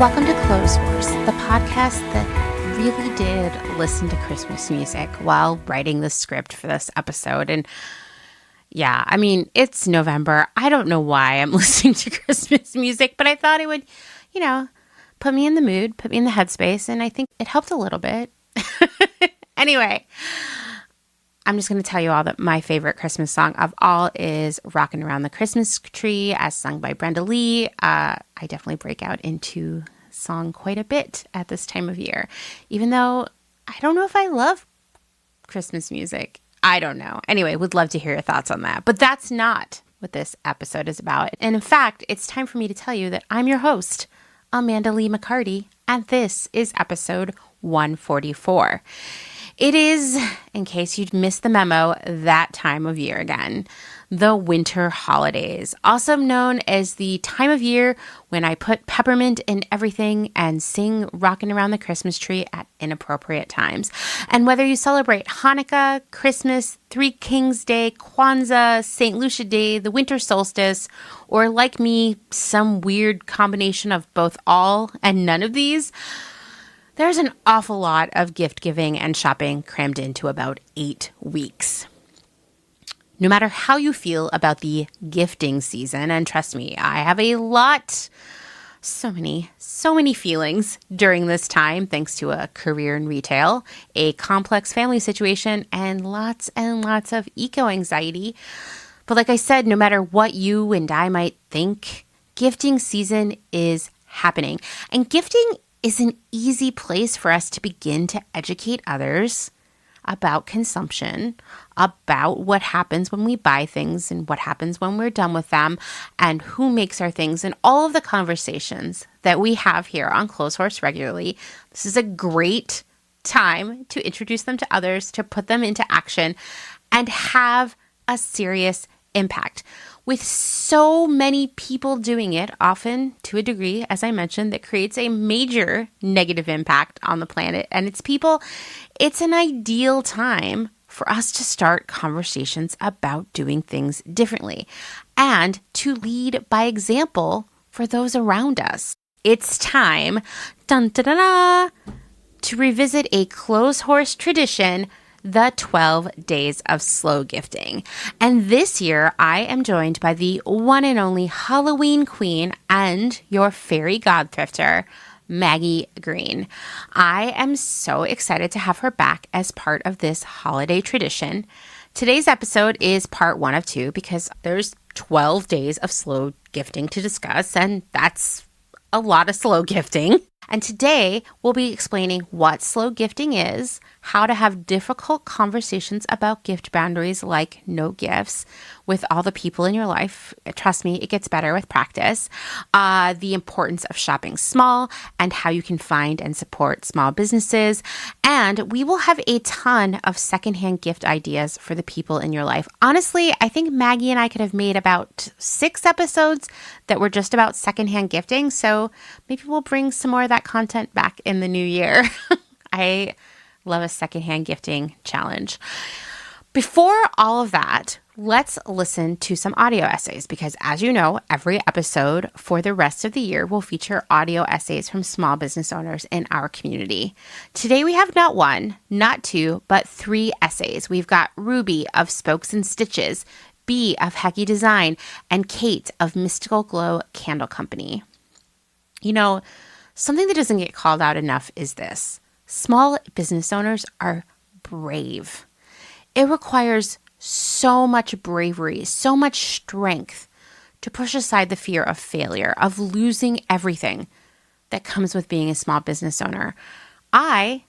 Welcome to Clotheshorse, the podcast that really did listen to Christmas music while writing the script for this episode. And yeah, I mean, it's November. I don't know why I'm listening to Christmas music, but I thought it would, put me in the mood, put me in the headspace, and I think it helped a little bit. Anyway, I'm just going to tell you all that my favorite Christmas song of all is Rockin' Around the Christmas Tree, as sung by Brenda Lee. I definitely break out into song quite a bit at this time of year, even though I don't know if I love Christmas music. I don't know. Anyway, would love to hear your thoughts on that. But that's not what this episode is about. And in fact, it's time for me to tell you that I'm your host, Amanda Lee McCarty, and this is episode 144. It is, in case you'd missed the memo, that time of year again, the winter holidays, also known as the time of year when I put peppermint in everything and sing Rockin' Around the Christmas Tree at inappropriate times. And whether you celebrate Hanukkah, Christmas, Three Kings Day, Kwanzaa, St. Lucia Day, the winter solstice, or like me, some weird combination of both all and none of these, there's an awful lot of gift giving and shopping crammed into about 8 weeks. No matter how you feel about the gifting season, and trust me, I have so many feelings during this time, thanks to a career in retail, a complex family situation, and lots of eco-anxiety. But like I said, no matter what you and I might think, gifting season is happening. And gifting is an easy place for us to begin to educate others about consumption, about what happens when we buy things and what happens when we're done with them, and who makes our things, and all of the conversations that we have here on Clotheshorse regularly. This is a great time to introduce them to others, to put them into action, and have a serious impact. With so many people doing it, often to a degree, as I mentioned, that creates a major negative impact on the planet and its people, it's an ideal time for us to start conversations about doing things differently and to lead by example for those around us. It's time, to revisit a Clotheshorse tradition, the 12 Days of Slow Gifting. And this year, I am joined by the one and only Halloween queen and your fairy god thrifter, Maggie Greene. I am so excited to have her back as part of this holiday tradition. Today's episode is part 1 of 2 because there's 12 days of slow gifting to discuss, and that's a lot of slow gifting. And today, we'll be explaining what slow gifting is, how to have difficult conversations about gift boundaries like no gifts with all the people in your life. Trust me, it gets better with practice. The importance of shopping small and how you can find and support small businesses. And we will have a ton of secondhand gift ideas for the people in your life. Honestly, I think Maggie and I could have made about 6 episodes that were just about secondhand gifting. So maybe we'll bring some more of that content back in the new year. I love a secondhand gifting challenge. Before all of that, let's listen to some audio essays because, as you know, every episode for the rest of the year will feature audio essays from small business owners in our community. Today we have not 1, not 2, but 3 essays. We've got Ruby of Spokes and Stitches, Bea of Heke Design, and Kait of Mystical Glow Candle Company. Something that doesn't get called out enough is this. Small business owners are brave. It requires so much bravery, so much strength to push aside the fear of failure, of losing everything that comes with being a small business owner. I,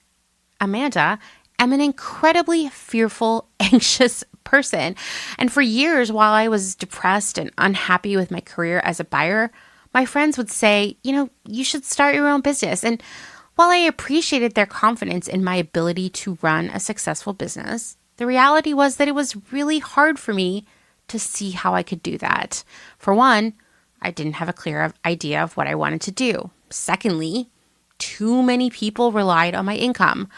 Amanda, am an incredibly fearful, anxious person. And for years, while I was depressed and unhappy with my career as a buyer, my friends would say, you should start your own business. And while I appreciated their confidence in my ability to run a successful business, the reality was that it was really hard for me to see how I could do that. For one, I didn't have a clear idea of what I wanted to do. Secondly, too many people relied on my income.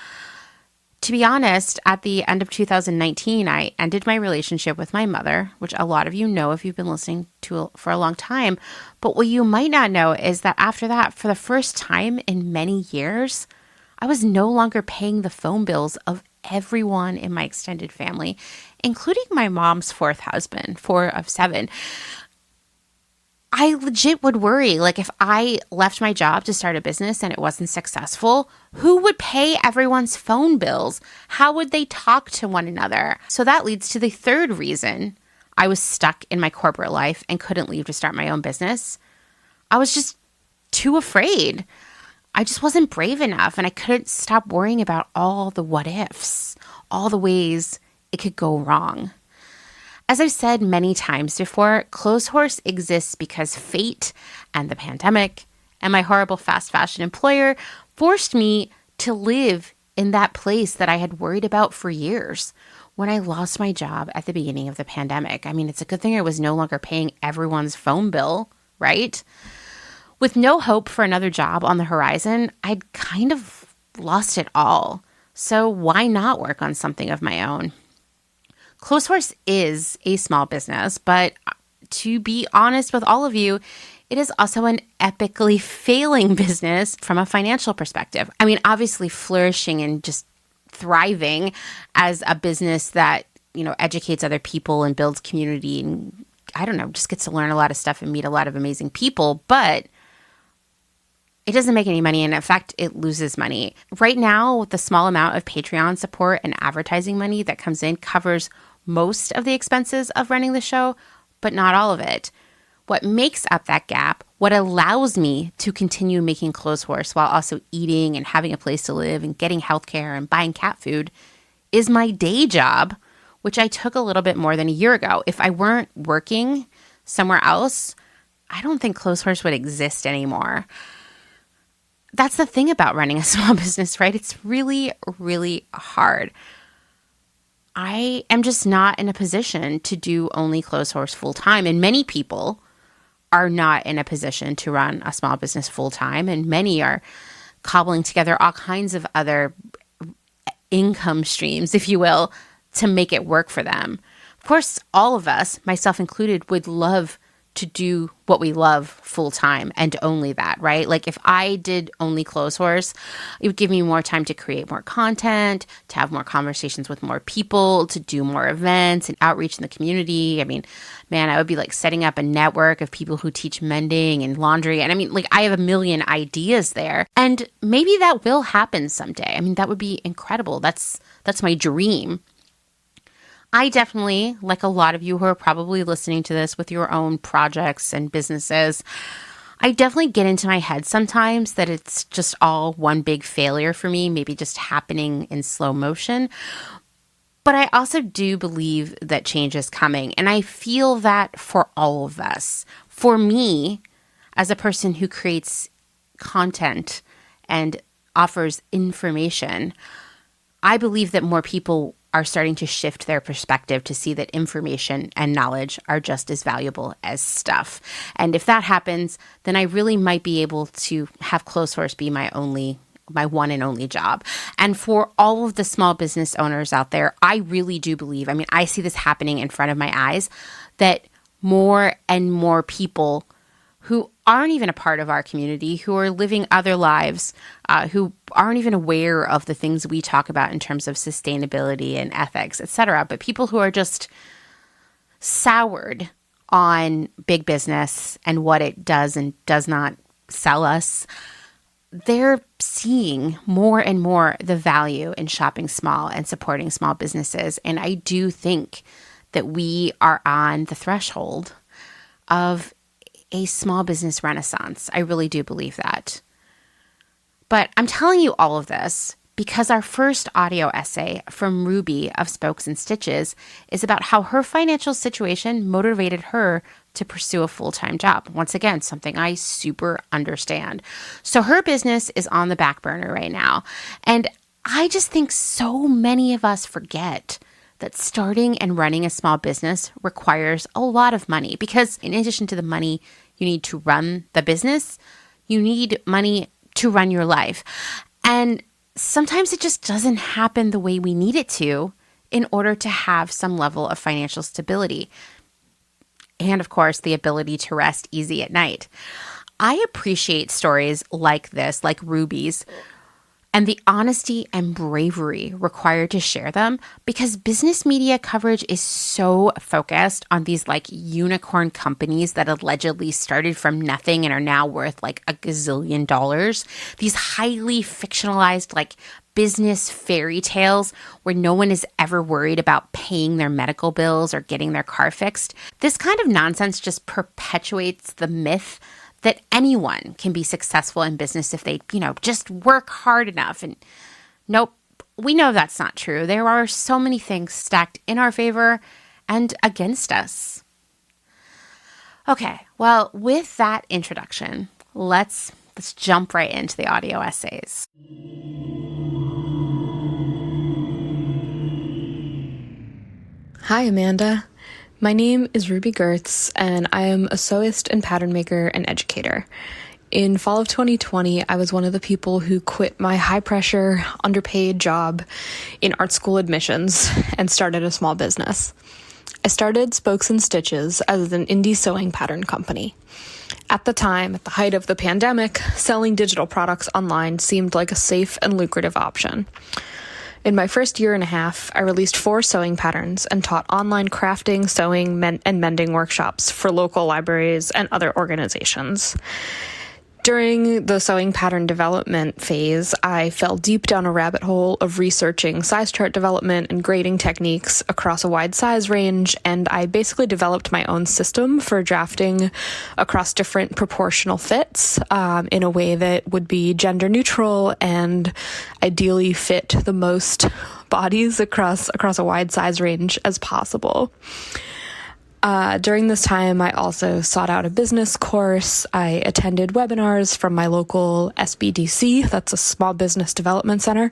To be honest, at the end of 2019, I ended my relationship with my mother, which a lot of you know if you've been listening to for a long time. But what you might not know is that after that, for the first time in many years, I was no longer paying the phone bills of everyone in my extended family, including my mom's fourth husband, 4 of 7. I legit would worry, like if I left my job to start a business and it wasn't successful, who would pay everyone's phone bills? How would they talk to one another? So that leads to the third reason I was stuck in my corporate life and couldn't leave to start my own business. I was just too afraid. I just wasn't brave enough, and I couldn't stop worrying about all the what ifs, all the ways it could go wrong. As I've said many times before, Clotheshorse exists because fate and the pandemic and my horrible fast fashion employer forced me to live in that place that I had worried about for years when I lost my job at the beginning of the pandemic. I mean, it's a good thing I was no longer paying everyone's phone bill, right? With no hope for another job on the horizon, I'd kind of lost it all. So why not work on something of my own? Clotheshorse is a small business, but to be honest with all of you, it is also an epically failing business from a financial perspective. I mean, obviously flourishing and just thriving as a business that, educates other people and builds community and, just gets to learn a lot of stuff and meet a lot of amazing people, but it doesn't make any money, and in fact, it loses money. Right now, the small amount of Patreon support and advertising money that comes in covers most of the expenses of running the show, but not all of it. What makes up that gap, what allows me to continue making Clotheshorse while also eating and having a place to live and getting healthcare and buying cat food, is my day job, which I took a little bit more than a year ago. If I weren't working somewhere else, I don't think Clotheshorse would exist anymore. That's the thing about running a small business, right? It's really, really hard. I am just not in a position to do only Clotheshorse full time. And many people are not in a position to run a small business full time. And many are cobbling together all kinds of other income streams, if you will, to make it work for them. Of course, all of us, myself included, would love to do what we love full time and only that, right? Like if I did only Clotheshorse, it would give me more time to create more content, to have more conversations with more people, to do more events and outreach in the community. I mean, man, I would be like setting up a network of people who teach mending and laundry. And I mean, like I have a million ideas there, and maybe that will happen someday. I mean, that would be incredible. That's my dream. I definitely, like a lot of you who are probably listening to this with your own projects and businesses, I definitely get into my head sometimes that it's just all one big failure for me, maybe just happening in slow motion. But I also do believe that change is coming. And I feel that for all of us. For me, as a person who creates content and offers information, I believe that more people are starting to shift their perspective to see that information and knowledge are just as valuable as stuff. And if that happens, then I really might be able to have Clotheshorse be my one and only job. And for all of the small business owners out there, I really do believe, I mean, I see this happening in front of my eyes, that more and more people who aren't even a part of our community, who are living other lives, who aren't even aware of the things we talk about in terms of sustainability and ethics, etc., but people who are just soured on big business and what it does and does not sell us, they're seeing more and more the value in shopping small and supporting small businesses. And I do think that we are on the threshold of a small business renaissance. I really do believe that. But I'm telling you all of this because our first audio essay from Ruby of Spokes and Stitches is about how her financial situation motivated her to pursue a full-time job. Once again, something I super understand. So her business is on the back burner right now. And I just think so many of us forget that starting and running a small business requires a lot of money, because in addition to the money you need to run the business, you need money to run your life. And sometimes it just doesn't happen the way we need it to in order to have some level of financial stability. And of course, the ability to rest easy at night. I appreciate stories like this, like Ruby's, and the honesty and bravery required to share them, because business media coverage is so focused on these like unicorn companies that allegedly started from nothing and are now worth like a gazillion dollars. These highly fictionalized like business fairy tales where no one is ever worried about paying their medical bills or getting their car fixed. This kind of nonsense just perpetuates the myth that anyone can be successful in business if they, just work hard enough. And nope, we know that's not true. There are so many things stacked in our favor and against us. Okay, well, with that introduction, let's jump right into the audio essays. Hi, Amanda. My name is Ruby Gertz, and I am a sewist and pattern maker and educator. In fall of 2020, I was one of the people who quit my high-pressure, underpaid job in art school admissions and started a small business. I started Spokes and Stitches as an indie sewing pattern company. At the time, at the height of the pandemic, selling digital products online seemed like a safe and lucrative option. In my first year and a half, I released 4 sewing patterns and taught online crafting, sewing, and mending workshops for local libraries and other organizations. During the sewing pattern development phase, I fell deep down a rabbit hole of researching size chart development and grading techniques across a wide size range, and I basically developed my own system for drafting across different proportional fits in a way that would be gender neutral and ideally fit the most bodies across a wide size range as possible. During this time, I also sought out a business course. I attended webinars from my local SBDC, that's a small business development center,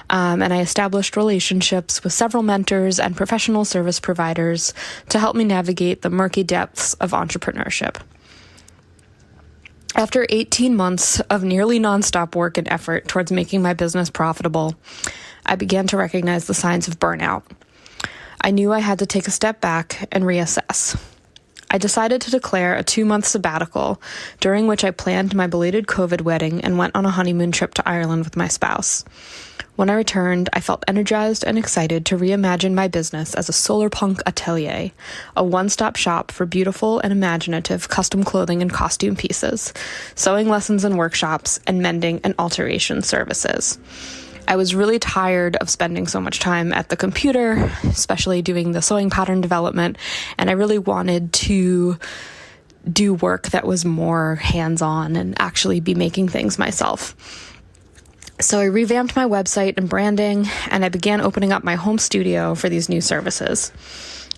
and I established relationships with several mentors and professional service providers to help me navigate the murky depths of entrepreneurship. After 18 months of nearly nonstop work and effort towards making my business profitable, I began to recognize the signs of burnout. I knew I had to take a step back and reassess. I decided to declare a 2-month sabbatical, during which I planned my belated COVID wedding and went on a honeymoon trip to Ireland with my spouse. When I returned, I felt energized and excited to reimagine my business as a solar punk atelier, a one-stop shop for beautiful and imaginative custom clothing and costume pieces, sewing lessons and workshops, and mending and alteration services. I was really tired of spending so much time at the computer, especially doing the sewing pattern development, and I really wanted to do work that was more hands-on and actually be making things myself. So I revamped my website and branding, and I began opening up my home studio for these new services.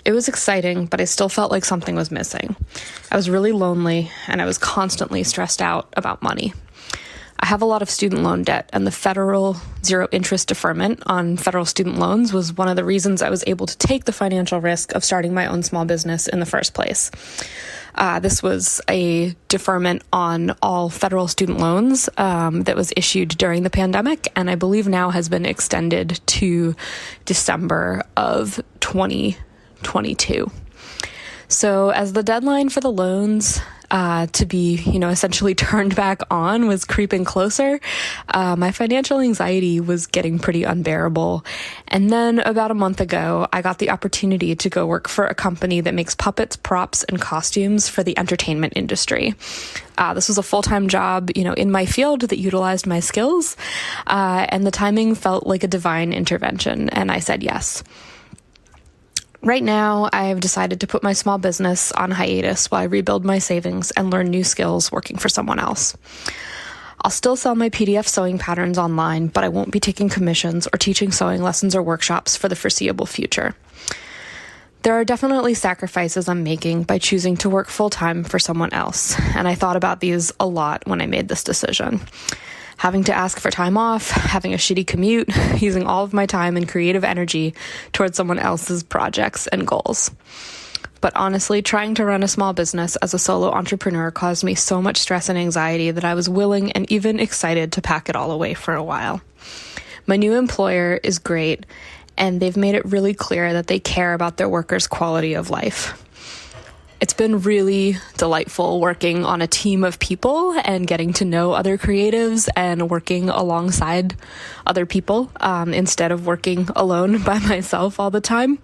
It was exciting, but I still felt like something was missing. I was really lonely, and I was constantly stressed out about money. I have a lot of student loan debt, and the federal zero interest deferment on federal student loans was one of the reasons I was able to take the financial risk of starting my own small business in the first place. This was a deferment on all federal student loans that was issued during the pandemic, and I believe now has been extended to December of 2022. So as the deadline for the loans to be, essentially turned back on was creeping closer, my financial anxiety was getting pretty unbearable. And then about a month ago, I got the opportunity to go work for a company that makes puppets, props, and costumes for the entertainment industry. This was a full-time job, in my field that utilized my skills, and the timing felt like a divine intervention, and I said yes. Right now, I've decided to put my small business on hiatus while I rebuild my savings and learn new skills working for someone else. I'll still sell my PDF sewing patterns online, but I won't be taking commissions or teaching sewing lessons or workshops for the foreseeable future. There are definitely sacrifices I'm making by choosing to work full-time for someone else, and I thought about these a lot when I made this decision. Having to ask for time off, having a shitty commute, using all of my time and creative energy towards someone else's projects and goals. But honestly, trying to run a small business as a solo entrepreneur caused me so much stress and anxiety that I was willing and even excited to pack it all away for a while. My new employer is great, and they've made it really clear that they care about their workers' quality of life. It's been really delightful working on a team of people and getting to know other creatives and working alongside other people instead of working alone by myself all the time.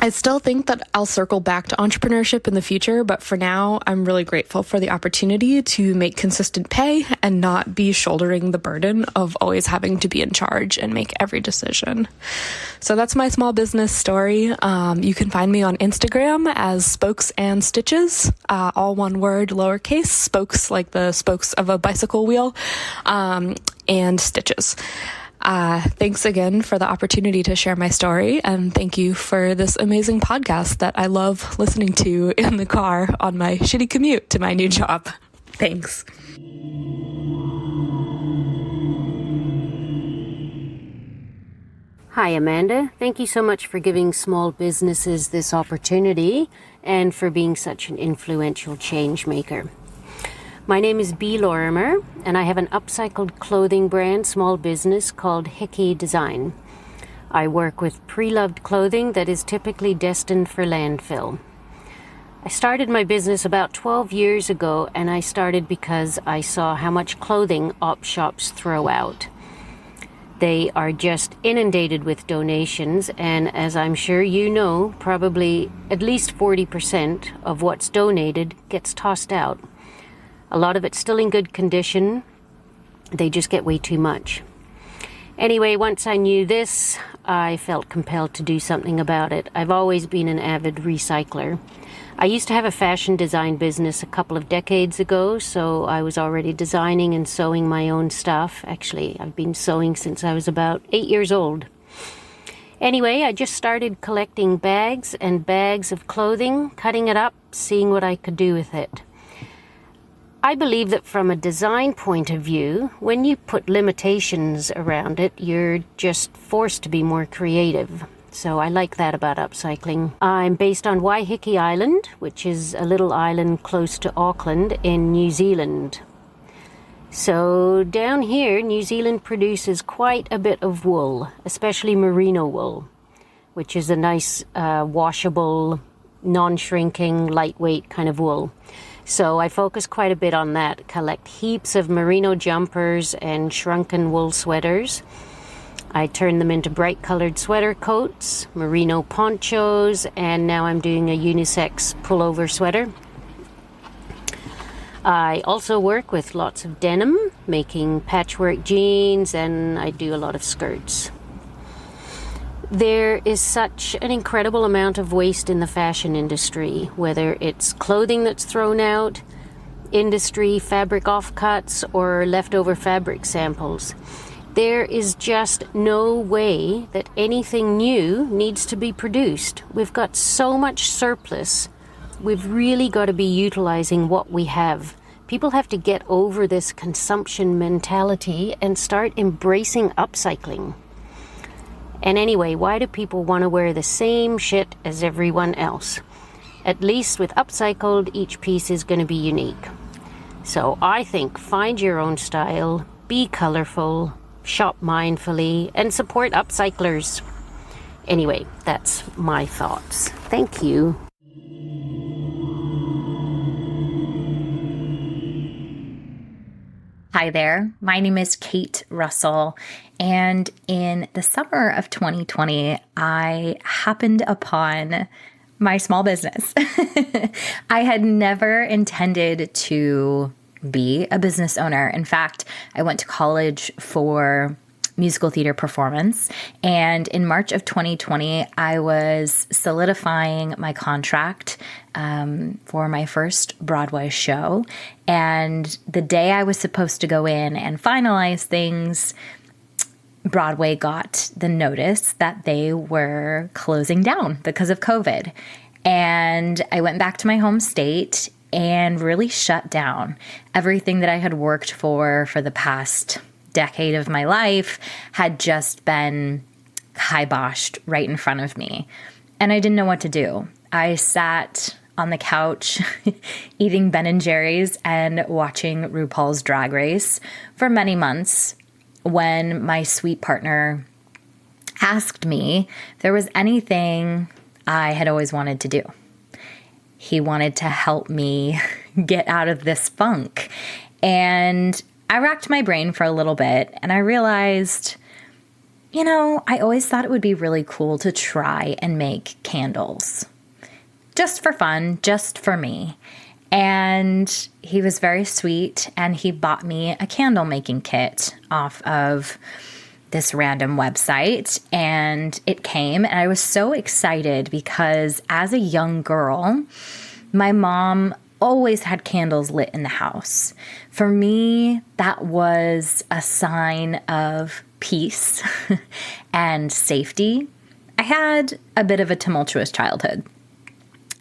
I still think that I'll circle back to entrepreneurship in the future, but for now, I'm really grateful for the opportunity to make consistent pay and not be shouldering the burden of always having to be in charge and make every decision. So that's my small business story. You can find me on Instagram as Spokes and Stitches, all one word, lowercase, spokes like the spokes of a bicycle wheel, and Stitches. Thanks again for the opportunity to share my story, and thank you for this amazing podcast that I love listening to in the car on my shitty commute to my new job. Thanks. Hi, Amanda. Thank you so much for giving small businesses this opportunity and for being such an influential change maker. My name is Bea Lorimer, and I have an upcycled clothing brand small business called Heke Design. I work with pre-loved clothing that is typically destined for landfill. I started my business about 12 years ago, and I started because I saw how much clothing op shops throw out. They are just inundated with donations, and as I'm sure you know, probably at least 40% of what's donated gets tossed out. A lot of it's still in good condition. They just get way too much. Anyway, once I knew this, I felt compelled to do something about it. I've always been an avid recycler. I used to have a fashion design business a couple of decades ago, so I was already designing and sewing my own stuff. Actually, I've been sewing since I was about 8 years old. Anyway, I just started collecting bags and bags of clothing, cutting it up, seeing what I could do with it. I believe that from a design point of view, when you put limitations around it, you're just forced to be more creative. So I like that about upcycling. I'm based on Waiheke Island, which is a little island close to Auckland in New Zealand. So down here, New Zealand produces quite a bit of wool, especially merino wool, which is a nice washable, non-shrinking, lightweight kind of wool. So I focus quite a bit on that, collect heaps of merino jumpers and shrunken wool sweaters. I turn them into bright colored sweater coats, merino ponchos, and now I'm doing a unisex pullover sweater. I also work with lots of denim, making patchwork jeans, and I do a lot of skirts. There is such an incredible amount of waste in the fashion industry, whether it's clothing that's thrown out, industry fabric offcuts, or leftover fabric samples. There is just no way that anything new needs to be produced. We've got so much surplus. We've really got to be utilizing what we have. People have to get over this consumption mentality and start embracing upcycling. And anyway, why do people want to wear the same shit as everyone else? At least with upcycled, each piece is going to be unique. So I think find your own style, be colorful, shop mindfully, and support upcyclers. Anyway, that's my thoughts. Thank you. Hi there, my name is Kait Russell, and in the summer of 2020, I happened upon my small business. I had never intended to be a business owner. In fact, I went to college for musical theater performance, and in March of 2020, I was solidifying my contract for my first Broadway show. And the day I was supposed to go in and finalize things, Broadway got the notice that they were closing down because of COVID. And I went back to my home state and really shut down. Everything that I had worked for the past decade of my life had just been kiboshed right in front of me. And I didn't know what to do. I sat on the couch eating Ben and Jerry's and watching RuPaul's Drag Race for many months when my sweet partner asked me if there was anything I had always wanted to do. He wanted to help me get out of this funk. And I racked my brain for a little bit and I realized, I always thought it would be really cool to try and make candles. Just for fun, just for me. And he was very sweet and he bought me a candle making kit off of this random website, and it came, and I was so excited because as a young girl, my mom always had candles lit in the house. For me, that was a sign of peace and safety. I had a bit of a tumultuous childhood,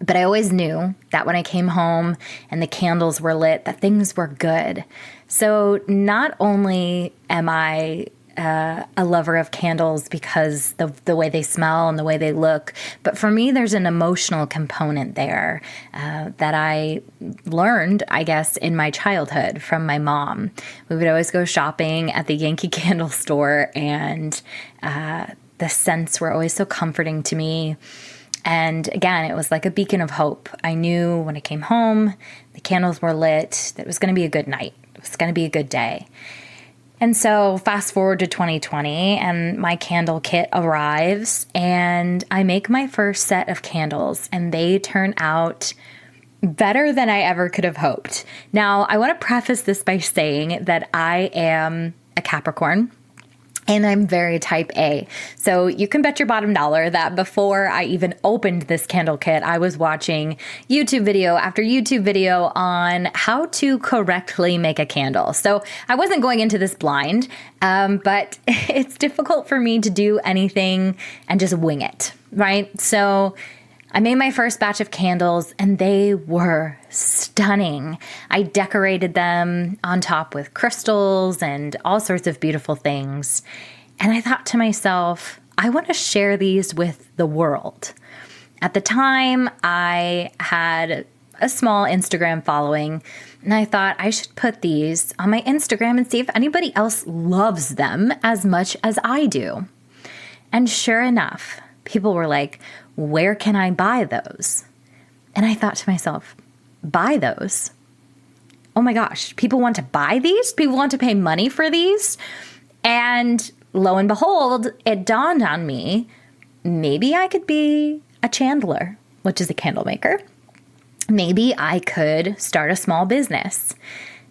but I always knew that when I came home and the candles were lit, that things were good. So not only am I a lover of candles because the way they smell and the way they look, but for me, there's an emotional component there that I learned, I guess, in my childhood from my mom. We would always go shopping at the Yankee Candle store, and the scents were always so comforting to me. And again, it was like a beacon of hope. I knew when I came home, the candles were lit, that it was going to be a good night. It was going to be a good day. And so fast forward to 2020 and my candle kit arrives and I make my first set of candles and they turn out better than I ever could have hoped. Now, I want to preface this by saying that I am a Capricorn. And I'm very type A. So you can bet your bottom dollar that before I even opened this candle kit, I was watching YouTube video after YouTube video on how to correctly make a candle. So I wasn't going into this blind, but it's difficult for me to do anything and just wing it, right? So I made my first batch of candles and they were stunning. I decorated them on top with crystals and all sorts of beautiful things. And I thought to myself, I want to share these with the world. At the time, I had a small Instagram following, and I thought I should put these on my Instagram and see if anybody else loves them as much as I do. And sure enough, people were like, where can I buy those? And I thought to myself, buy those? Oh my gosh, people want to buy these? People want to pay money for these? And lo and behold, it dawned on me, maybe I could be a chandler, which is a candle maker. Maybe I could start a small business.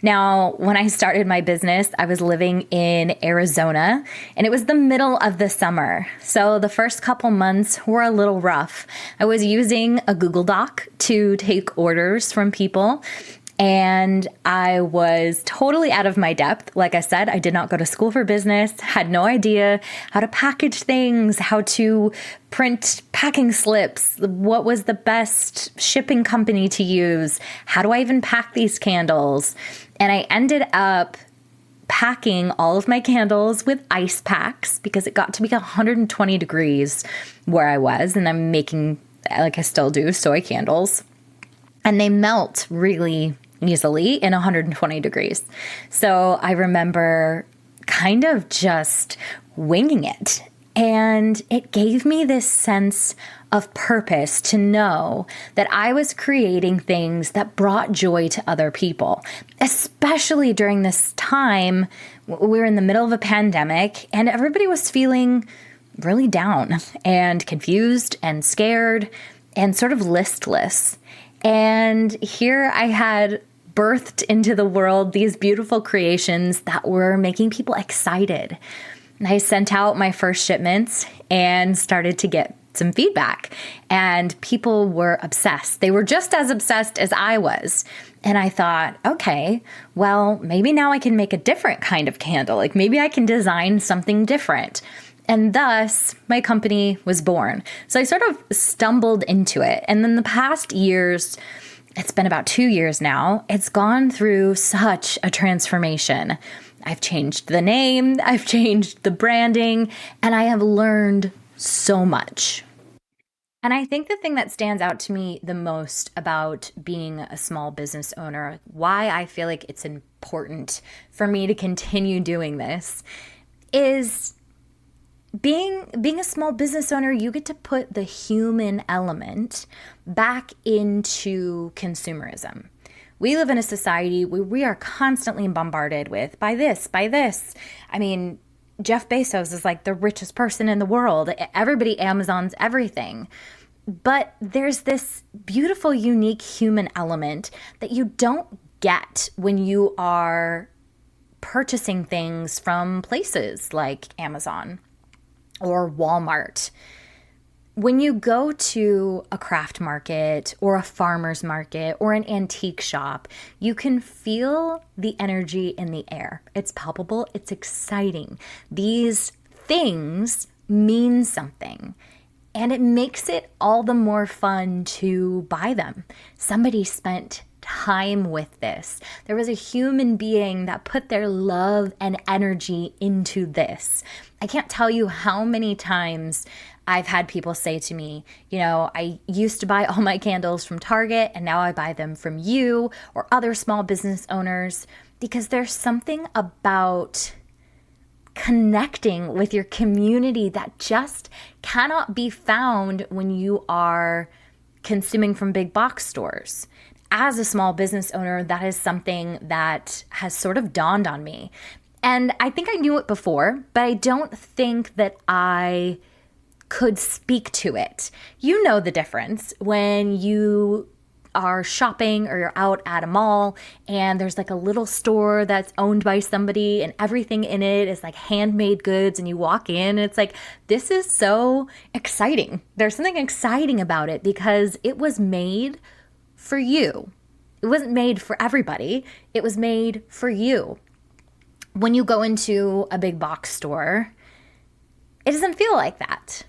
Now, when I started my business, I was living in Arizona and it was the middle of the summer. So the first couple months were a little rough. I was using a Google Doc to take orders from people and I was totally out of my depth. Like I said, I did not go to school for business, had no idea how to package things, how to print packing slips, what was the best shipping company to use, how do I even pack these candles? And I ended up packing all of my candles with ice packs because it got to be 120 degrees where I was. And I'm making, like I still do, soy candles. And they melt really easily in 120 degrees. So I remember kind of just winging it. And it gave me this sense of purpose to know that I was creating things that brought joy to other people, especially during this time. We were in the middle of a pandemic and everybody was feeling really down and confused and scared and sort of listless. And here I had birthed into the world these beautiful creations that were making people excited. I sent out my first shipments and started to get some feedback, and people were obsessed. They were just as obsessed as I was. And I thought, okay, well, maybe now I can make a different kind of candle. Like maybe I can design something different. And thus, my company was born. So I sort of stumbled into it. And then the past years, it's been about 2 years now, it's gone through such a transformation. I've changed the name, I've changed the branding, and I have learned so much. And I think the thing that stands out to me the most about being a small business owner, why I feel like it's important for me to continue doing this, is being a small business owner, you get to put the human element back into consumerism. We live in a society where we are constantly bombarded with buy this, buy this. I mean, Jeff Bezos is like the richest person in the world. Everybody Amazons everything. But there's this beautiful, unique human element that you don't get when you are purchasing things from places like Amazon or Walmart. When you go to a craft market or a farmer's market or an antique shop, you can feel the energy in the air. It's palpable, it's exciting. These things mean something, and it makes it all the more fun to buy them. Somebody spent time with this. There was a human being that put their love and energy into this. I can't tell you how many times I've had people say to me, I used to buy all my candles from Target and now I buy them from you or other small business owners, because there's something about connecting with your community that just cannot be found when you are consuming from big box stores. As a small business owner, that is something that has sort of dawned on me. And I think I knew it before, but I don't think that I could speak to it. You know the difference when you are shopping or you're out at a mall and there's like a little store that's owned by somebody and everything in it is like handmade goods, and you walk in and it's like, this is so exciting. There's something exciting about it because it was made for you. It wasn't made for everybody. It was made for you. When you go into a big box store, it doesn't feel like that.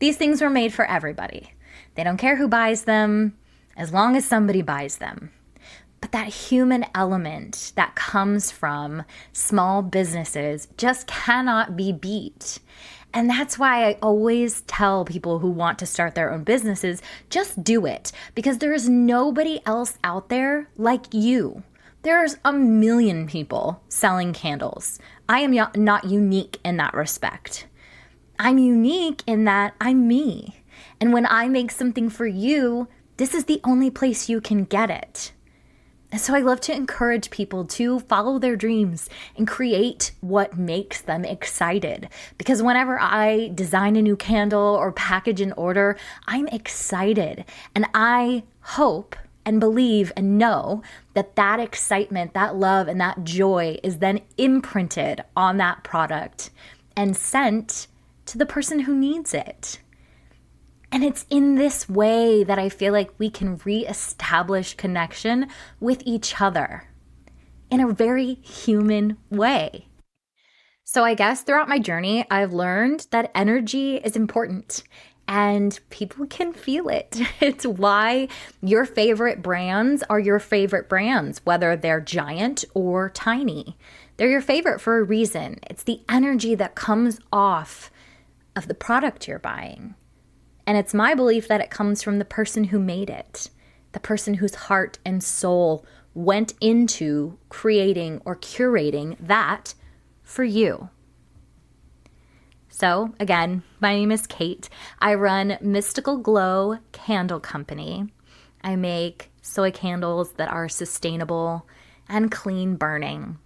These things were made for everybody. They don't care who buys them, as long as somebody buys them. But that human element that comes from small businesses just cannot be beat. And that's why I always tell people who want to start their own businesses, just do it, because there is nobody else out there like you. There's a million people selling candles. I am not unique in that respect. I'm unique in that I'm me. And when I make something for you, this is the only place you can get it. And so I love to encourage people to follow their dreams and create what makes them excited. Because whenever I design a new candle or package an order, I'm excited. And I hope and believe and know that that excitement, that love, and that joy is then imprinted on that product and sent to the person who needs it. And it's in this way that I feel like we can reestablish connection with each other in a very human way. So I guess throughout my journey, I've learned that energy is important and people can feel it. It's why your favorite brands are your favorite brands, whether they're giant or tiny. They're your favorite for a reason. It's the energy that comes off of the product you're buying. And it's my belief that it comes from the person who made it, the person whose heart and soul went into creating or curating that for you. So again, my name is Kait. I run Mystical Glow Candle Company. I make soy candles that are sustainable and clean burning.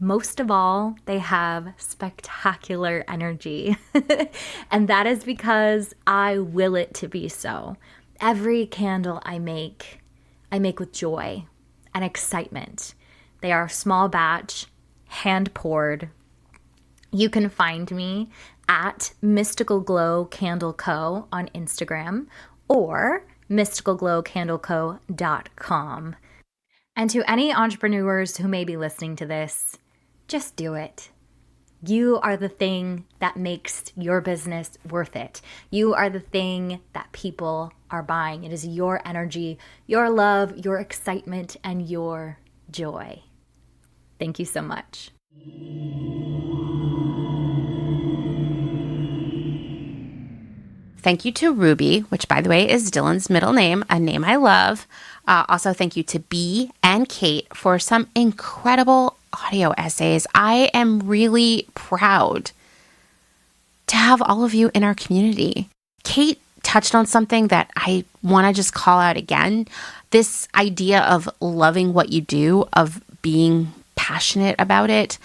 Most of all, they have spectacular energy. And that is because I will it to be so. Every candle I make with joy and excitement. They are small batch, hand poured. You can find me at Mystical Glow Candle Co. on Instagram or mysticalglowcandleco.com. And to any entrepreneurs who may be listening to this, just do it. You are the thing that makes your business worth it. You are the thing that people are buying. It is your energy, your love, your excitement, and your joy. Thank you so much. Thank you to Ruby, which, by the way, is Dylan's middle name, a name I love. Also, thank you to Bea and Kait for some incredible audio essays. I am really proud to have all of you in our community. Kait touched on something that I want to just call out again. This idea of loving what you do, of being passionate about it.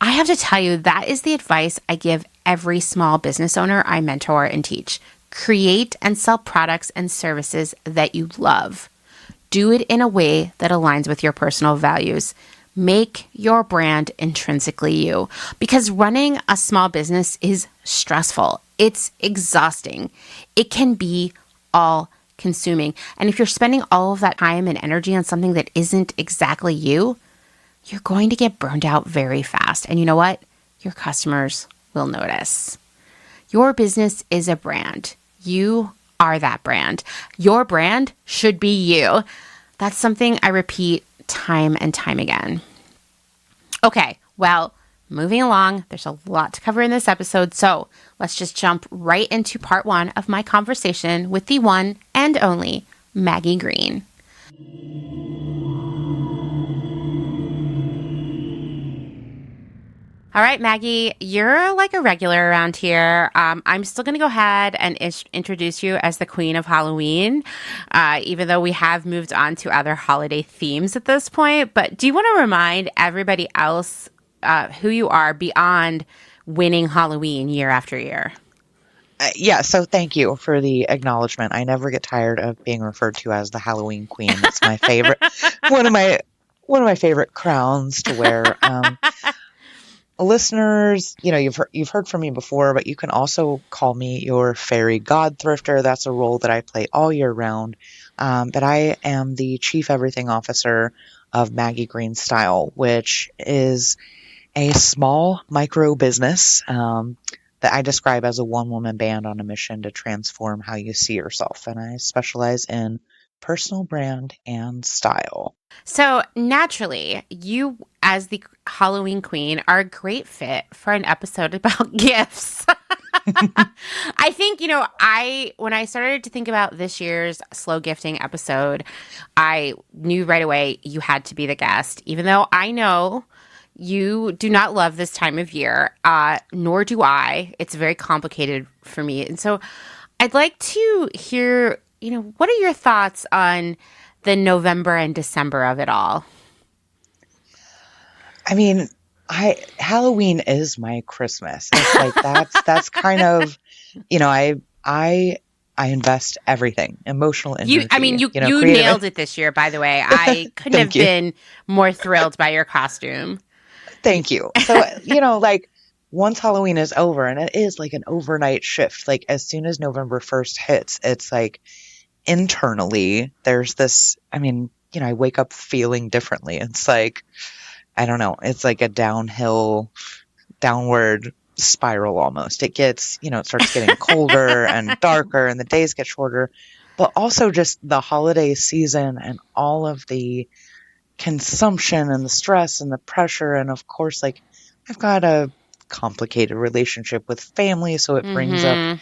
I have to tell you, that is the advice I give every small business owner I mentor and teach. Create and sell products and services that you love. Do it in a way that aligns with your personal values. Make your brand intrinsically you. Because running a small business is stressful. It's exhausting. It can be all consuming. And if you're spending all of that time and energy on something that isn't exactly you, you're going to get burned out very fast. And you know what? Your customers will notice. Your business is a brand. You are that brand. Your brand should be you. That's something I repeat time and time again. Okay, well, moving along, there's a lot to cover in this episode, so let's just jump right into part 1 of my conversation with the one and only Maggie Greene. All right, Maggie, you're like a regular around here. I'm still going to go ahead and introduce you as the Queen of Halloween, even though we have moved on to other holiday themes at this point. But do you want to remind everybody else who you are beyond winning Halloween year after year? Yeah, so thank you for the acknowledgement. I never get tired of being referred to as the Halloween Queen. It's my favorite, one of my favorite crowns to wear. Listeners, you've heard from me before, but you can also call me your fairy god thrifter. That's a role that I play all year round. But I am the chief everything officer of Maggie Greene Style, which is a small micro business that I describe as a one-woman band on a mission to transform how you see yourself. And I specialize in personal brand and style. So naturally, you as the Halloween queen are a great fit for an episode about gifts. I think, when I started to think about this year's slow gifting episode, I knew right away you had to be the guest, even though I know you do not love this time of year, nor do I. It's very complicated for me. And so I'd like to hear, what are your thoughts on the November and December of it all? I mean, Halloween is my Christmas. It's like that's kind of, I invest everything, emotional energy. You creative. nailed it this year, by the way. I couldn't have been more thrilled by your costume. Thank you. So, once Halloween is over, and it is like an overnight shift, like as soon as November 1st hits, it's like internally there's this, I wake up feeling differently. It's like, I don't know, it's like a downward spiral almost. It gets, it starts getting colder and darker and the days get shorter, but also just the holiday season and all of the consumption and the stress and the pressure. And of course, like I've got a complicated relationship with family, so it brings up,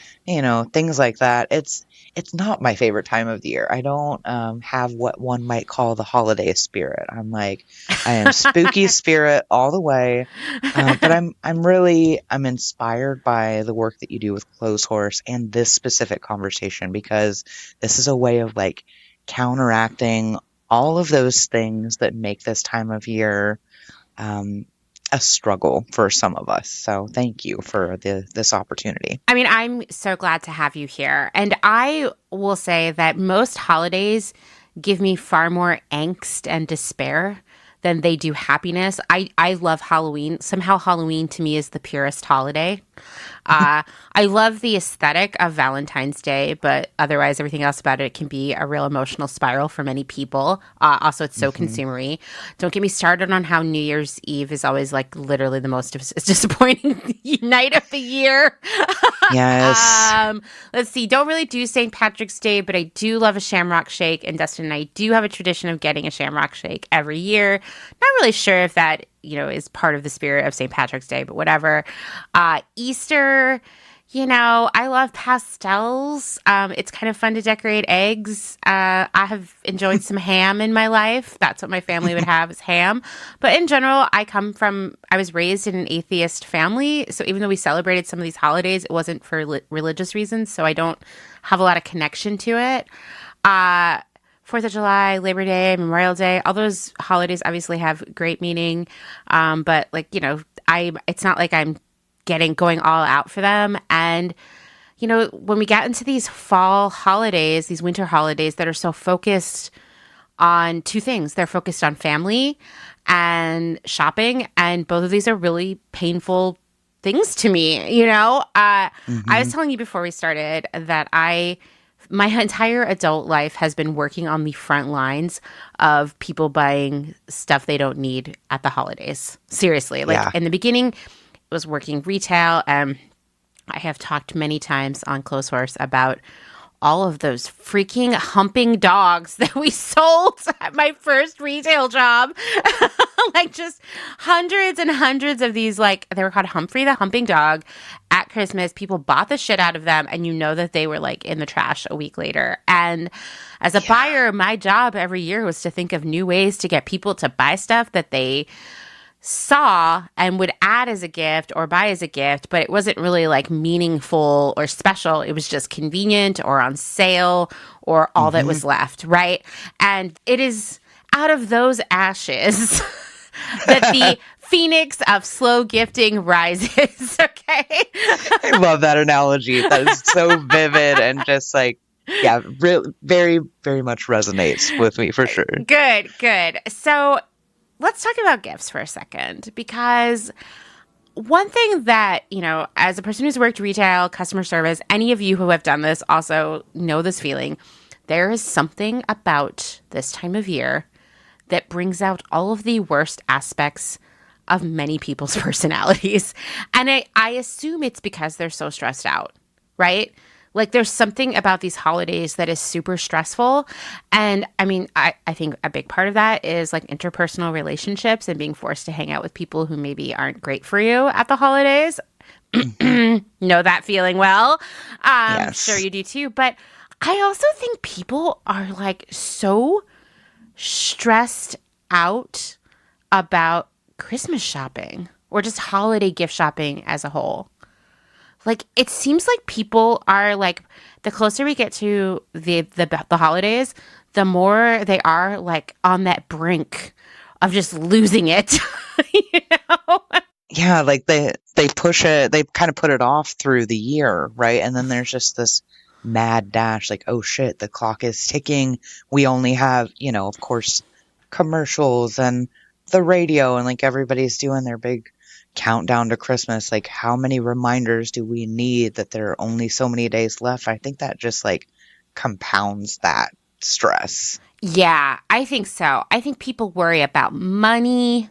things like that. It's not my favorite time of the year. I don't have what one might call the holiday spirit. I am spooky spirit all the way. But I'm inspired by the work that you do with Clotheshorse and this specific conversation, because this is a way of like counteracting all of those things that make this time of year a struggle for some of us. So thank you for this opportunity. I'm so glad to have you here. And I will say that most holidays give me far more angst and despair than they do happiness. I love Halloween. Somehow Halloween to me is the purest holiday. I love the aesthetic of Valentine's Day, but otherwise everything else about it can be a real emotional spiral for many people. Also, it's so consumery. Don't get me started on how New Year's Eve is always like literally the most disappointing night of the year. Yes. Let's see. Don't really do St. Patrick's Day, but I do love a Shamrock Shake. And Dustin and I do have a tradition of getting a Shamrock Shake every year. Not really sure if that is part of the spirit of St. Patrick's Day, but whatever. Easter, I love pastels. It's kind of fun to decorate eggs. I have enjoyed some ham in my life. That's what my family would have is ham. But in general, I was raised in an atheist family. So even though we celebrated some of these holidays, it wasn't for religious reasons. So I don't have a lot of connection to it. 4th of July, Labor Day, Memorial Day, all those holidays obviously have great meaning. But it's not like I'm going all out for them. And, when we get into these fall holidays, these winter holidays that are so focused on two things, they're focused on family and shopping. And both of these are really painful things to me. I was telling you before we started that my entire adult life has been working on the front lines of people buying stuff they don't need at the holidays. Seriously. In the beginning, was working retail, and I have talked many times on Clotheshorse about all of those freaking humping dogs that we sold at my first retail job. Just hundreds and hundreds of these, they were called Humphrey the Humping Dog at Christmas. People bought the shit out of them, and that they were in the trash a week later. And as a buyer, my job every year was to think of new ways to get people to buy stuff that they saw and would add as a gift or buy as a gift, but it wasn't really meaningful or special. It was just convenient or on sale or all that was left, right? And it is out of those ashes that the phoenix of slow gifting rises, okay? I love that analogy. That is so vivid and just very, very much resonates with me for sure. Good. So let's talk about gifts for a second, because one thing that, as a person who's worked retail, customer service, any of you who have done this also know this feeling. There is something about this time of year that brings out all of the worst aspects of many people's personalities. And I assume it's because they're so stressed out, right? There's something about these holidays that is super stressful. And I think a big part of that is interpersonal relationships and being forced to hang out with people who maybe aren't great for you at the holidays. Know that feeling well. Yes. Sure you do too. But I also think people are so stressed out about Christmas shopping or just holiday gift shopping as a whole. It seems like people are the closer we get to the holidays, the more they are on that brink of just losing it. Yeah, they push it, they kind of put it off through the year, right? And then there's just this mad dash, oh shit, the clock is ticking. We only have, of course, commercials and the radio, and everybody's doing their big countdown to Christmas. How many reminders do we need that there are only so many days left? I think that just compounds that stress. Yeah, I think so. I think people worry about money.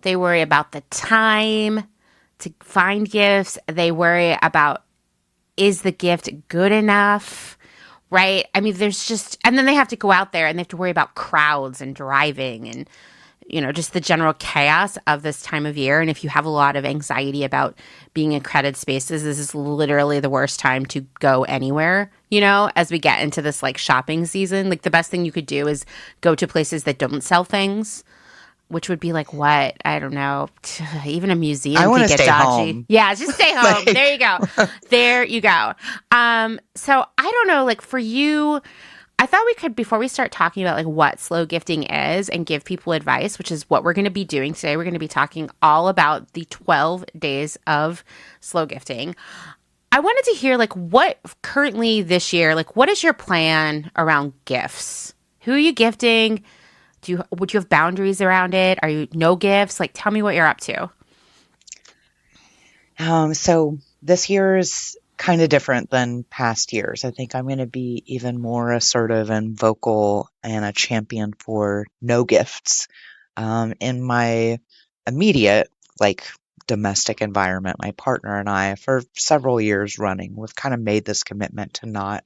They worry about the time to find gifts. They worry about, is the gift good enough? Right? There's just, and then they have to go out there and they have to worry about crowds and driving and just the general chaos of this time of year. And if you have a lot of anxiety about being in crowded spaces, this is literally the worst time to go anywhere, as we get into this shopping season. The best thing you could do is go to places that don't sell things, which would be what? I don't know. Even a museum could get stay dodgy. Home. Yeah, just stay home. There you go. There you go. So I don't know, for you, I thought we could, before we start talking about what slow gifting is and give people advice, which is what we're going to be doing today, we're going to be talking all about the 12 days of slow gifting. I wanted to hear what currently this year, what is your plan around gifts? Who are you gifting? Would you have boundaries around it? Are you no gifts? Tell me what you're up to. So this year is kind of different than past years. I think I'm going to be even more assertive and vocal and a champion for no gifts. In my immediate, domestic environment, my partner and I, for several years running, we've kind of made this commitment to not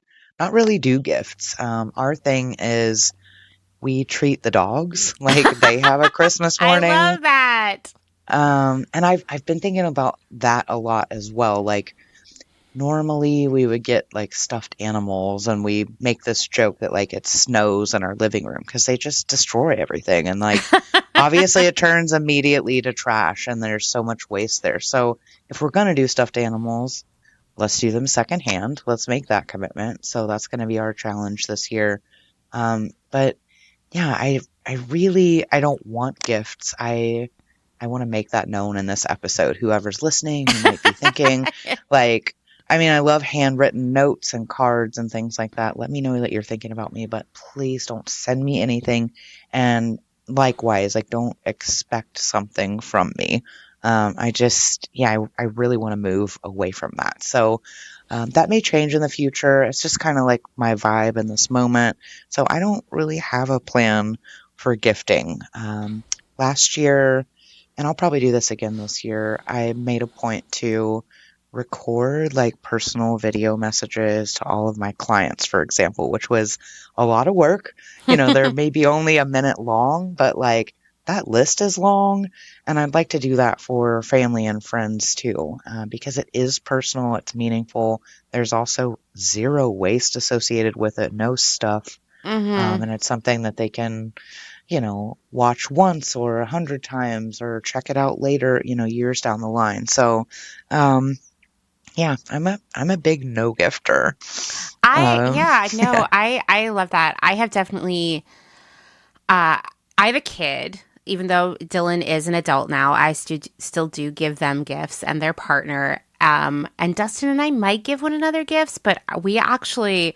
really do gifts. Our thing is we treat the dogs like they have a Christmas morning. I love that. And I've been thinking about that a lot as well. normally we would get like stuffed animals, and we make this joke that like it snows in our living room because they just destroy everything. And like, obviously it turns immediately to trash and there's so much waste there. So if we're going to do stuffed animals, let's do them secondhand. Let's make that commitment. So that's going to be our challenge this year. But yeah, I don't want gifts. I want to make that known in this episode. Whoever's listening, who might be thinking, like, I mean, I love handwritten notes and cards and things like that. Let me know that you're thinking about me, but please don't send me anything. And likewise, like, don't expect something from me. I really want to move away from that. So that may change in the future. It's just kind of like my vibe in this moment. So I don't really have a plan for gifting. Last year, and I'll probably do this again this year, I made a point to record like personal video messages to all of my clients, for example, which was a lot of work. They're maybe only a minute long, but like that list is long. And I'd like to do that for family and friends too, because it is personal, it's meaningful. There's also zero waste associated with it, no stuff. And it's something that they can watch once or 100 times or check it out later, years down the line. So, yeah, I'm a big no gifter. I love that. I have definitely, I have a kid. Even though Dylan is an adult now, I still do give them gifts and their partner. And Dustin and I might give one another gifts, but we actually,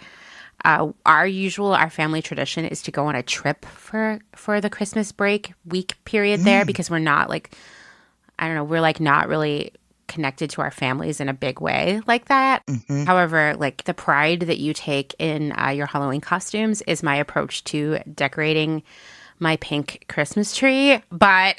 our family tradition is to go on a trip for the Christmas break week period there, because we're not like, I don't know, we're like not really connected to our families in a big way like that. However, like the pride that you take in your Halloween costumes is my approach to decorating my pink Christmas tree, but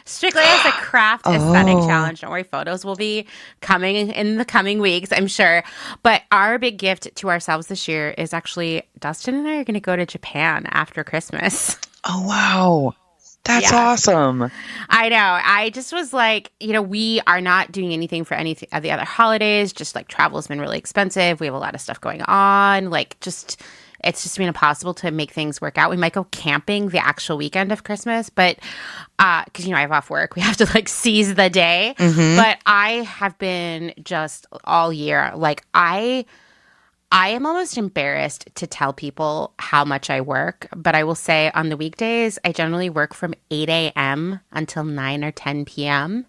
strictly as a craft aesthetic challenge. Don't worry, photos will be coming in the coming weeks, I'm sure. But our big gift to ourselves this year is actually Dustin and I are going to go to Japan after Christmas. Oh, wow. That's awesome. I know. I just was like, we are not doing anything for any of the other holidays. Just like travel has been really expensive. We have a lot of stuff going on. It's just been impossible to make things work out. We might go camping the actual weekend of Christmas, but because, I have off work, we have to like seize the day. But I have been just all year, like I am almost embarrassed to tell people how much I work, but I will say on the weekdays, I generally work from 8 a.m. until 9 or 10 p.m.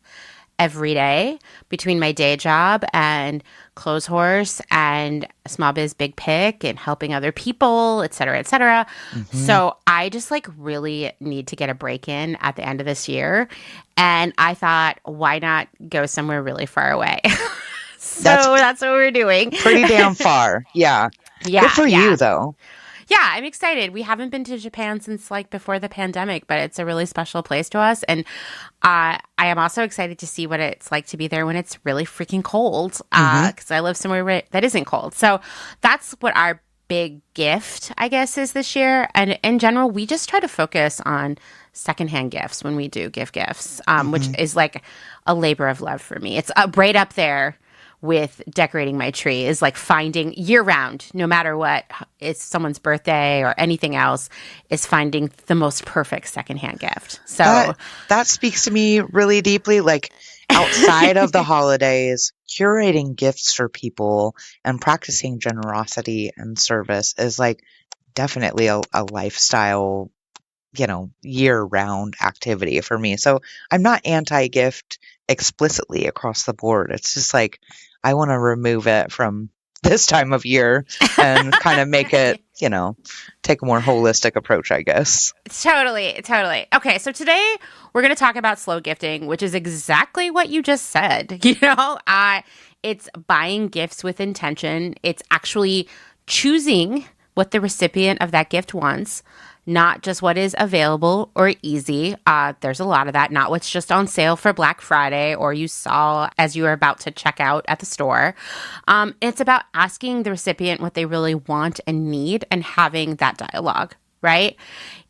every day between my day job and Clotheshorse and Small Biz Big Pick and helping other people, et cetera, et cetera. So I just like really need to get a break in at the end of this year. And I thought, why not go somewhere really far away? So that's what we're doing. Pretty damn far. Yeah. Good for you, though. Yeah, I'm excited. We haven't been to Japan since like before the pandemic, but it's a really special place to us. And I am also excited to see what it's like to be there when it's really freaking cold, because I live somewhere that isn't cold. So that's what our big gift, I guess, is this year. And in general, we just try to focus on secondhand gifts when we do give gifts, which is like a labor of love for me. It's right up there with decorating my tree, is like finding year round, no matter what, it's someone's birthday or anything else, is finding the most perfect secondhand gift. So that speaks to me really deeply. Like outside of the holidays, curating gifts for people and practicing generosity and service is like definitely a lifestyle, year-round activity for me. So I'm not anti-gift explicitly across the board. It's just like I want to remove it from this time of year and kind of make it, take a more holistic approach, I guess. Totally. Okay, so today we're going to talk about slow gifting, which is exactly what you just said. It's buying gifts with intention. It's actually choosing what the recipient of that gift wants, not just what is available or easy. There's a lot of that, not what's just on sale for Black Friday or you saw as you were about to check out at the store. It's about asking the recipient what they really want and need and having that dialogue. right?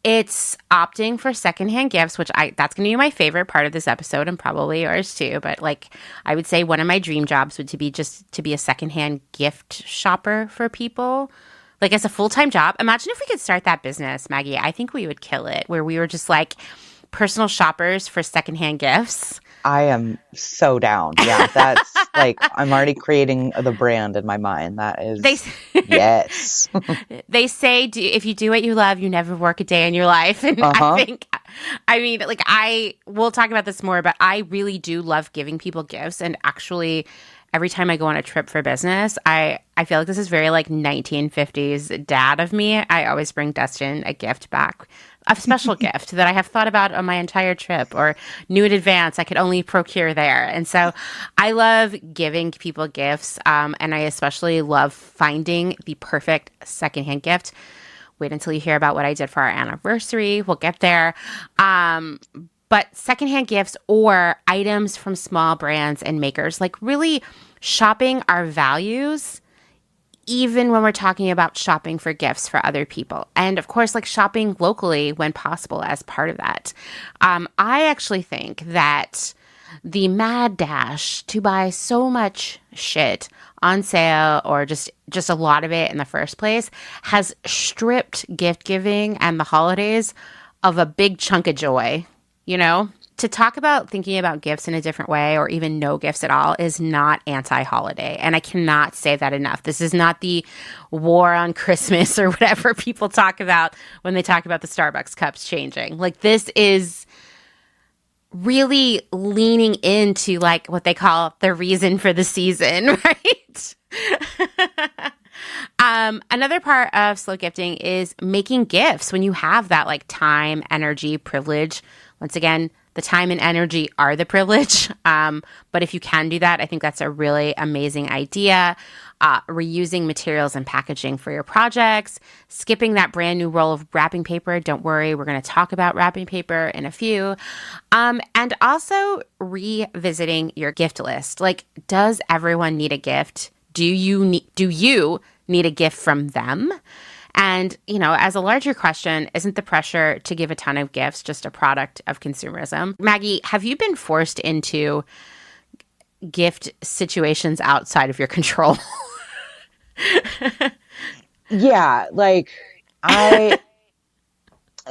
It's opting for secondhand gifts, which that's going to be my favorite part of this episode and probably yours too. But like, I would say one of my dream jobs would to be just to be a secondhand gift shopper for people. Like as a full-time job. Imagine if we could start that business, Maggie. I think we would kill it, where we were just like personal shoppers for secondhand gifts. I am so down. Yeah, that's like, I'm already creating the brand in my mind. That is, yes. They say if you do what you love, you never work a day in your life. And I mean, like we'll talk about this more, but I really do love giving people gifts. And actually, every time I go on a trip for business, I feel like this is very like 1950s dad of me. I always bring Dustin a gift back, a special gift that I have thought about on my entire trip or knew in advance I could only procure there. And so I love giving people gifts, and I especially love finding the perfect secondhand gift. Wait until you hear about what I did for our anniversary. We'll get there. But secondhand gifts or items from small brands and makers, like really shopping our values, even when we're talking about shopping for gifts for other people. And of course, like shopping locally when possible as part of that. I actually think that the mad dash to buy so much shit on sale or just a lot of it in the first place has stripped gift giving and the holidays of a big chunk of joy. You know, to talk about thinking about gifts in a different way or even no gifts at all is not anti-holiday. And I cannot say that enough. This is not the war on Christmas or whatever people talk about when they talk about the Starbucks cups changing. Like this is really leaning into like what they call the reason for the season, right? Another part of slow gifting is making gifts when you have that like time, energy, privilege. Once again, the time and energy are the privilege. But if you can do that, I think that's a really amazing idea. Reusing materials and packaging for your projects, skipping that brand new roll of wrapping paper. Don't worry, we're going to talk about wrapping paper in a few. And also revisiting your gift list. Like, does everyone need a gift? Do you need a gift from them? And, you know, as a larger question, isn't the pressure to give a ton of gifts just a product of consumerism? Maggie, have you been forced into gift situations outside of your control? Yeah, like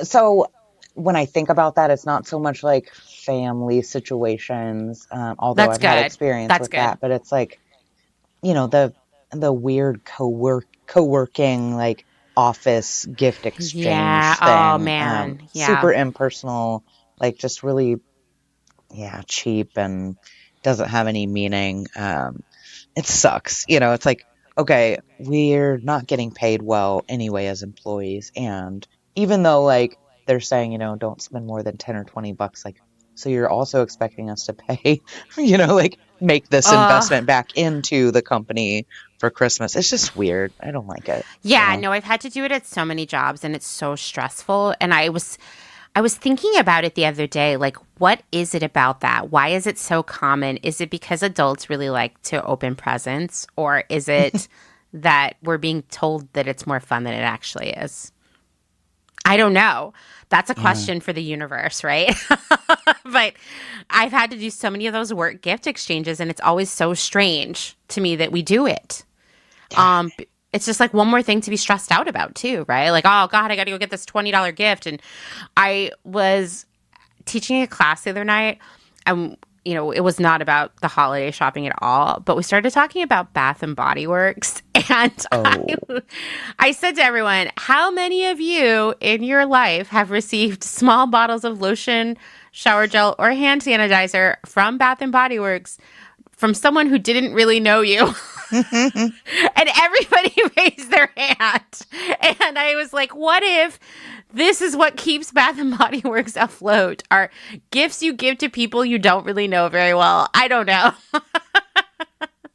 so when I think about that, it's not so much like family situations, although I've had experience with that, but it's like, you know, the weird co-working, like, office gift exchange thing. Oh man. Super impersonal, like just really cheap and doesn't have any meaning. It sucks. You know, it's like, okay, we're not getting paid well anyway as employees, and even though like they're saying, you know, don't spend more than 10 or 20 bucks, like, so you're also expecting us to pay, you know, like make this investment back into the company for Christmas. It's just weird. I don't like it. Yeah, no, I've had to do it at so many jobs and it's so stressful. And I was thinking about it the other day, like, what is it about that? Why is it so common? Is it because adults really like to open presents, or is it that we're being told that it's more fun than it actually is? I don't know. That's a question for the universe, right? But I've had to do so many of those work gift exchanges, and it's always so strange to me that we do it. It's just like one more thing to be stressed out about too, right? Like, oh God, I got to go get this $20 gift. And I was teaching a class the other night, and you know, it was not about the holiday shopping at all, but we started talking about Bath and Body Works. And I said to everyone, how many of you in your life have received small bottles of lotion, shower gel, or hand sanitizer from Bath and Body Works from someone who didn't really know you? And everybody raised their hand. And I was like, what if this is what keeps Bath and Body Works afloat? Are gifts you give to people you don't really know very well? I don't know.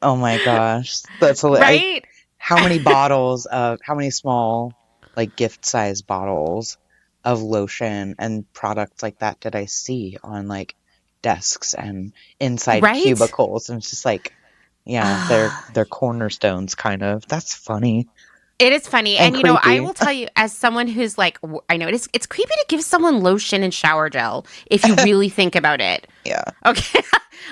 Oh my gosh. That's hilarious. Right? How many small, like, gift-size bottles of lotion and products like that did I see on, like, desks and inside cubicles? And it's just like, yeah, they're cornerstones, kind of. That's funny. It is funny. And And, I creepy. will tell you, as someone who's like, I know it's creepy to give someone lotion and shower gel if you really think about it. Yeah. Okay.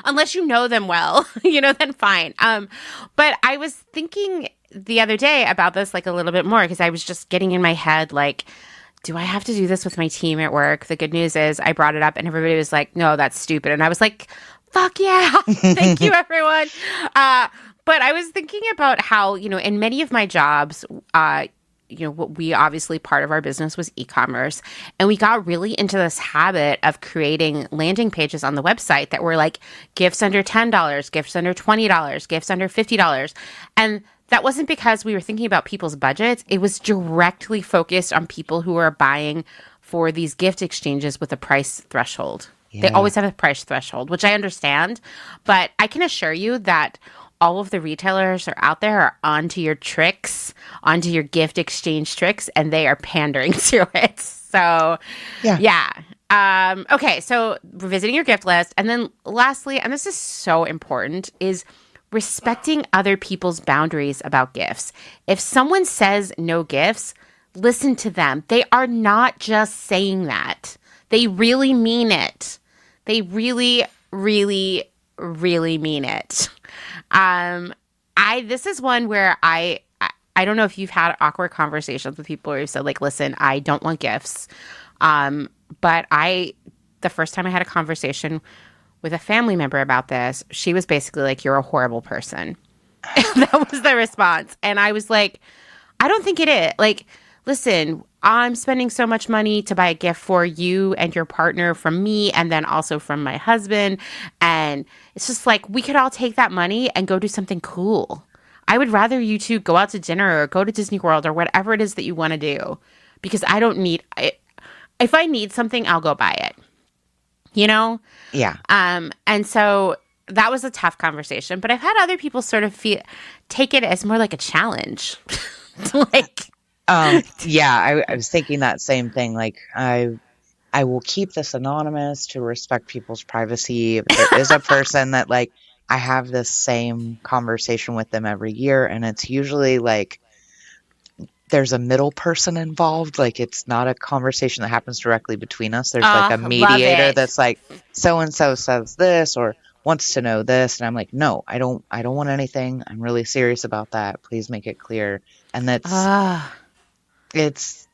Unless you know them well, then fine. But I was thinking the other day about this like a little bit more because I was just getting in my head like, do I have to do this with my team at work? The good news is I brought it up and everybody was like, no, that's stupid. And I was like, fuck yeah. Thank you, everyone. But I was thinking about how, in many of my jobs, we obviously part of our business was e-commerce, and we got really into this habit of creating landing pages on the website that were like gifts under $10, gifts under $20, gifts under $50. And that wasn't because we were thinking about people's budgets. It was directly focused on people who are buying for these gift exchanges with a price threshold. They always have a price threshold, which I understand, but I can assure you that all of the retailers are out there are onto your tricks, onto your gift exchange tricks, and they are pandering to it. So, yeah. Okay, so revisiting your gift list. And then lastly, and this is so important, is respecting other people's boundaries about gifts. If someone says no gifts, listen to them. They are not just saying that. They really mean it. They really, really, really mean it. This is one where I don't know if you've had awkward conversations with people where you said like, listen, I don't want gifts. But the first time I had a conversation with a family member about this, she was basically like, you're a horrible person. That was the response. And I was like, I don't think it is. Like, listen, I'm spending so much money to buy a gift for you and your partner from me and then also from my husband. And it's just like, we could all take that money and go do something cool. I would rather you two go out to dinner or go to Disney World or whatever it is that you want to do, because I don't need it. If I need something, I'll go buy it, Yeah. And so that was a tough conversation, but I've had other people sort of take it as more like a challenge. Like, I was thinking that same thing. Like, I will keep this anonymous to respect people's privacy. But there is a person that like I have this same conversation with them every year, and it's usually like there's a middle person involved. Like, it's not a conversation that happens directly between us. There's like a mediator that's like, so and so says this or wants to know this, and I'm like, no, I don't want anything. I'm really serious about that. Please make it clear. And that's it's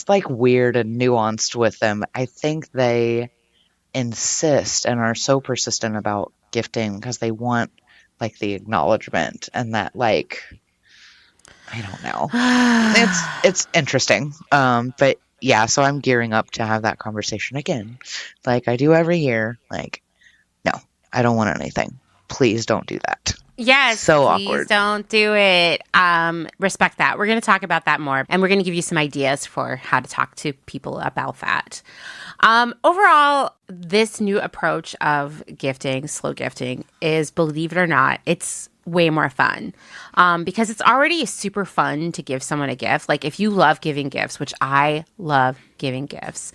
like weird and nuanced with them. I think they insist and are so persistent about gifting because they want like the acknowledgement and that like, I don't know. It's interesting. But yeah, so I'm gearing up to have that conversation again. Like I do every year. Like, no, I don't want anything. Please don't do that. Yes, so please awkward. Don't do it. Respect that. We're going to talk about that more, and we're going to give you some ideas for how to talk to people about that. Overall, this new approach of gifting, slow gifting, is, believe it or not, it's way more fun because it's already super fun to give someone a gift. Like if you love giving gifts, which I love giving gifts,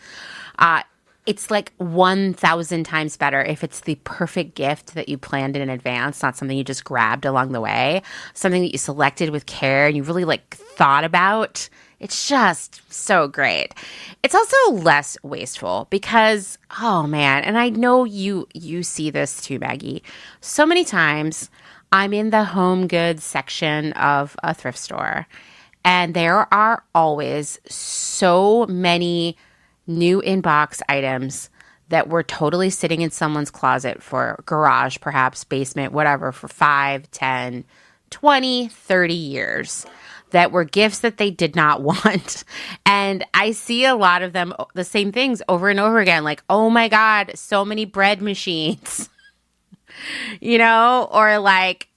it's like 1,000 times better if it's the perfect gift that you planned in advance, not something you just grabbed along the way, something that you selected with care and you really like thought about. It's just so great. It's also less wasteful because, oh man, and I know you see this too, Maggie. So many times I'm in the home goods section of a thrift store and there are always so many new in-box items that were totally sitting in someone's closet for garage, perhaps basement, whatever, for 5, 10, 20, 30 years that were gifts that they did not want. And I see a lot of them, the same things over and over again, like, oh my God, so many bread machines, or like,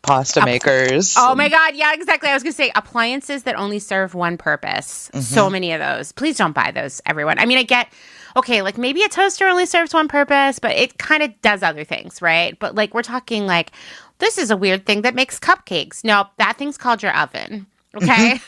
pasta makers. Oh my God. Yeah, exactly. I was going to say appliances that only serve one purpose. Mm-hmm. So many of those. Please don't buy those, everyone. I mean, I get, okay, like maybe a toaster only serves one purpose, but it kind of does other things, right? But like we're talking like, this is a weird thing that makes cupcakes. No, that thing's called your oven. Okay.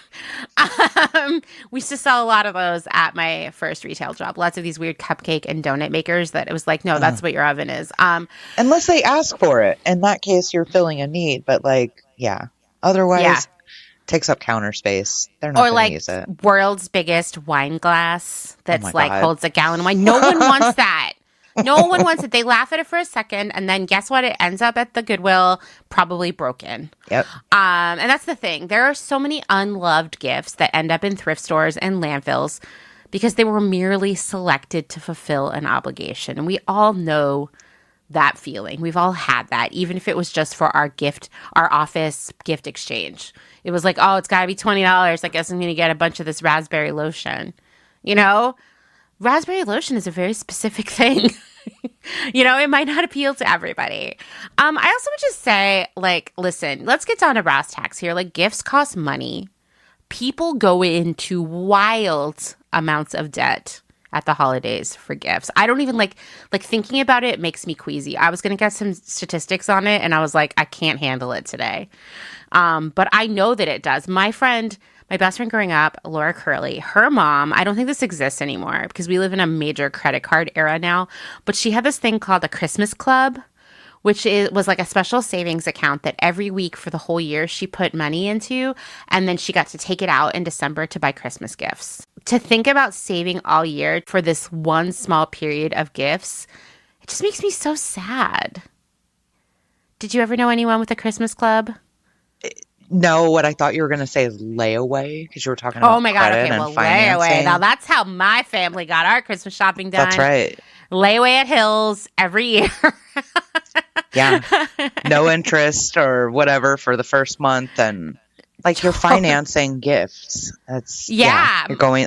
We used to sell a lot of those at my first retail job. Lots of these weird cupcake and donut makers that it was like, no, that's what your oven is. Unless they ask for it. In that case, you're filling a need. But like, yeah. Otherwise, Takes up counter space. They're not Or going to like use it. world's biggest wine glass that's my like God. holds a gallon of wine. No one wants that. No one wants it. They laugh at it for a second, and then guess what? It ends up at the Goodwill, probably broken. Yep. And that's the thing. There are so many unloved gifts that end up in thrift stores and landfills because they were merely selected to fulfill an obligation. And we all know that feeling. We've all had that, even if it was just for our office gift exchange. It was like, oh, it's got to be $20. I guess I'm going to get a bunch of this raspberry lotion. You know, raspberry lotion is a very specific thing. You know, it might not appeal to everybody. I also would just say, like, listen, let's get down to brass tacks here. Like, gifts cost money. People go into wild amounts of debt at the holidays for gifts. I don't even like thinking about it makes me queasy. I was going to get some statistics on it, and I was like, I can't handle it today. But I know that it does. My best friend growing up, Laura Curley, her mom, I don't think this exists anymore because we live in a major credit card era now, but she had this thing called a Christmas Club, which was like a special savings account that every week for the whole year she put money into, and then she got to take it out in December to buy Christmas gifts. To think about saving all year for this one small period of gifts, it just makes me so sad. Did you ever know anyone with a Christmas Club? No, what I thought you were going to say is layaway, because you were talking about credit and financing. Layaway. Now that's how my family got our Christmas shopping done. That's right. Layaway at Hills every year. Yeah. No interest or whatever for the first month, and like you're financing gifts. That's you're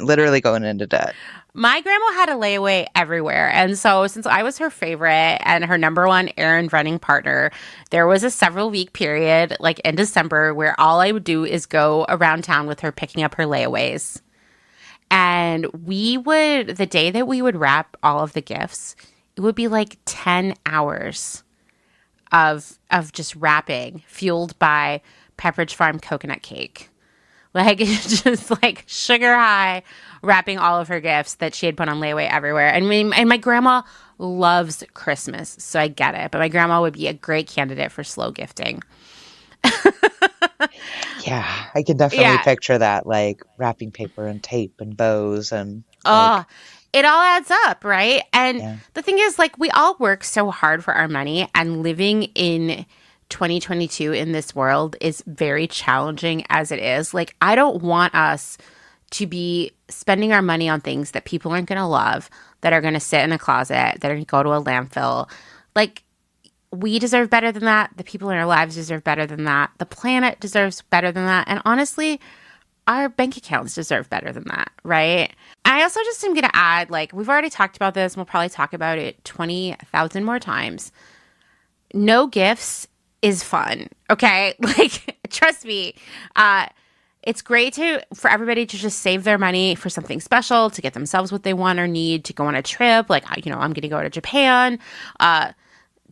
literally going into debt. My grandma had a layaway everywhere. And so since I was her favorite and her number one errand running partner, there was a several week period like in December where all I would do is go around town with her picking up her layaways. And the day that we would wrap all of the gifts, it would be like 10 hours of just wrapping, fueled by Pepperidge Farm coconut cake. Like, just like sugar high, wrapping all of her gifts that she had put on layaway everywhere. And my grandma loves Christmas, so I get it. But my grandma would be a great candidate for slow gifting. Yeah, I can definitely picture that, like wrapping paper and tape and bows and. It all adds up, right? And the thing is, like, we all work so hard for our money, and living in 2022 in this world is very challenging as it is. Like, I don't want us to be spending our money on things that people aren't going to love, that are going to sit in a closet, that are going to go to a landfill. Like, we deserve better than that. The people in our lives deserve better than that. The planet deserves better than that. And honestly, our bank accounts deserve better than that, right? I also just am going to add, like, we've already talked about this, and we'll probably talk about it 20,000 more times. No gifts is fun, okay? Like, trust me. It's great for everybody to just save their money for something special, to get themselves what they want or need, to go on a trip. Like, I'm going to go to Japan.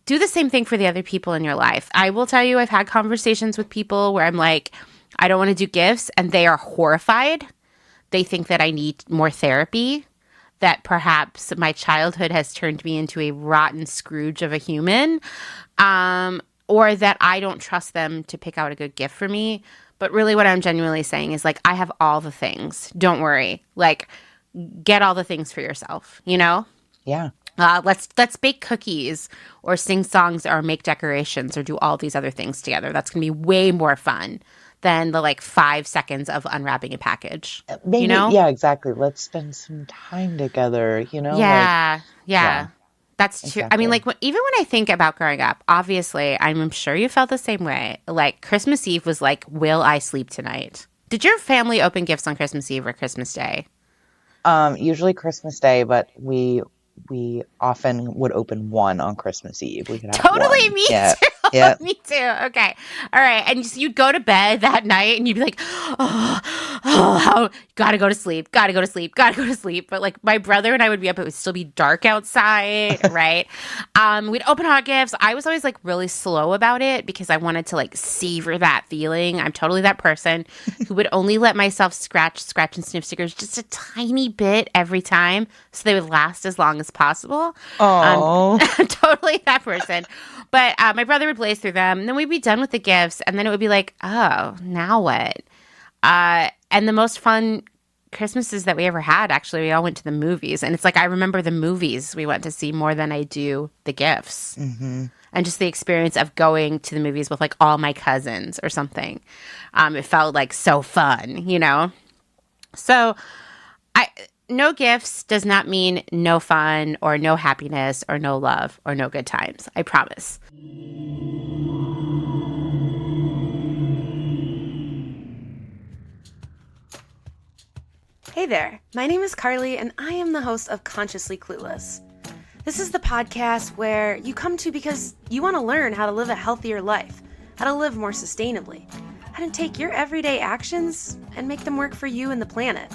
Do the same thing for the other people in your life. I will tell you, I've had conversations with people where I'm like, I don't want to do gifts, and they are horrified. They think that I need more therapy, that perhaps my childhood has turned me into a rotten Scrooge of a human, or that I don't trust them to pick out a good gift for me. But really what I'm genuinely saying is, like, I have all the things. Don't worry. Like, get all the things for yourself, you know? Yeah. Let's bake cookies or sing songs or make decorations or do all these other things together. That's going to be way more fun than the, like, 5 seconds of unwrapping a package. Maybe, you know? Yeah, exactly. Let's spend some time together, you know? Yeah. That's true. Exactly. I mean, like, even when I think about growing up, obviously, I'm sure you felt the same way. Like, Christmas Eve was like, will I sleep tonight? Did your family open gifts on Christmas Eve or Christmas Day? Usually Christmas Day, but we often would open one on Christmas Eve. We could have totally one. Me too. Yeah. Me too. Okay. All right. And you'd go to bed that night and you'd be like, gotta go to sleep. But like my brother and I would be up, it would still be dark outside, right? We'd open our gifts. I was always like really slow about it because I wanted to like savor that feeling. I'm totally that person who would only let myself scratch and sniff stickers just a tiny bit every time so they would last as long as possible. Oh, I'm totally that person. But my brother would blaze through them, and then we'd be done with the gifts, and then it would be like, oh, now what? And the most fun Christmases that we ever had, actually, we all went to the movies. And it's like I remember the movies we went to see more than I do the gifts. Mm-hmm. And just the experience of going to the movies with like all my cousins or something. It felt like so fun, you know? So no gifts does not mean no fun or no happiness or no love or no good times. I promise. Hey there, my name is Carly, and I am the host of Consciously Clueless. This is the podcast where you come to because you want to learn how to live a healthier life, how to live more sustainably, how to take your everyday actions and make them work for you and the planet.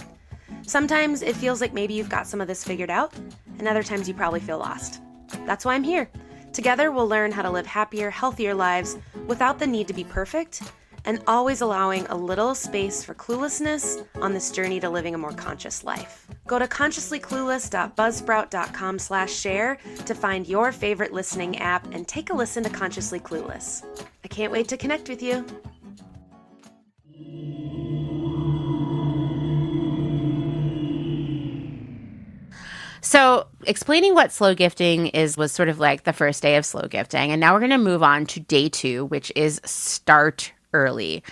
Sometimes it feels like maybe you've got some of this figured out, and other times you probably feel lost. That's why I'm here. Together we'll learn how to live happier, healthier lives without the need to be perfect, and always allowing a little space for cluelessness on this journey to living a more conscious life. Go to consciouslyclueless.buzzsprout.com/share to find your favorite listening app and take a listen to Consciously Clueless. I can't wait to connect with you. So explaining what slow gifting is was sort of like the first day of slow gifting. And now we're going to move on to day 2, which is start early.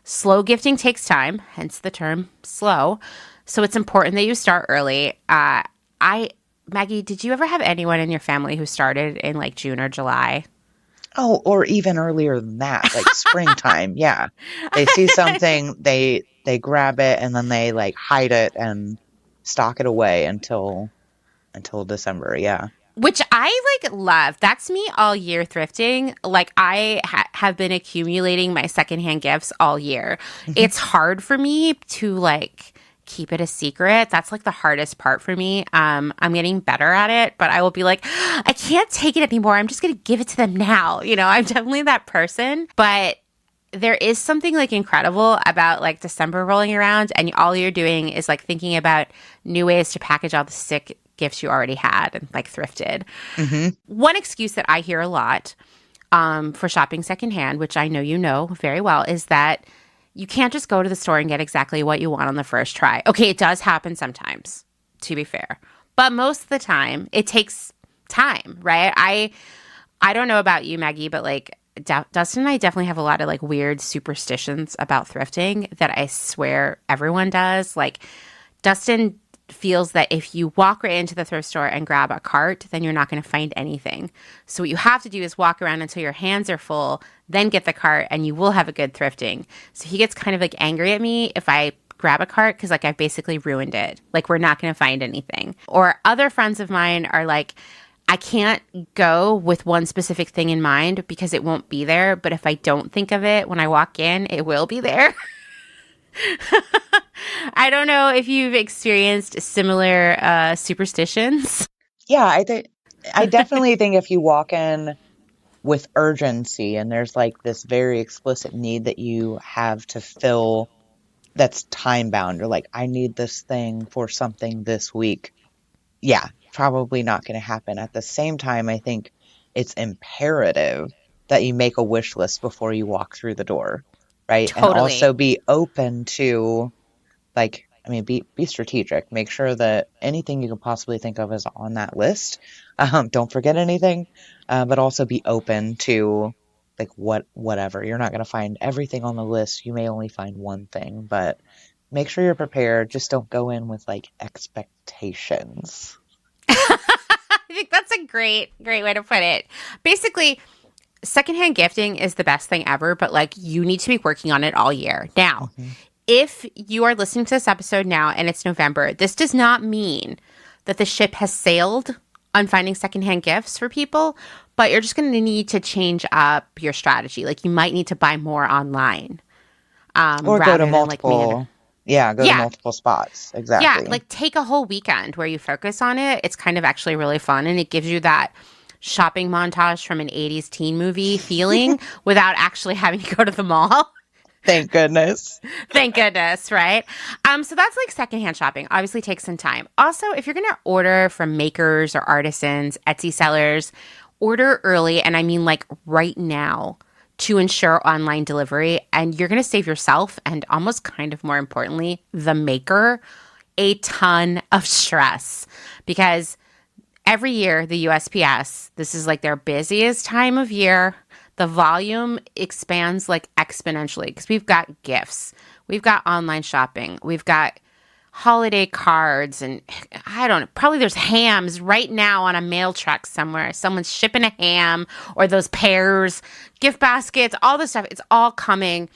Slow gifting takes time, hence the term slow. So it's important that you start early. Maggie, did you ever have anyone in your family who started in like June or July? Oh, or even earlier than that, like springtime. Yeah. They see something, they grab it, and then they like hide it and stock it away until December. Yeah. Which I like love. That's me all year thrifting. Like I have been accumulating my secondhand gifts all year. Mm-hmm. It's hard for me to like keep it a secret. That's like the hardest part for me. I'm getting better at it, but I will be like, I can't take it anymore. I'm just going to give it to them now. You know, I'm definitely that person. But there is something like incredible about like December rolling around and all you're doing is like thinking about new ways to package all the sick gifts you already had and like thrifted. Mm-hmm. One excuse that I hear a lot for shopping secondhand, which I know you know very well, is that you can't just go to the store and get exactly what you want on the first try. Okay, it does happen sometimes, to be fair. But most of the time, it takes time, right? I don't know about you, Maggie, but like Dustin and I definitely have a lot of like weird superstitions about thrifting that I swear everyone does. Like Dustin feels that if you walk right into the thrift store and grab a cart, then you're not going to find anything. So what you have to do is walk around until your hands are full, then get the cart, and you will have a good thrifting. So he gets kind of like angry at me if I grab a cart because like I've basically ruined it. Like we're not going to find anything. Or other friends of mine are like, I can't go with one specific thing in mind because it won't be there. But if I don't think of it when I walk in, it will be there. I don't know if you've experienced similar superstitions. Yeah, I definitely think if you walk in with urgency and there's like this very explicit need that you have to fill that's time bound, you're like, I need this thing for something this week. Yeah, probably not going to happen. At the same time, I think it's imperative that you make a wish list before you walk through the door. Right. Totally. And also be open to like, I mean, be strategic. Make sure that anything you can possibly think of is on that list. Don't forget anything, but also be open to like whatever. You're not going to find everything on the list. You may only find one thing, but make sure you're prepared. Just don't go in with like expectations. I think that's a great way to put it. Basically, secondhand gifting is the best thing ever, but like you need to be working on it all year. Now, if you are listening to this episode now and it's November, this does not mean that the ship has sailed on finding secondhand gifts for people, but you're just going to need to change up your strategy. Like you might need to buy more online. Or go to multiple. Go to multiple spots. Exactly. Yeah, like take a whole weekend where you focus on it. It's kind of actually really fun and it gives you that shopping montage from an 80s teen movie feeling without actually having to go to the mall. Thank goodness. Thank goodness, right? So that's like secondhand shopping. Obviously takes some time. Also, if you're going to order from makers or artisans, Etsy sellers, order early. And I mean like right now. to ensure online delivery. And you're going to save yourself and almost kind of more importantly, the maker, a ton of stress because every year, the USPS, this is like their busiest time of year. The volume expands like exponentially because we've got gifts, we've got online shopping, we've got holiday cards, and I don't know, probably there's hams right now on a mail truck somewhere. Someone's shipping a ham or those pears, gift baskets, all this stuff. It's all coming.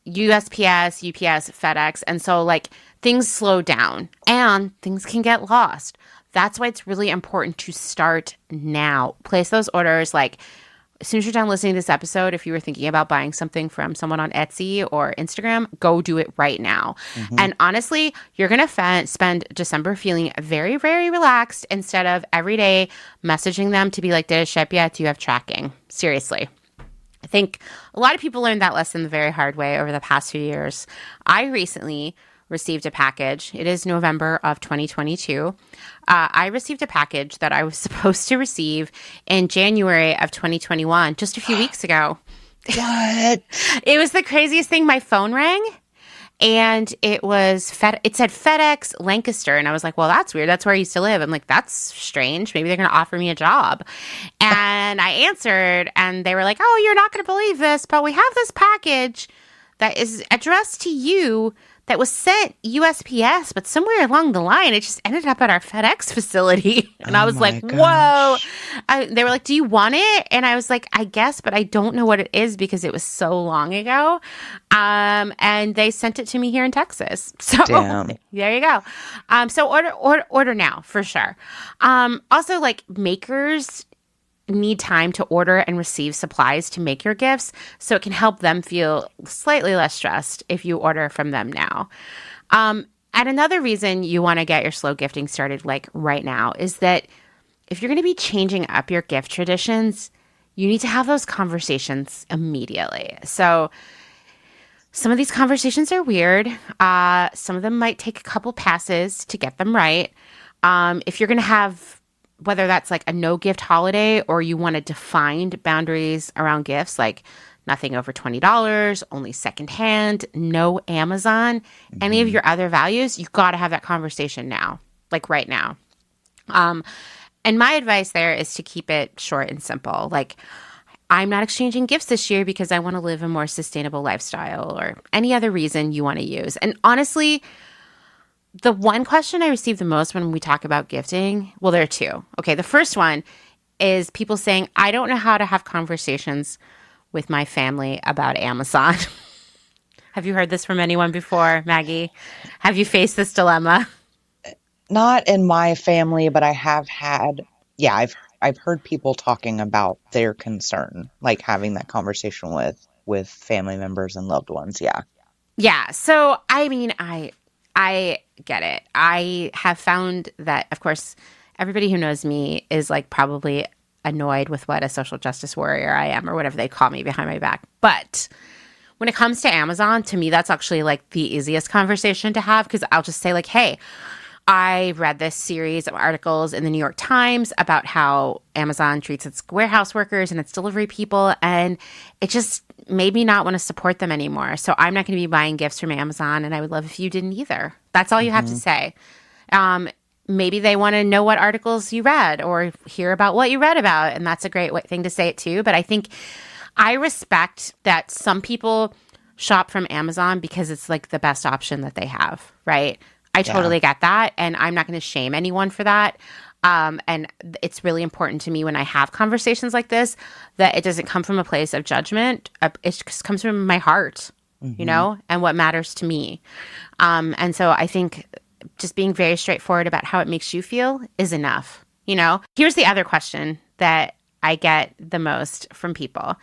USPS, UPS, FedEx. And so like things slow down and things can get lost. That's why it's really important to start now. Place those orders like as soon as you're done listening to this episode, if you were thinking about buying something from someone on Etsy or Instagram, go do it right now. And honestly, you're going to spend December feeling very, very relaxed instead of every day messaging them to be like, did it ship yet? Do you have tracking? Seriously. I think a lot of people learned that lesson the very hard way over the past few years. I recently received a package. It is November of 2022. I received a package that I was supposed to receive in January of 2021, just a few weeks ago. What? It was the craziest thing. My phone rang and it said FedEx Lancaster. And I was like, well, that's weird. That's where I used to live. I'm like, that's strange. Maybe they're going to offer me a job. And I answered and they were like, oh, you're not going to believe this, but we have this package that is addressed to you that was sent USPS, but somewhere along the line, it just ended up at our FedEx facility. And I was like, whoa. They were like, do you want it? And I was like, I guess, but I don't know what it is because it was so long ago. And they sent it to me here in Texas. So Damn. There you go. So order now for sure. Also, like makers need time to order and receive supplies to make your gifts, so it can help them feel slightly less stressed if you order from them now. And another reason you want to get your slow gifting started like right now is that if you're going to be changing up your gift traditions, you need to have those conversations immediately. So some of these conversations are weird. Some of them might take a couple passes to get them right. If you're going to have whether that's like a no gift holiday or you want to define boundaries around gifts, like nothing over $20, only secondhand, no Amazon, any of your other values, you've got to have that conversation now, like right now. And my advice there is to keep it short and simple. Like, I'm not exchanging gifts this year because I want to live a more sustainable lifestyle or any other reason you want to use. And honestly, the one question I receive the most when we talk about gifting, well, there are two. Okay, the first one is people saying, I don't know how to have conversations with my family about Amazon. Have you heard this from anyone before, Maggie? Have you faced this dilemma? Not in my family, but I have had, I've heard people talking about their concern, like having that conversation with family members and loved ones. Yeah. Yeah. So, I mean, I get it. I have found that, of course, everybody who knows me is like probably annoyed with what a social justice warrior I am or whatever they call me behind my back. But when it comes to Amazon, to me, that's actually like the easiest conversation to have because I'll just say like, hey, I read this series of articles in the New York Times about how Amazon treats its warehouse workers and its delivery people, and it just made me not want to support them anymore. So I'm not going to be buying gifts from Amazon, and I would love if you didn't either. That's all you have to say. Maybe they want to know what articles you read or hear about what you read about, and that's a great thing to say it too. But I think I respect that some people shop from Amazon because it's like the best option that they have, right? I totally get that, and I'm not going to shame anyone for that. And it's really important to me when I have conversations like this that it doesn't come from a place of judgment. It just comes from my heart, you know, and what matters to me. And so I think just being very straightforward about how it makes you feel is enough, you know? Here's the other question that I get the most from people.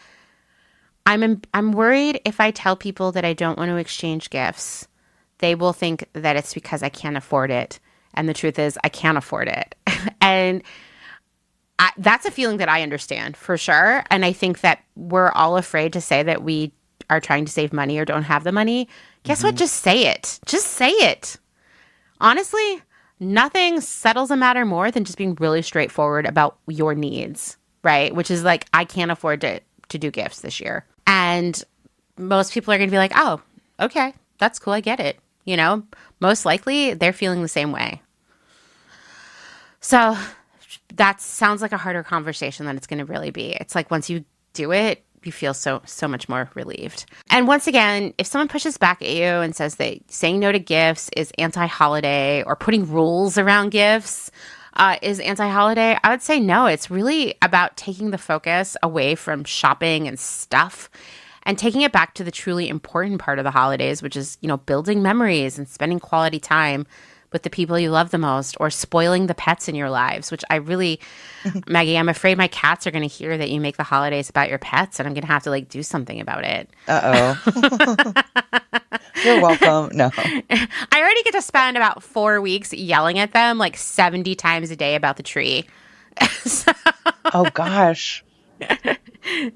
I'm worried if I tell people that I don't want to exchange gifts, they will think that it's because I can't afford it. And the truth is I can't afford it. And that's a feeling that I understand for sure. And I think that we're all afraid to say that we are trying to save money or don't have the money. Guess what? Just say it. Just say it. Honestly, nothing settles a matter more than just being really straightforward about your needs, right? Which is like, I can't afford to do gifts this year. And most people are going to be like, oh, okay, that's cool. I get it. You know, most likely they're feeling the same way. So that sounds like a harder conversation than it's going to really be. It's like once you do it, you feel so much more relieved. And once again, if someone pushes back at you and says that saying no to gifts is anti-holiday, or putting rules around gifts is anti-holiday, I would say no. It's really about taking the focus away from shopping and stuff and taking it back to the truly important part of the holidays, which is, you know, building memories and spending quality time with the people you love the most, or spoiling the pets in your lives, which I really, Maggie, I'm afraid my cats are going to hear that you make the holidays about your pets, and I'm going to have to like do something about it. Uh-oh. You're welcome. No. I already get to spend about 4 weeks yelling at them like 70 times a day about the tree. Oh, gosh.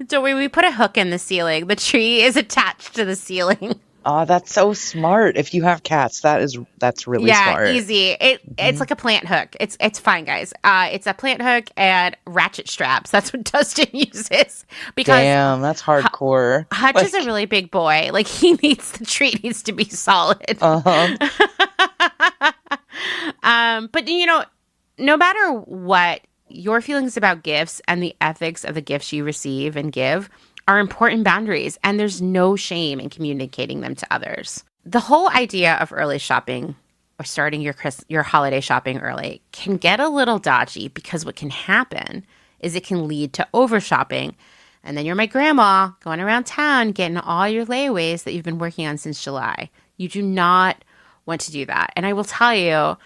So when we put a hook in the ceiling, the tree is attached to the ceiling. Oh, that's so smart. If you have cats, that's really smart. Yeah, easy. It's like a plant hook. It's fine, guys. It's a plant hook and ratchet straps. That's what Dustin uses. Because damn, that's hardcore. Hutch is a really big boy. Like, the tree needs to be solid. Uh-huh. But you know, no matter what, your feelings about gifts and the ethics of the gifts you receive and give are important boundaries, and there's no shame in communicating them to others. The whole idea of early shopping, or starting your holiday shopping early, can get a little dodgy, because what can happen is it can lead to over shopping, and then you're my grandma going around town getting all your layaways that you've been working on since July. You do not want to do that. And I will tell you,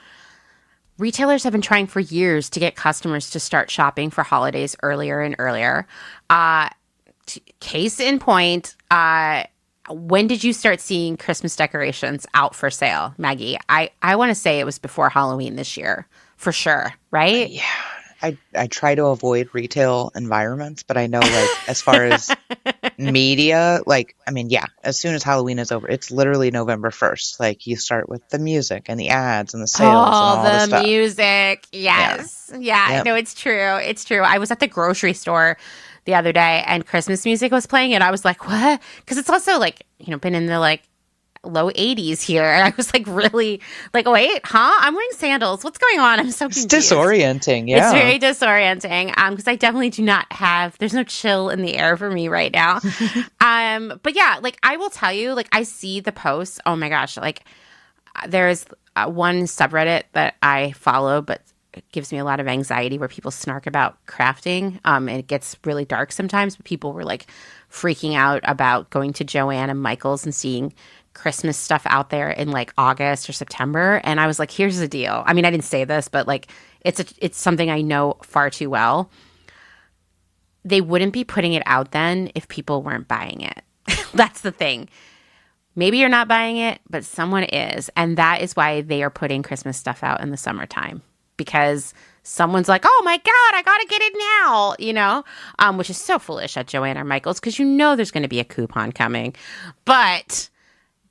retailers have been trying for years to get customers to start shopping for holidays earlier and earlier. Case in point, when did you start seeing Christmas decorations out for sale, Maggie? I want to say it was before Halloween this year, for sure, right? Yeah, I try to avoid retail environments, but I know, like, as far as media, like, I mean, yeah, as soon as Halloween is over, it's literally November 1st. Like, you start with the music and the ads and the sales and all the stuff. Music. Yes. Yeah. Yep. No, it's true. It's true. I was at the grocery store the other day and Christmas music was playing, and I was like, what? Because it's also like, you know, been in the like low 80s here. And I was like, really like, wait, huh? I'm wearing sandals. What's going on? I'm so confused. It's disorienting. Yeah. It's very disorienting. Because I definitely do not have, there's no chill in the air for me right now. But yeah, like, I will tell you, like, I see the posts. Oh my gosh. Like, there's one subreddit that I follow, but it gives me a lot of anxiety, where people snark about crafting. And it gets really dark sometimes, but people were like freaking out about going to Joann and Michael's and seeing Christmas stuff out there in like August or September. And I was like, here's the deal. I mean, I didn't say this, but like, it's something I know far too well. They wouldn't be putting it out then if people weren't buying it. That's the thing. Maybe you're not buying it, but someone is. And that is why they are putting Christmas stuff out in the summertime. Because someone's like, oh my God, I got to get it now, you know, which is so foolish at Joann or Michael's, because you know there's going to be a coupon coming. But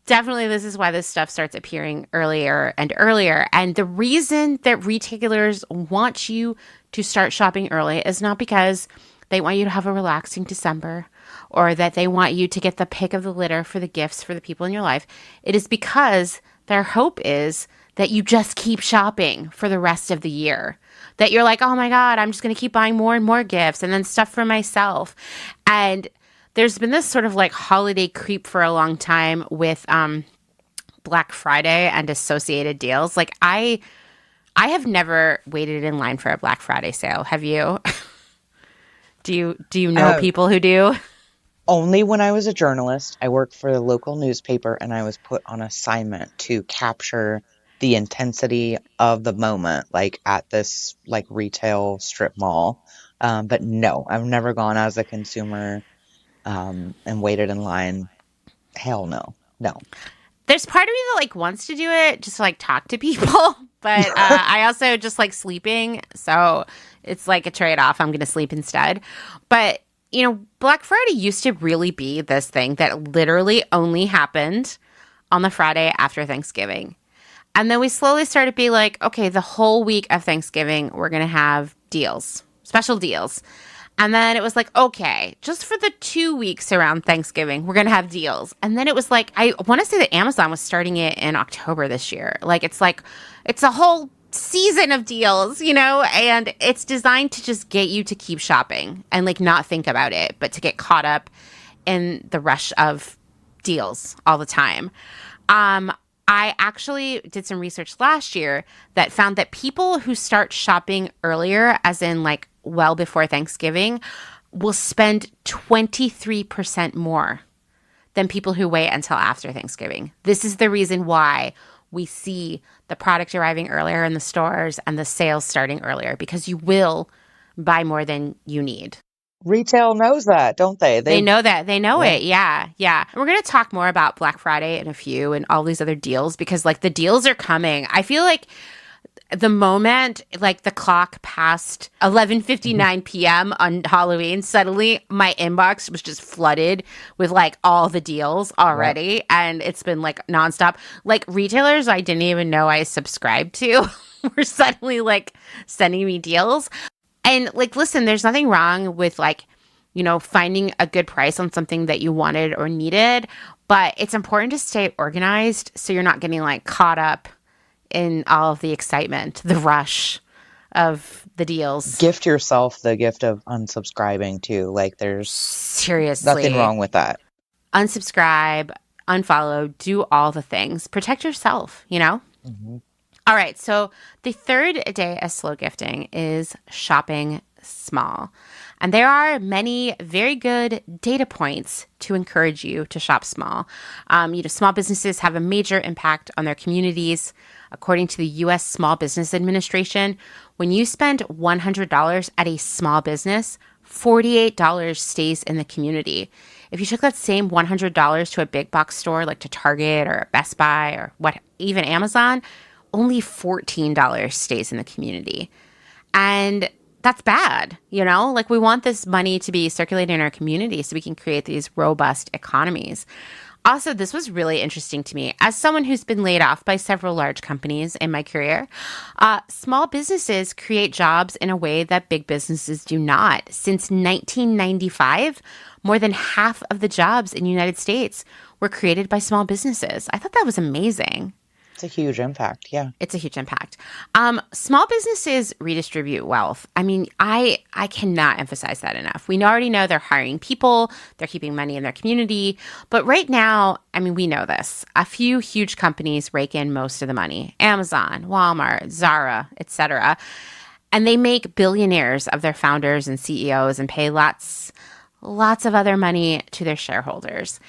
definitely this is why this stuff starts appearing earlier and earlier. And the reason that retailers want you to start shopping early is not because they want you to have a relaxing December, or that they want you to get the pick of the litter for the gifts for the people in your life. It is because their hope is that you just keep shopping for the rest of the year. That you're like, oh my God, I'm just going to keep buying more and more gifts and then stuff for myself. And there's been this sort of like holiday creep for a long time with Black Friday and associated deals. Like, I have never waited in line for a Black Friday sale. Have you? Do you know people who do? Only when I was a journalist. I worked for the local newspaper, and I was put on assignment to capture the intensity of the moment, like at this like retail strip mall. But no, I've never gone as a consumer and waited in line. Hell no. There's part of me that like wants to do it just to like talk to people, but I also just like sleeping, so it's like a trade-off. I'm going to sleep instead. But you know, Black Friday used to really be this thing that literally only happened on the Friday after Thanksgiving. And then we slowly started to be like, okay, the whole week of Thanksgiving, we're going to have deals, special deals. And then it was like, okay, just for the 2 weeks around Thanksgiving, we're going to have deals. And then it was like, I want to say that Amazon was starting it in October this year. Like, it's a whole season of deals, and it's designed to just get you to keep shopping and like not think about it, but to get caught up in the rush of deals all the time. I actually did some research last year that found that people who start shopping earlier, as in like well before Thanksgiving, will spend 23% more than people who wait until after Thanksgiving. This is the reason why we see the product arriving earlier in the stores and the sales starting earlier, because you will buy more than you need. Retail knows that, don't they? They know that. They know it. Yeah. Yeah. And we're going to talk more about Black Friday in a few and all these other deals, because like the deals are coming. I feel like the moment like the clock passed 11:59 p.m. on Halloween, suddenly my inbox was just flooded with like all the deals already. Yep. And it's been like nonstop. Like retailers I didn't even know I subscribed to were suddenly like sending me deals. And like, listen, there's nothing wrong with like, finding a good price on something that you wanted or needed, but it's important to stay organized so you're not getting like caught up in all of the excitement, the rush of the deals. Gift yourself the gift of unsubscribing too. Like there's seriously nothing wrong with that. Unsubscribe, unfollow, do all the things. Protect yourself, Mm-hmm. All right, so the third day of slow gifting is shopping small. And there are many very good data points to encourage you to shop small. Small businesses have a major impact on their communities. According to the U.S. Small Business Administration, when you spend $100 at a small business, $48 stays in the community. If you took that same $100 to a big box store like to Target or Best Buy or even Amazon, only $14 stays in the community. And that's bad, Like we want this money to be circulating in our community so we can create these robust economies. Also, this was really interesting to me. As someone who's been laid off by several large companies in my career, small businesses create jobs in a way that big businesses do not. Since 1995, more than half of the jobs in the United States were created by small businesses. I thought that was amazing. It's a huge impact. Yeah. It's a huge impact. Small businesses redistribute wealth. I mean, I cannot emphasize that enough. We already know they're hiring people, they're keeping money in their community. But right now, I mean, we know this. A few huge companies rake in most of the money. Amazon, Walmart, Zara, etc. And they make billionaires of their founders and CEOs and pay lots of other money to their shareholders.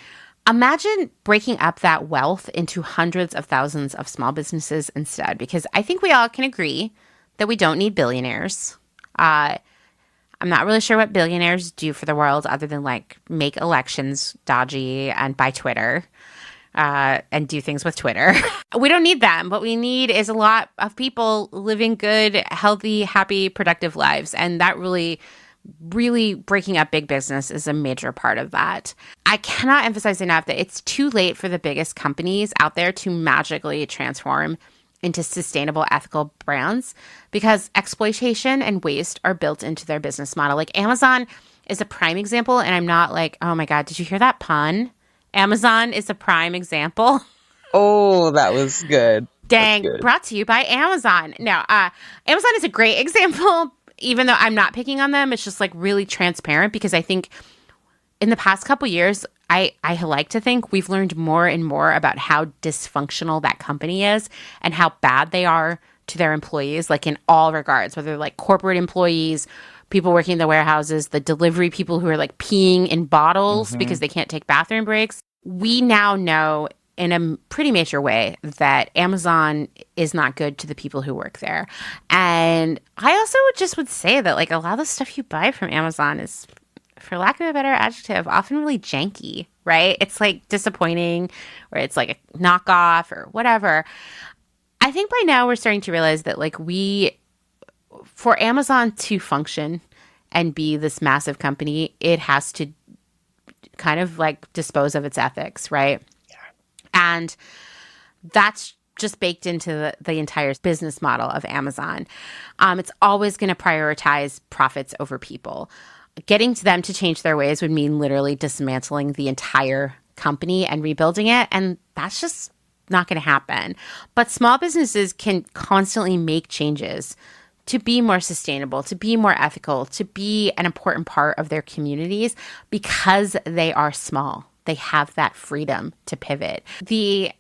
Imagine breaking up that wealth into hundreds of thousands of small businesses instead, because I think we all can agree that we don't need billionaires. I'm not really sure what billionaires do for the world other than like make elections dodgy and buy Twitter and do things with Twitter. We don't need them. What we need is a lot of people living good, healthy, happy, productive lives. And that really breaking up big business is a major part of that. I cannot emphasize enough that it's too late for the biggest companies out there to magically transform into sustainable, ethical brands, because exploitation and waste are built into their business model. Like Amazon is a prime example, and I'm not like, oh my God, did you hear that pun? Amazon is a prime example. Oh, that was good. Dang, good. Brought to you by Amazon. No, Amazon is a great example. Even though I'm not picking on them, it's just like really transparent, because I think in the past couple years, I like to think we've learned more and more about how dysfunctional that company is and how bad they are to their employees, like in all regards, whether like corporate employees, people working in the warehouses, the delivery people who are like peeing in bottles because they can't take bathroom breaks. We now know in a pretty major way that Amazon is not good to the people who work there. And I also would say that like a lot of the stuff you buy from Amazon is, for lack of a better adjective, often really janky, right? It's like disappointing, or it's like a knockoff or whatever. I think by now we're starting to realize that like for Amazon to function and be this massive company, it has to kind of like dispose of its ethics, right? And that's just baked into the entire business model of Amazon. It's always going to prioritize profits over people. getting to them to change their ways would mean literally dismantling the entire company and rebuilding it. And that's just not going to happen. But small businesses can constantly make changes to be more sustainable, to be more ethical, to be an important part of their communities because they are small. They have that freedom to pivot. The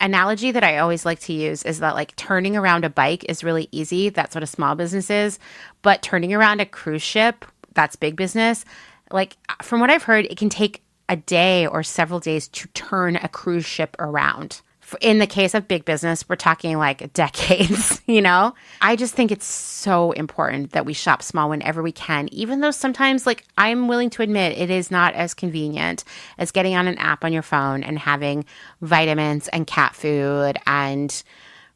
analogy that I always like to use is that like turning around a bike is really easy. That's what a small business is. But turning around a cruise ship, that's big business. Like from what I've heard, it can take a day or several days to turn a cruise ship around. In the case of big business, we're talking like decades, you know? I just think it's so important that we shop small whenever we can, even though sometimes, like, I'm willing to admit it is not as convenient as getting on an app on your phone and having vitamins and cat food and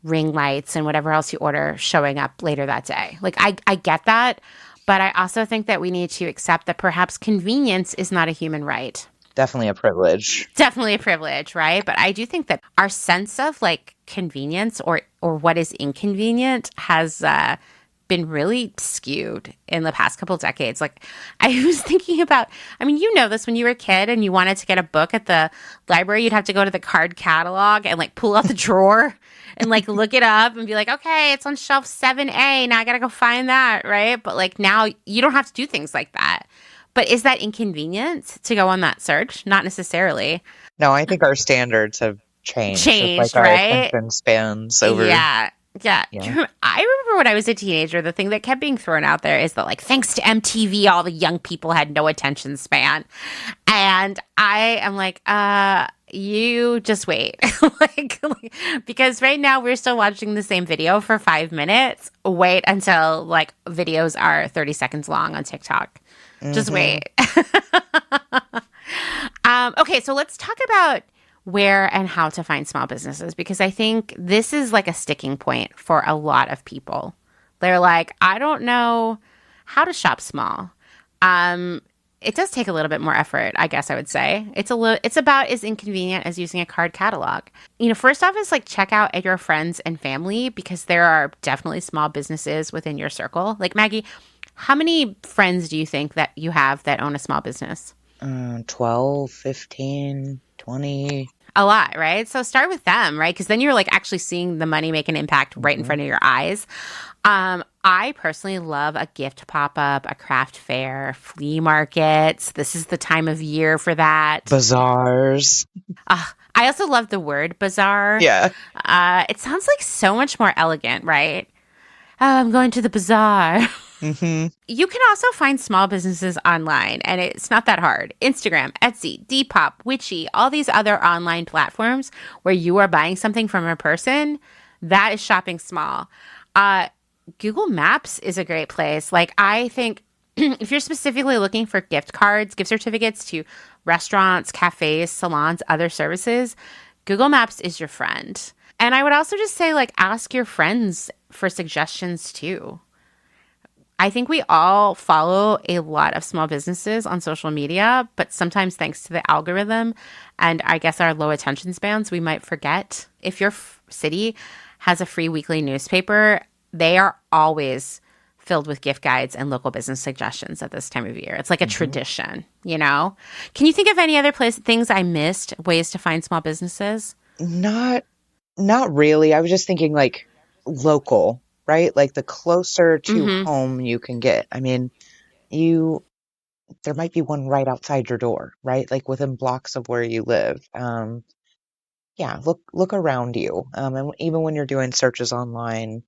ring lights and whatever else you order showing up later that day. Like, I get that, but I also think that we need to accept that perhaps convenience is not a human right. Definitely a privilege. Definitely a privilege, right? But I do think that our sense of like convenience or what is inconvenient has been really skewed in the past couple of decades. Like I was thinking about, I mean, you know this, when you were a kid and you wanted to get a book at the library, you'd have to go to the card catalog and like pull out the drawer and like look it up and be like, okay, it's on shelf 7A. Now I got to go find that, right? But like now you don't have to do things like that. But is that inconvenient to go on that search? Not necessarily. No, I think our standards have changed. Just like our right? attention spans over. Yeah. Yeah. I remember when I was a teenager, the thing that kept being thrown out there is that, like, thanks to MTV, all the young people had no attention span. And I am like, you just wait. like, because right now we're still watching the same video for 5 minutes. Wait until, like, videos are 30 seconds long on TikTok. Just wait. Okay, so let's talk about where and how to find small businesses, because I think this is like a sticking point for a lot of people. They're like, I don't know how to shop small. It does take a little bit more effort, I guess I would say. It's about as inconvenient as using a card catalog. You know, first off is like check out your friends and family, because there are definitely small businesses within your circle. Like Maggie, how many friends do you think that you have that own a small business? 12, 15, 20. A lot, right? So start with them, right? Because then you're like actually seeing the money make an impact right in front of your eyes. I personally love a gift pop-up, a craft fair, flea markets. This is the time of year for that. Bazaars. I also love the word bazaar. Yeah. It sounds like so much more elegant, right? Oh, I'm going to the bazaar. Mm-hmm. You can also find small businesses online, and it's not that hard. Instagram, Etsy, Depop, Witchy, all these other online platforms where you are buying something from a person, that is shopping small. Google Maps is a great place. Like, I think if you're specifically looking for gift cards, gift certificates to restaurants, cafes, salons, other services, Google Maps is your friend. And I would also just say, like, ask your friends for suggestions too. I think we all follow a lot of small businesses on social media, but sometimes thanks to the algorithm and I guess our low attention spans, we might forget. If your city has a free weekly newspaper, they are always filled with gift guides and local business suggestions at this time of year. It's like a tradition, you know? Can you think of any other things I missed, ways to find small businesses? Not really. I was just thinking like local, right? Like the closer to home you can get. I mean, there might be one right outside your door, right? Like within blocks of where you live. Yeah, look around you. And even when you're doing searches online,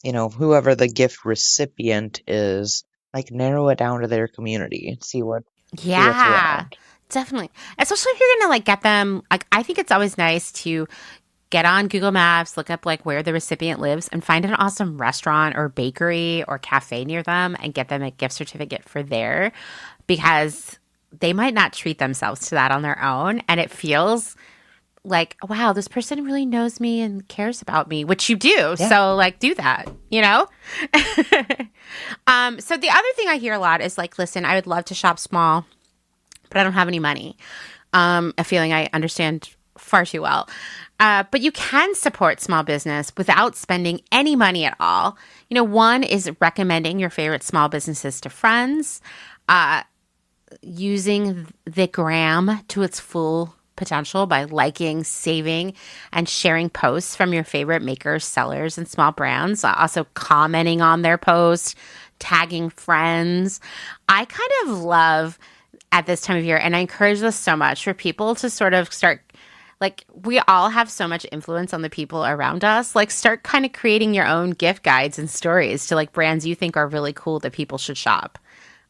you know, whoever the gift recipient is, like narrow it down to their community and see what's around. Definitely. Especially if you're going to like get them, like I think it's always nice to get on Google Maps, look up like where the recipient lives and find an awesome restaurant or bakery or cafe near them and get them a gift certificate for there, because they might not treat themselves to that on their own. And it feels like, wow, this person really knows me and cares about me, which you do. Yeah. So like do that, you know? So the other thing I hear a lot is like, listen, I would love to shop small, but I don't have any money. A feeling I understand far too well. But you can support small business without spending any money at all. One is recommending your favorite small businesses to friends, using the gram to its full potential by liking, saving, and sharing posts from your favorite makers, sellers, and small brands. Also commenting on their posts, tagging friends. I kind of love at this time of year, and I encourage this so much for people to sort of start, like, we all have so much influence on the people around us. Like, start kind of creating your own gift guides and stories to like brands you think are really cool that people should shop.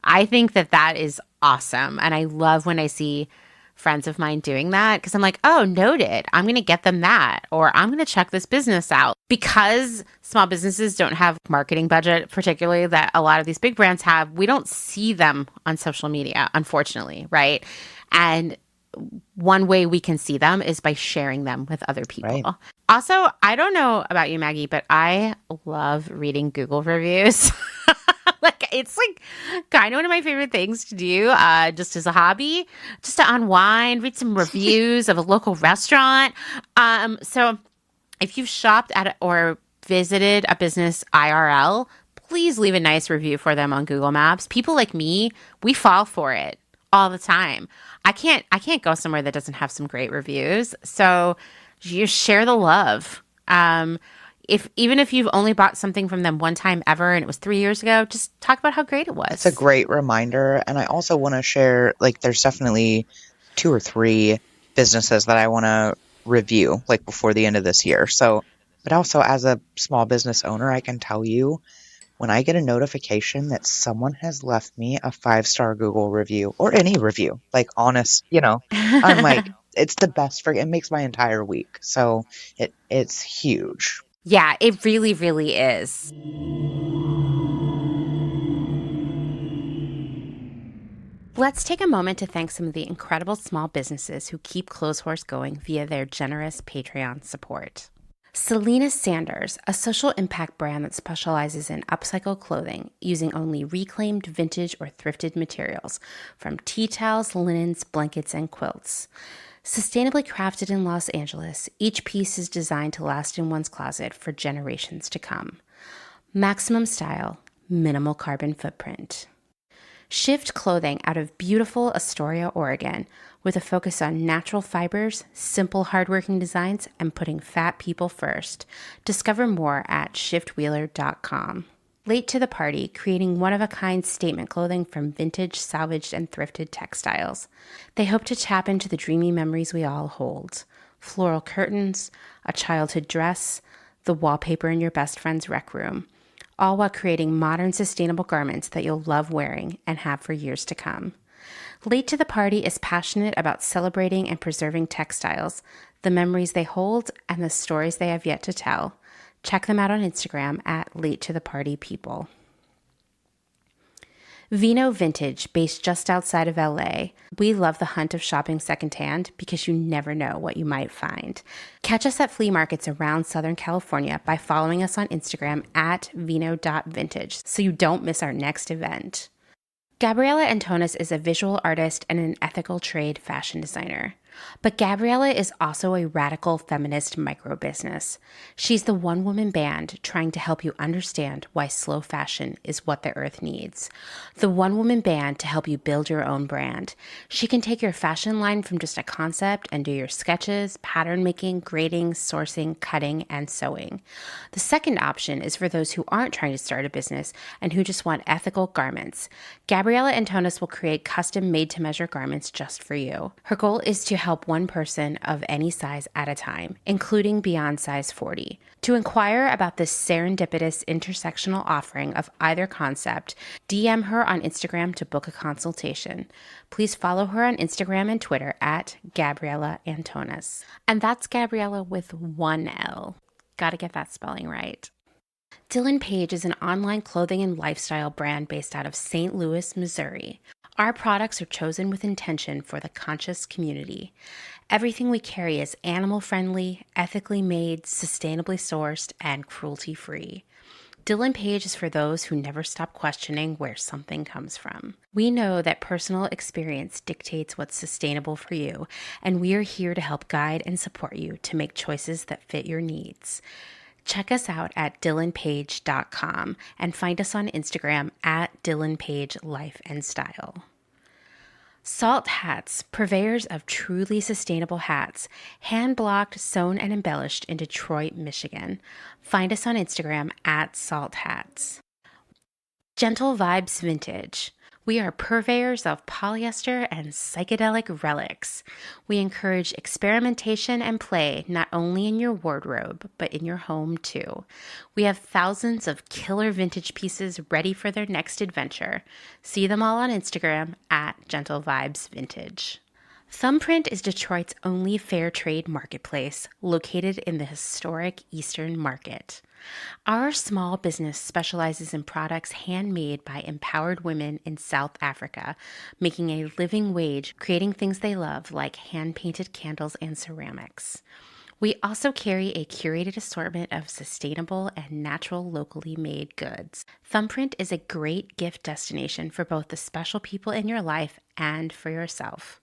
I think that is awesome. And I love when I see friends of mine doing that, because I'm like, oh, noted. I'm going to get them that, or I'm going to check this business out. Because small businesses don't have marketing budget, particularly that a lot of these big brands have, we don't see them on social media, unfortunately, right? And one way we can see them is by sharing them with other people. Right. Also, I don't know about you, Maggie, but I love reading Google reviews. Like, it's like kind of one of my favorite things to do, just as a hobby, just to unwind, read some reviews of a local restaurant. So if you've shopped at or visited a business IRL, please leave a nice review for them on Google Maps. People like me, we fall for it all the time. I can't go somewhere that doesn't have some great reviews. So you share the love. Even if you've only bought something from them one time ever and it was 3 years ago, just talk about how great it was. It's a great reminder. And I also want to share, like, there's definitely 2 or 3 businesses that I want to review, like, before the end of this year. So, but also as a small business owner, I can tell you, when I get a notification that someone has left me a 5-star Google review, or any review, like, honest, I'm like, it's the best it makes my entire week. So it's huge. Yeah, it really, really is. Let's take a moment to thank some of the incredible small businesses who keep Clotheshorse going via their generous Patreon support. Selena Sanders, a social impact brand that specializes in upcycled clothing using only reclaimed, vintage, or thrifted materials from tea towels, linens, blankets, and quilts. Sustainably crafted in Los Angeles, each piece is designed to last in one's closet for generations to come. Maximum style, minimal carbon footprint. Shift clothing out of beautiful Astoria, Oregon, with a focus on natural fibers, simple hardworking designs, and putting fat people first. Discover more at shiftwheeler.com. Late to the party, creating one-of-a-kind statement clothing from vintage, salvaged, and thrifted textiles. They hope to tap into the dreamy memories we all hold. Floral curtains, a childhood dress, the wallpaper in your best friend's rec room. All while creating modern, sustainable garments that you'll love wearing and have for years to come. Late to the Party is passionate about celebrating and preserving textiles, the memories they hold, and the stories they have yet to tell. Check them out on Instagram at Late to the Party People. Vino Vintage, based just outside of LA. We love the hunt of shopping secondhand because you never know what you might find. Catch us at flea markets around Southern California by following us on Instagram at vino.vintage so you don't miss our next event. Gabriella Antonis is a visual artist and an ethical trade fashion designer. But Gabriella is also a radical feminist micro-business. She's the one-woman band trying to help you understand why slow fashion is what the earth needs. The one-woman band to help you build your own brand. She can take your fashion line from just a concept and do your sketches, pattern making, grading, sourcing, cutting, and sewing. The second option is for those who aren't trying to start a business and who just want ethical garments. Gabriella Antonis will create custom made-to-measure garments just for you. Her goal is to help one person of any size at a time, including beyond size 40. To inquire about this serendipitous intersectional offering of either concept, DM her on Instagram to book a consultation. Please follow her on Instagram and Twitter at Gabriella Antonis. And that's Gabriella with one L. Gotta get that spelling right. Dylan Page is an online clothing and lifestyle brand based out of St. Louis, Missouri. Our products are chosen with intention for the conscious community. Everything we carry is animal-friendly, ethically made, sustainably sourced, and cruelty-free. Dylan Page is for those who never stop questioning where something comes from. We know that personal experience dictates what's sustainable for you, and we are here to help guide and support you to make choices that fit your needs. Check us out at dylanpage.com and find us on Instagram at dylanpagelife&style. Salt Hats, purveyors of truly sustainable hats, hand-blocked, sewn, and embellished in Detroit, Michigan. Find us on Instagram at Salt Hats. Gentle Vibes Vintage. We are purveyors of polyester and psychedelic relics. We encourage experimentation and play not only in your wardrobe, but in your home too. We have thousands of killer vintage pieces ready for their next adventure. See them all on Instagram at Gentle Vibes Vintage. Thumbprint is Detroit's only fair trade marketplace, located in the historic Eastern Market. Our small business specializes in products handmade by empowered women in South Africa, making a living wage, creating things they love like hand-painted candles and ceramics. We also carry a curated assortment of sustainable and natural locally made goods. Thumbprint is a great gift destination for both the special people in your life and for yourself.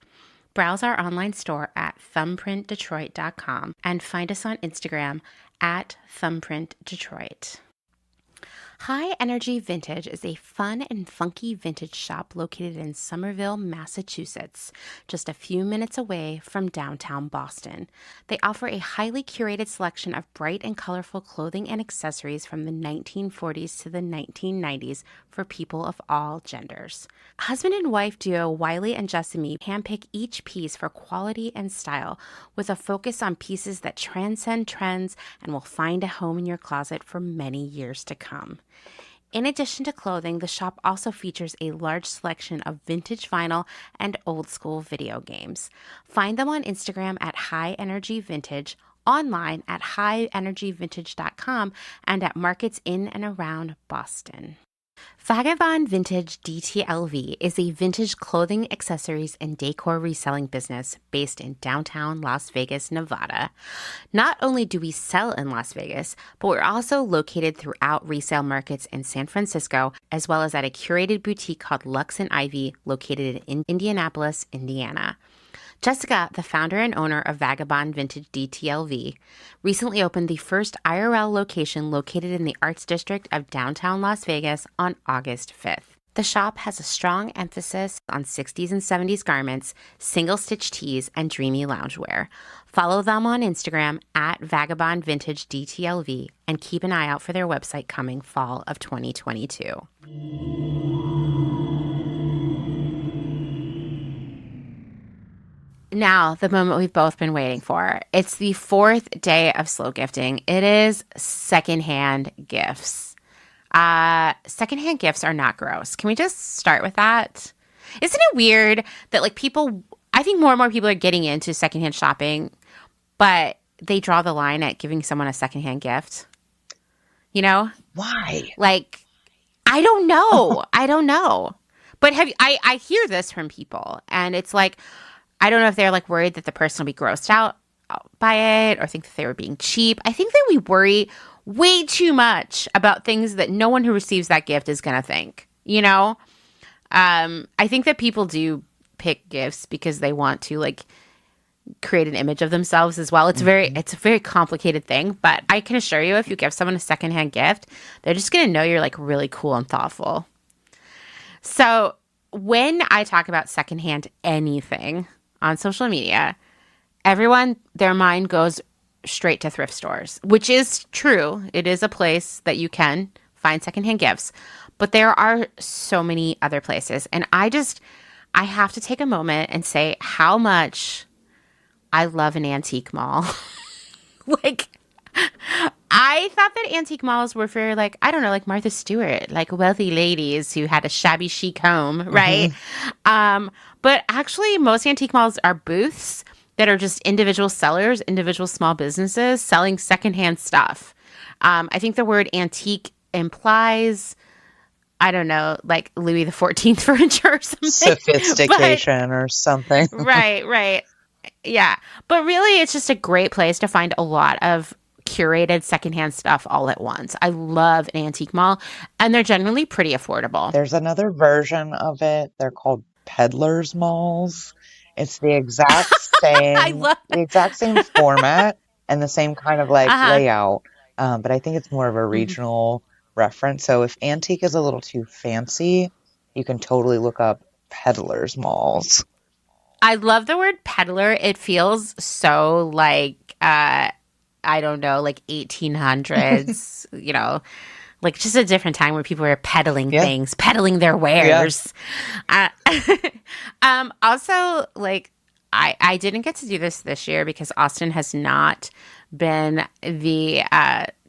Browse our online store at thumbprintdetroit.com and find us on Instagram at thumbprintdetroit. High Energy Vintage is a fun and funky vintage shop located in Somerville, Massachusetts, just a few minutes away from downtown Boston. They offer a highly curated selection of bright and colorful clothing and accessories from the 1940s to the 1990s for people of all genders. Husband and wife duo Wiley and Jessamy handpick each piece for quality and style, with a focus on pieces that transcend trends and will find a home in your closet for many years to come. In addition to clothing, the shop also features a large selection of vintage vinyl and old school video games. Find them on Instagram at High Energy Vintage, online at highenergyvintage.com, and at markets in and around Boston. Vagabond Vintage DTLV is a vintage clothing, accessories, and decor reselling business based in downtown Las Vegas, Nevada. Not only do we sell in Las Vegas, but we're also located throughout resale markets in San Francisco, as well as at a curated boutique called Lux and Ivy, located in Indianapolis, Indiana. Jessica, the founder and owner of Vagabond Vintage DTLV, recently opened the first IRL location located in the Arts District of downtown Las Vegas on August 5th. The shop has a strong emphasis on 60s and 70s garments, single-stitch tees, and dreamy loungewear. Follow them on Instagram at Vagabond Vintage DTLV and keep an eye out for their website coming fall of 2022. Now, the moment we've both been waiting for. It's the fourth day of slow gifting. It is secondhand gifts. Secondhand gifts are not gross. Can we just start with that? Isn't it weird that I think more and more people are getting into secondhand shopping, but they draw the line at giving someone a secondhand gift? You know? Why? I don't know. I don't know. But I hear this from people, and it's like, I don't know if they're worried that the person will be grossed out by it or think that they were being cheap. I think that we worry way too much about things that no one who receives that gift is going to think, you know? I think that people do pick gifts because they want to create an image of themselves as well. It's a very complicated thing, but I can assure you, if you give someone a secondhand gift, they're just going to know you're really cool and thoughtful. So when I talk about secondhand anything on social media, their mind goes straight to thrift stores, which is true. It is a place that you can find secondhand gifts, but there are so many other places. And I have to take a moment and say how much I love an antique mall. I thought that antique malls were for Martha Stewart, wealthy ladies who had a shabby chic home, right? Mm-hmm. But actually, most antique malls are booths that are just individual sellers, individual small businesses selling secondhand stuff. I think the word antique implies, I don't know, Louis XIV furniture or something. Sophistication or something. Right. Yeah. But really, it's just a great place to find a lot of curated secondhand stuff all at once. I love an antique mall, and they're generally pretty affordable. There's another version of it. They're called peddlers malls. It's the exact I same, love the exact same format and the same kind of like Uh-huh. layout. But I think it's more of a Mhm. regional reference. So if antique is a little too fancy, you can totally look up peddlers malls. I love the word peddler. It feels so like I don't know, like 1800s, like just a different time where people were peddling Yeah. things, peddling their wares. Uh, also, like, I didn't get to do this year because Austin has not been the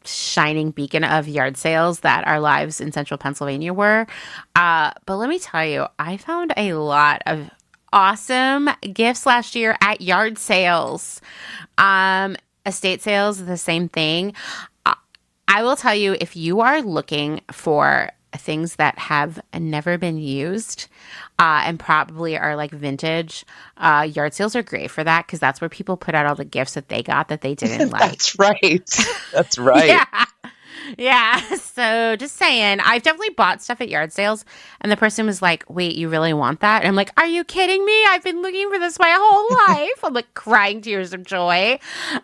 shining beacon of yard sales that our lives in central Pennsylvania were. But let me tell you, I found a lot of awesome gifts last year at yard sales. Estate sales, the same thing. I will tell you, if you are looking for things that have never been used and probably are like vintage, yard sales are great for that because that's where people put out all the gifts that they got that they didn't like. That's right. That's right. Yeah. Yeah. So just saying, I've definitely bought stuff at yard sales and the person was like, wait, you really want that? And I'm like, are you kidding me? I've been looking for this my whole life. I'm like crying tears of joy.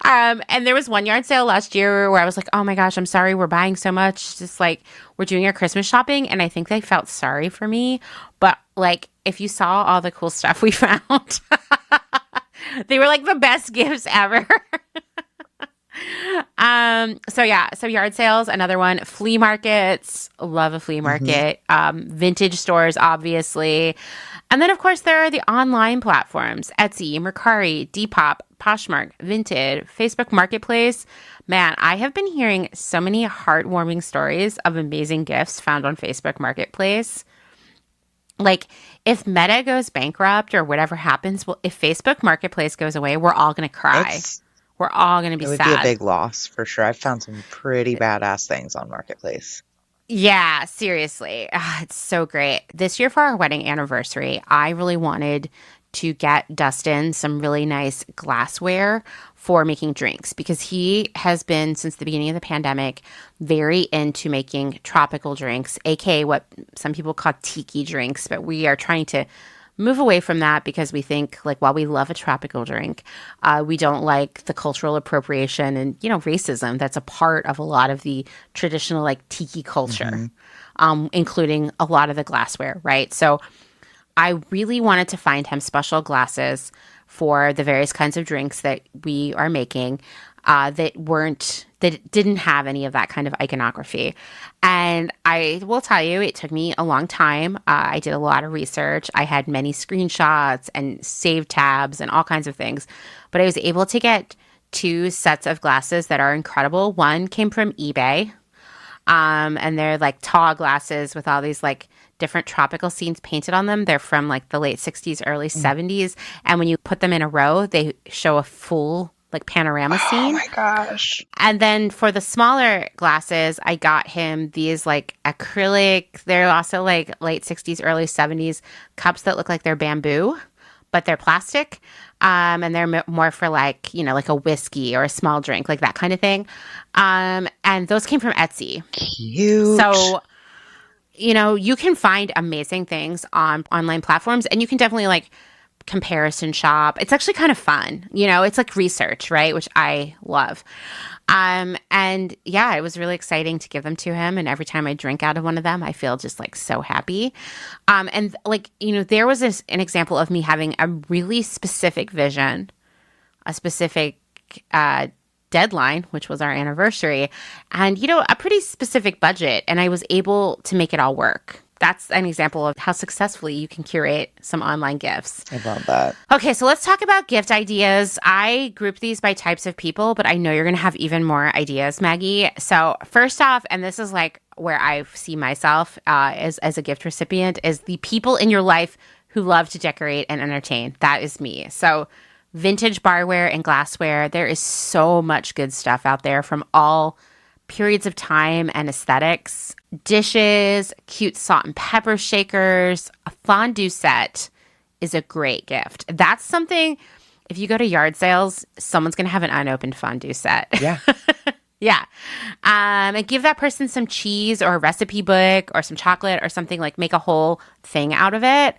And there was one yard sale last year where I was like, oh my gosh, I'm sorry. We're buying so much. Just like we're doing our Christmas shopping. And I think they felt sorry for me. But like, if you saw all the cool stuff we found, they were like the best gifts ever. So yard sales, another one. Flea markets, love a flea market. Vintage stores, obviously. And then, of course, there are the online platforms, Etsy, Mercari, Depop, Poshmark, Vinted, Facebook Marketplace. Man, I have been hearing so many heartwarming stories of amazing gifts found on Facebook Marketplace. Like, if Meta goes bankrupt or whatever happens, well, if Facebook Marketplace goes away, we're all going to cry. We're all going to be It would sad. be a big loss for sure. I've found some pretty badass things on Marketplace. Yeah, seriously. It's so great. This year for our wedding anniversary, I really wanted to get Dustin some really nice glassware for making drinks because he has been, since the beginning of the pandemic, very into making tropical drinks, aka what some people call tiki drinks, but we are trying to move away from that because we think, like, while we love a tropical drink, we don't like the cultural appropriation and, racism that's a part of a lot of the traditional, like, tiki culture, including a lot of the glassware, right? So I really wanted to find him special glasses for the various kinds of drinks that we are making that didn't have any of that kind of iconography. And I will tell you, it took me a long time. I did a lot of research. I had many screenshots and saved tabs and all kinds of things. But I was able to get 2 sets of glasses that are incredible. One came from eBay. And they're like tall glasses with all these like different tropical scenes painted on them. They're from like the late 60s, early 70s. And when you put them in a row, they show a full like panorama scene. Oh my gosh. And then for the smaller glasses, I got him these like acrylic, they're also like late 60s, early 70s cups that look like they're bamboo, but they're plastic. And they're more for like, like a whiskey or a small drink, like that kind of thing. And those came from Etsy. Cute. So, you can find amazing things on online platforms and you can definitely like comparison shop. It's actually kind of fun. It's like research, right? Which I love. And yeah, it was really exciting to give them to him. And every time I drink out of one of them, I feel just like so happy. And like, there was an example of me having a really specific vision, a specific, deadline, which was our anniversary, and, a pretty specific budget. And I was able to make it all work. That's an example of how successfully you can curate some online gifts. I love that. Okay, so let's talk about gift ideas. I group these by types of people, but I know you're going to have even more ideas, Maggie. So first off, and this is like where I see myself as a gift recipient, is the people in your life who love to decorate and entertain. That is me. So vintage barware and glassware, there is so much good stuff out there from all periods of time and aesthetics. Dishes, cute salt and pepper shakers, a fondue set is a great gift. That's something, if you go to yard sales, someone's going to have an unopened fondue set. Yeah. Yeah. And give that person some cheese or a recipe book or some chocolate or something, like make a whole thing out of it.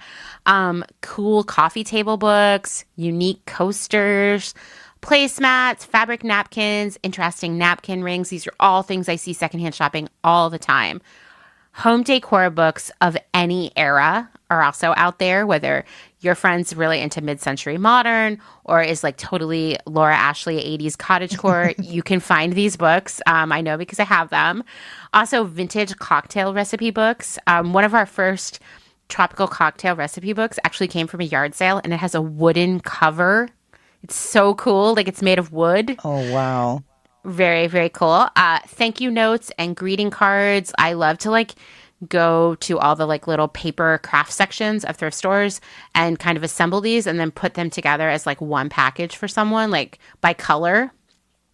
Cool coffee table books, unique coasters, placemats, fabric napkins, interesting napkin rings. These are all things I see secondhand shopping all the time. Home decor books of any era are also out there, whether your friend's really into mid-century modern or is like totally Laura Ashley 80s cottagecore. You can find these books. I know because I have them. Also, vintage cocktail recipe books. One of our first tropical cocktail recipe books actually came from a yard sale, and it has a wooden cover. It's so cool. Like, it's made of wood. Oh, wow. Very, very cool. Thank you notes and greeting cards. I love to like go to all the like little paper craft sections of thrift stores and kind of assemble these and then put them together as like one package for someone, like by color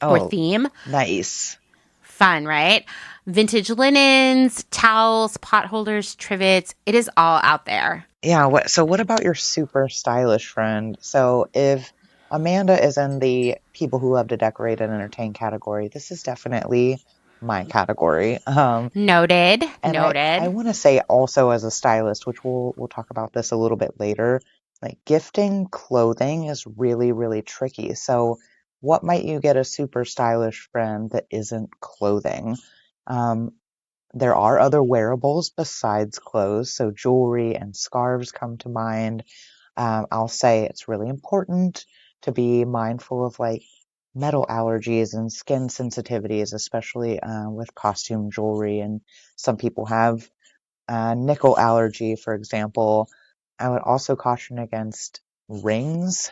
or theme. Nice. Fun, right? Vintage linens, towels, pot holders, trivets. It is all out there. Yeah. So what about your super stylish friend? So if Amanda is in the people who love to decorate and entertain category, this is definitely my category. Noted. And I want to say also as a stylist, which we'll talk about this a little bit later, like gifting clothing is really, really tricky. So what might you get a super stylish friend that isn't clothing? There are other wearables besides clothes, so jewelry and scarves come to mind. I'll say it's really important to be mindful of like metal allergies and skin sensitivities, especially with costume jewelry. And some people have nickel allergy, for example. I would also caution against rings,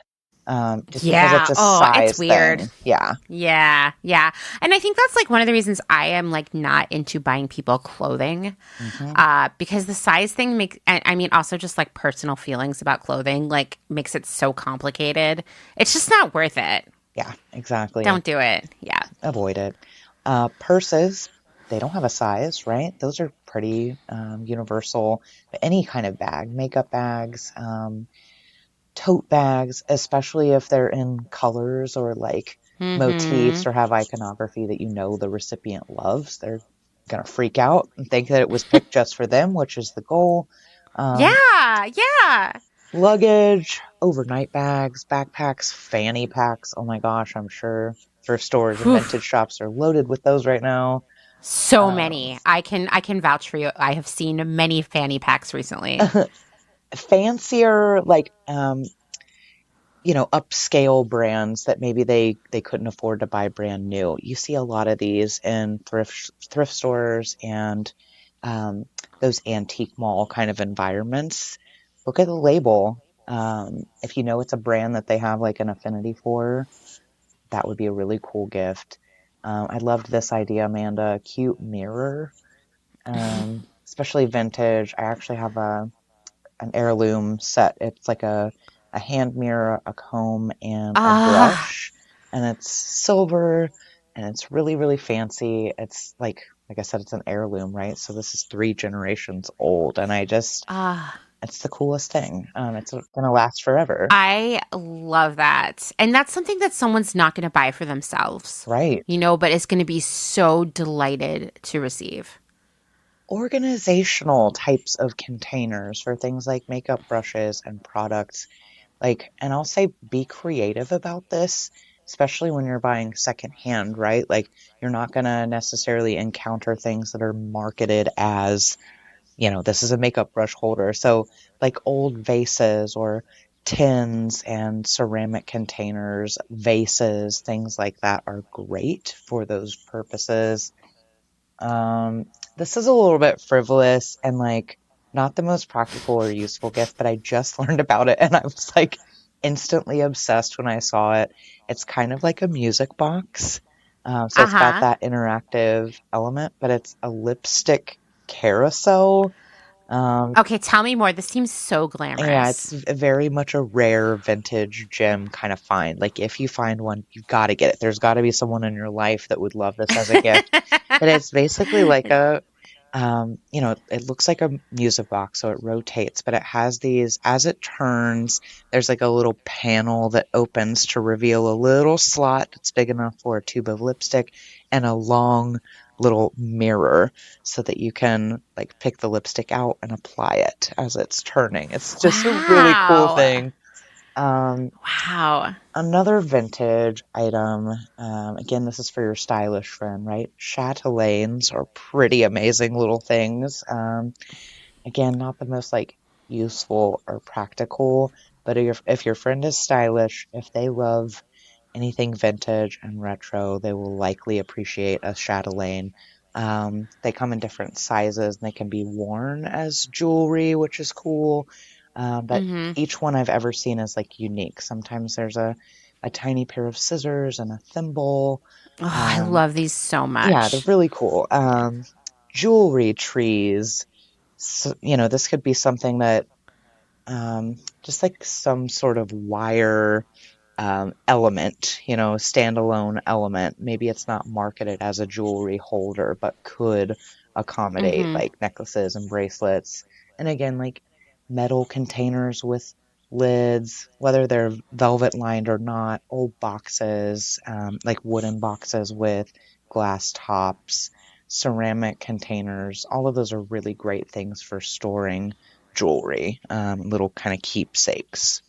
just because it's a size it's weird. thing. Yeah. Yeah. And I think that's like one of the reasons I am like not into buying people clothing, because the size thing makes, I mean, also just like personal feelings about clothing, like makes it so complicated. It's just not worth it. Yeah, exactly. Don't do it. Yeah. Avoid it. Purses, they don't have a size, right? Those are pretty universal. But any kind of bag, makeup bags, tote bags, especially if they're in colors or like motifs or have iconography that you know the recipient loves, they're going to freak out and think that it was picked just for them, which is the goal. Yeah. Luggage, overnight bags, backpacks, fanny packs. Oh my gosh, I'm sure thrift stores and vintage shops are loaded with those right now. So many. I can vouch for you. I have seen many fanny packs recently. Fancier, like upscale brands that maybe they couldn't afford to buy brand new. You see a lot of these in thrift stores and those antique mall kind of environments. Look at the label. If you know it's a brand that they have like an affinity for, that would be a really cool gift. I loved this idea, Amanda. A cute mirror, especially vintage. I actually have an heirloom set. It's like a hand mirror, a comb, and a brush, and it's silver, and it's really, really fancy. It's like I said, it's an heirloom, right? So this is 3 generations old, and I just it's the coolest thing. It's gonna last forever. I love that. And that's something that someone's not going to buy for themselves. Right. But is going to be so delighted to receive. Organizational types of containers for things like makeup brushes and products. And I'll say be creative about this, especially when you're buying secondhand, right? Like you're not gonna necessarily encounter things that are marketed as this is a makeup brush holder. So like old vases or tins and ceramic containers, vases, things like that are great for those purposes. This is a little bit frivolous and like not the most practical or useful gift, but I just learned about it and I was like instantly obsessed when I saw it. It's kind of like a music box. So it's got that interactive element, but it's a lipstick carousel. Okay, tell me more. This seems so glamorous. Yeah, it's very much a rare vintage gem kind of find. Like if you find one, you've got to get it. There's got to be someone in your life that would love this as a gift. But it's basically like a It looks like a music box, so it rotates, but it has these, as it turns, there's like a little panel that opens to reveal a little slot that's big enough for a tube of lipstick and a long little mirror so that you can like pick the lipstick out and apply it as it's turning. It's just a really cool Wow. thing. Um, Wow. Another vintage item, again, this is for your stylish friend, right? Chatelaines are pretty amazing little things. Again, not the most like useful or practical, but if your friend is stylish, if they love anything vintage and retro, they will likely appreciate a chatelaine. They come in different sizes and they can be worn as jewelry, which is cool. But Mm-hmm. each one I've ever seen is like unique. Sometimes there's a tiny pair of scissors and a thimble. Oh, I Um, love these so yeah, they're much. really cool. Jewelry trees. So, this could be something that just like some sort of wire element, standalone element. Maybe it's not marketed as a jewelry holder, but could accommodate Mm-hmm. like necklaces and bracelets. And again, like metal containers with lids, whether they're velvet lined or not, old boxes, like wooden boxes with glass tops, ceramic containers. All of those are really great things for storing jewelry, little kind of keepsakes.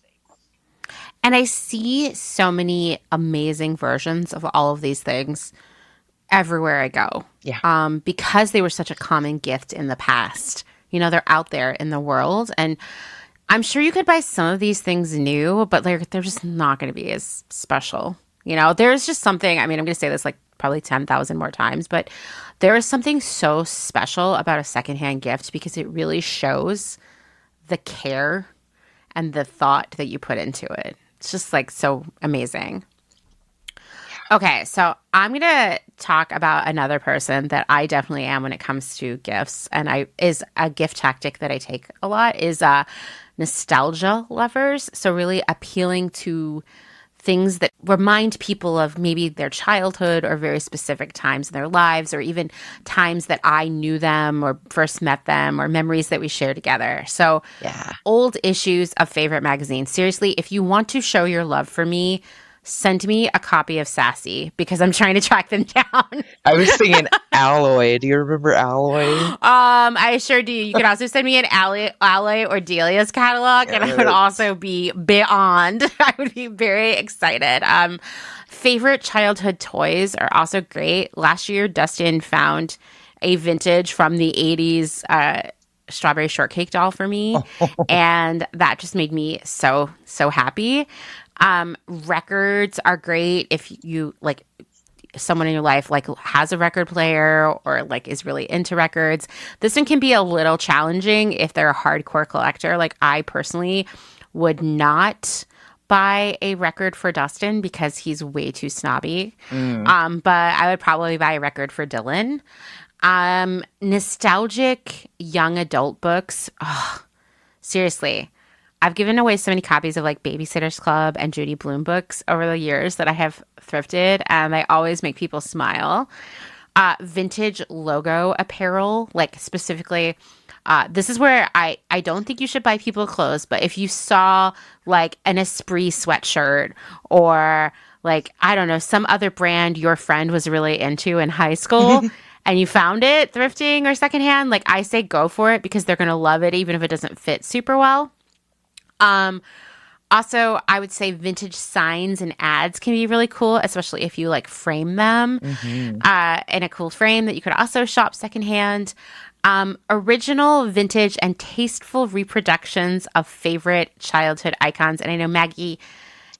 And I see so many amazing versions of all of these things everywhere I go, Yeah. because they were such a common gift in the past. They're out there in the world, and I'm sure you could buy some of these things new, but they're just not going to be as special. There's just something. I mean, I'm going to say this like probably 10,000 more times, but there is something so special about a secondhand gift because it really shows the care and the thought that you put into it. It's just like so amazing. Okay, so I'm gonna talk about another person that I definitely am when it comes to gifts, and I is a gift tactic that I take a lot is nostalgia lovers. So really appealing to things that remind people of maybe their childhood or very specific times in their lives, or even times that I knew them or first met them, or memories that we share together. So Yeah. old issues of favorite magazines. Seriously, if you want to show your love for me, send me a copy of Sassy because I'm trying to track them down. I was thinking Alloy. Do you remember Alloy? I sure do. You could also send me an Alloy or Delia's catalog, and I would Yes. also be beyond. I would be very excited. Favorite childhood toys are also great. Last year, Dustin found a vintage from the 80s strawberry shortcake doll for me, and that just made me so, so happy. Records are great if you like someone in your life like has a record player or like is really into records. This one can be a little challenging if they're a hardcore collector. Like I personally would not buy a record for Dustin because he's way too snobby. Mm. But I would probably buy a record for Dylan. Nostalgic young adult books. Oh, seriously. I've given away so many copies of like Babysitter's Club and Judy Blume books over the years that I have thrifted, and they always make people smile. Vintage logo apparel, like specifically, this is where I don't think you should buy people clothes, but if you saw like an Esprit sweatshirt or like, I don't know, some other brand your friend was really into in high school and you found it thrifting or secondhand, like I say go for it because they're going to love it even if it doesn't fit super well. Um, Also, I would say vintage signs and ads can be really cool, especially if you like frame them Hmm. in a cool frame that you could also shop secondhand. Original, vintage, and tasteful reproductions of favorite childhood icons. And I know, Maggie,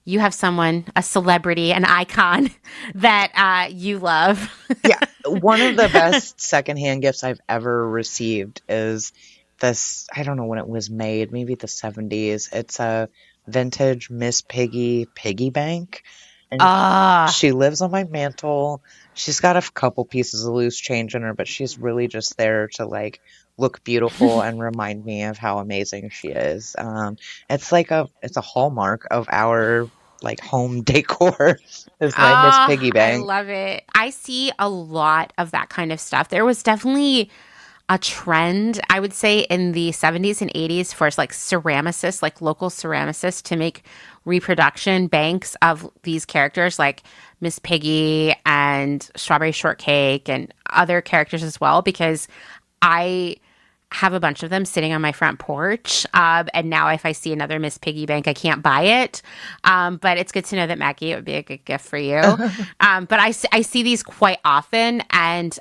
you have someone, a celebrity, an icon that you love. Yeah, one of the best secondhand gifts I've ever received is this. I don't know when it was made, maybe the 70s. It's a vintage Miss Piggy piggy bank. And Ah, she lives on my mantle. She's got a couple pieces of loose change in her, but she's really just there to like look beautiful and remind me of how amazing she is. It's a hallmark of our like home decor is my Miss Piggy I bank. love it. I see a lot of that kind of stuff. There was definitely a trend, I would say, in the 70s and 80s for like ceramicists, like local ceramicists, to make reproduction banks of these characters like Miss Piggy and Strawberry Shortcake and other characters as well, because I have a bunch of them sitting on my front porch. And now if I see another Miss Piggy bank, I can't buy it. But it's good to know that, Maggie, it would be a good gift for you. But I see these quite often. And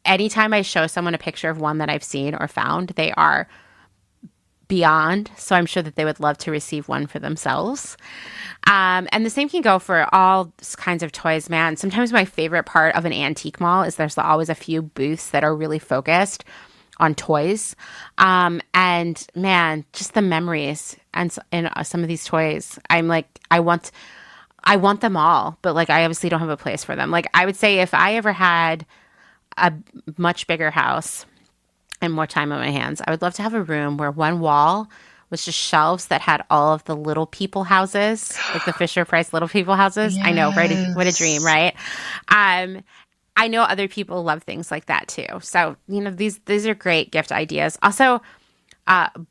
anytime I show someone a picture of one that I've seen or found, they are beyond. So I'm sure that they would love to receive one for themselves. And the same can go for all kinds of toys, man. Sometimes my favorite part of an antique mall is there's always a few booths that are really focused on toys. And man, just the memories and in some of these toys, I'm like, I want them all, but like, I obviously don't have a place for them. Like, I would say if I ever had a much bigger house and more time on my hands, I would love to have a room where one wall was just shelves that had all of the little people houses, like the Fisher Price little people houses. Yes. I know, right? What a dream, right? I know other people love things like that too. So, these are great gift ideas. Also,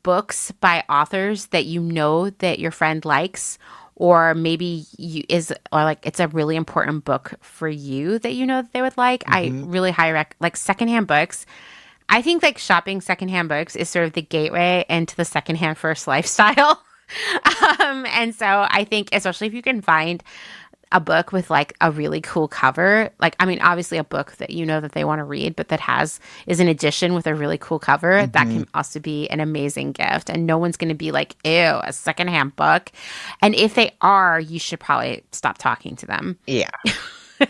books by authors that that your friend likes, or maybe it's a really important book for you that that they would like. Mm-hmm. I really like secondhand books. I think like shopping secondhand books is sort of the gateway into the secondhand first lifestyle. And so I think, especially if you can find a book with like a really cool cover, like, I mean, obviously a book that that they want to read, but that is an edition with a really cool cover, mm-hmm. that can also be an amazing gift. And no one's going to be like, ew, a secondhand book. And if they are, you should probably stop talking to them. Yeah.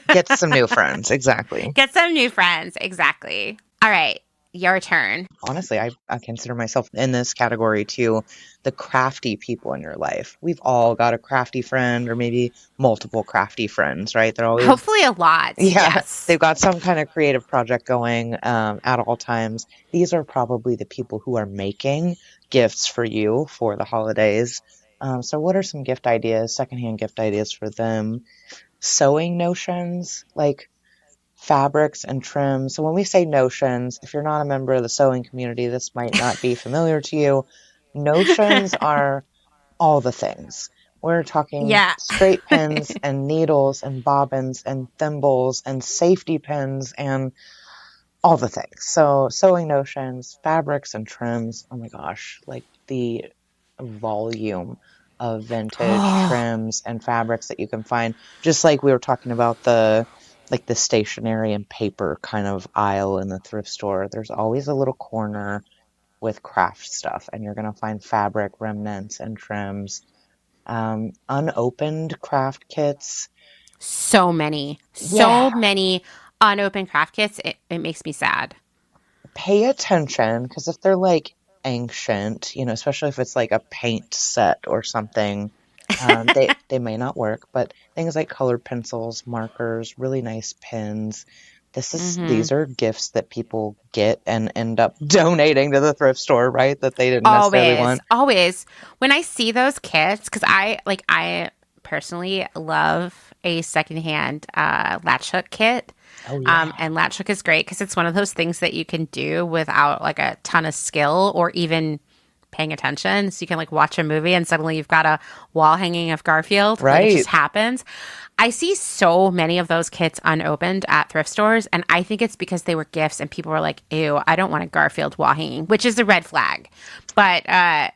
Get some new friends. Exactly. Get some new friends. Exactly. All right. Your turn. Honestly, I consider myself in this category too, the crafty people in your life. We've all got a crafty friend, or maybe multiple crafty friends, right? They're always, hopefully a lot. Yeah, yes. They've got some kind of creative project going at all times. These are probably the people who are making gifts for you for the holidays. So what are some gift ideas, secondhand gift ideas for them? Sewing notions, like fabrics and trims. So when we say notions, if you're not a member of the sewing community, this might not be familiar to you. Notions are all the things. We're talking straight pins and needles and bobbins and thimbles and safety pins and all the things. So sewing notions, fabrics and trims. Oh my gosh, like the volume of vintage trims and fabrics that you can find. Just like we were talking about the stationery and paper kind of aisle in the thrift store, there's always a little corner with craft stuff, and you're going to find fabric remnants and trims, unopened craft kits. So many unopened craft kits. It makes me sad. Pay attention, because if they're like ancient, especially if it's like a paint set or something, they may not work, but things like colored pencils, markers, really nice pins. These are gifts that people get and end up donating to the thrift store, right? That they didn't necessarily want. Always. When I see those kits, because I personally love a secondhand latch hook kit. Oh, yeah. And latch hook is great because it's one of those things that you can do without like a ton of skill or even paying attention. So you can like watch a movie and suddenly you've got a wall hanging of Garfield. Right. Like, it just happens. I see so many of those kits unopened at thrift stores, and I think it's because they were gifts and people were like, ew, I don't want a Garfield wall hanging, which is a red flag. But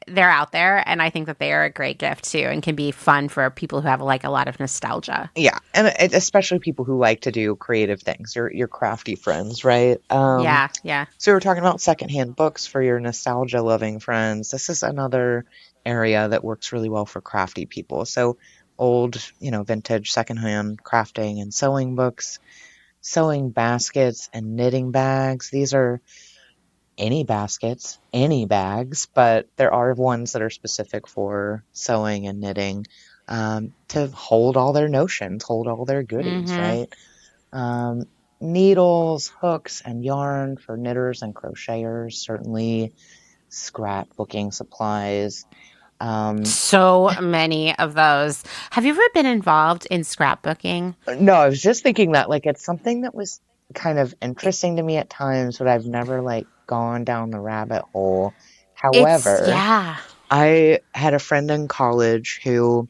they're out there, and I think that they are a great gift too and can be fun for people who have like a lot of nostalgia. Yeah, and especially people who like to do creative things, your crafty friends, right? Yeah. So we're talking about secondhand books for your nostalgia-loving friends. This is another area that works really well for crafty people. So old, vintage secondhand crafting and sewing books, sewing baskets and knitting bags. These are any baskets, any bags, but there are ones that are specific for sewing and knitting, to hold all their notions, hold all their goodies, right? Needles, hooks, and yarn for knitters and crocheters, certainly scrapbooking supplies. So many of those. Have you ever been involved in scrapbooking? No, I was just thinking that like it's something that was kind of interesting to me at times, but I've never like gone down the rabbit hole. It's, However, yeah. I had a friend in college who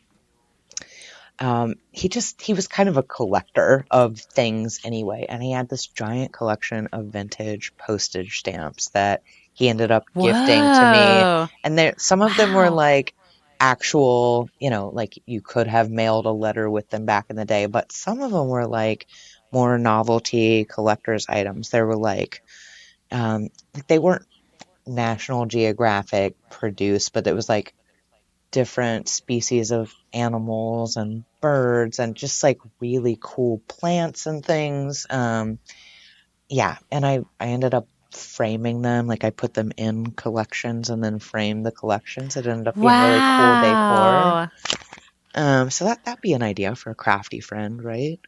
he was kind of a collector of things anyway, and he had this giant collection of vintage postage stamps that he ended up gifting to me. Whoa. And some of them were Wow. like actual, like you could have mailed a letter with them back in the day, but some of them were like more novelty collector's items. They were like they weren't National Geographic produced, but it was like different species of animals and birds and just like really cool plants and things. Yeah, and I ended up framing them. Like I put them in collections and then framed the collections. It ended up being really cool decor. Wow. So that'd be an idea for a crafty friend, right?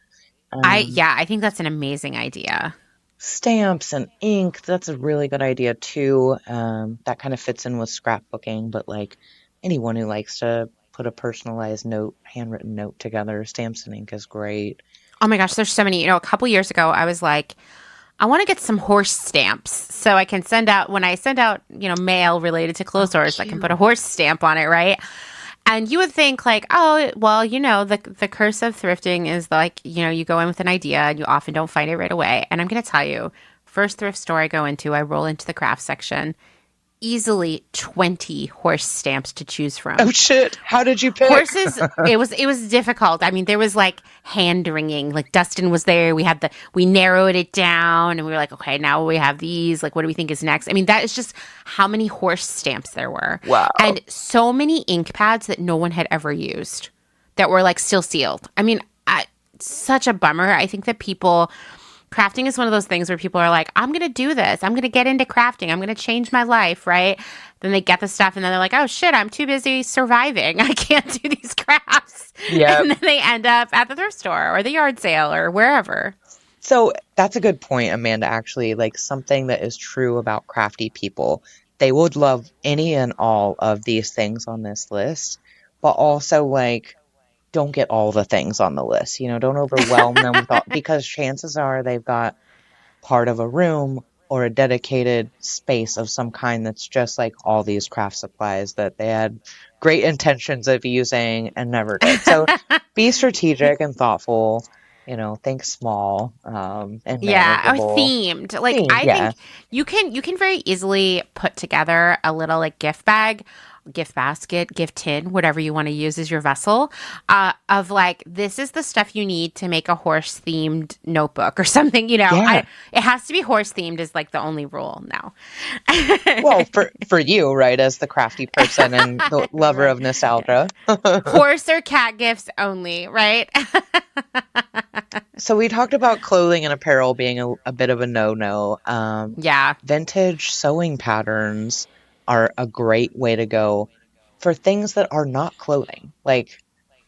I think that's an amazing idea. Stamps and ink, that's a really good idea too. That kind of fits in with scrapbooking, but like anyone who likes to put a personalized note, handwritten note together, stamps and ink is great. Oh my gosh, there's so many. A couple years ago, I was like, I want to get some horse stamps so I can send out, when I send out, mail related to Clotheshorse, I can put a horse stamp on it, right? And you would think like, oh, well, the curse of thrifting is like, you go in with an idea and you often don't find it right away. And I'm going to tell you, first thrift store I go into, I roll into the craft section, easily 20 horse stamps to choose from. Oh shit! How did you pick? Horses, it was difficult. I mean, there was like hand wringing. Like Dustin was there. We narrowed it down and we were like, okay, now we have these. Like, what do we think is next? I mean, that is just how many horse stamps there were. Wow. And so many ink pads that no one had ever used that were like still sealed. I mean, such a bummer. I think that crafting is one of those things where people are like, I'm going to do this. I'm going to get into crafting. I'm going to change my life, right? Then they get the stuff and then they're like, oh shit, I'm too busy surviving. I can't do these crafts. Yeah. And then they end up at the thrift store or the yard sale or wherever. So that's a good point, Amanda, actually. Like something that is true about crafty people. They would love any and all of these things on this list, but also like don't get all the things on the list. Don't overwhelm them with all, because chances are they've got part of a room or a dedicated space of some kind that's just like all these craft supplies that they had great intentions of using and never did. So be strategic and thoughtful. Think small and manageable. Or themed. Like I think you can very easily put together a little like gift bag, gift basket, gift tin, whatever you want to use as your vessel, of like, this is the stuff you need to make a horse themed notebook or something, Yeah. It has to be horse themed is like the only rule now. Well, for you, right, as the crafty person and the lover of nostalgia. Horse or cat gifts only, right? So we talked about clothing and apparel being a bit of a no-no. Yeah. Vintage sewing patterns are a great way to go for things that are not clothing, like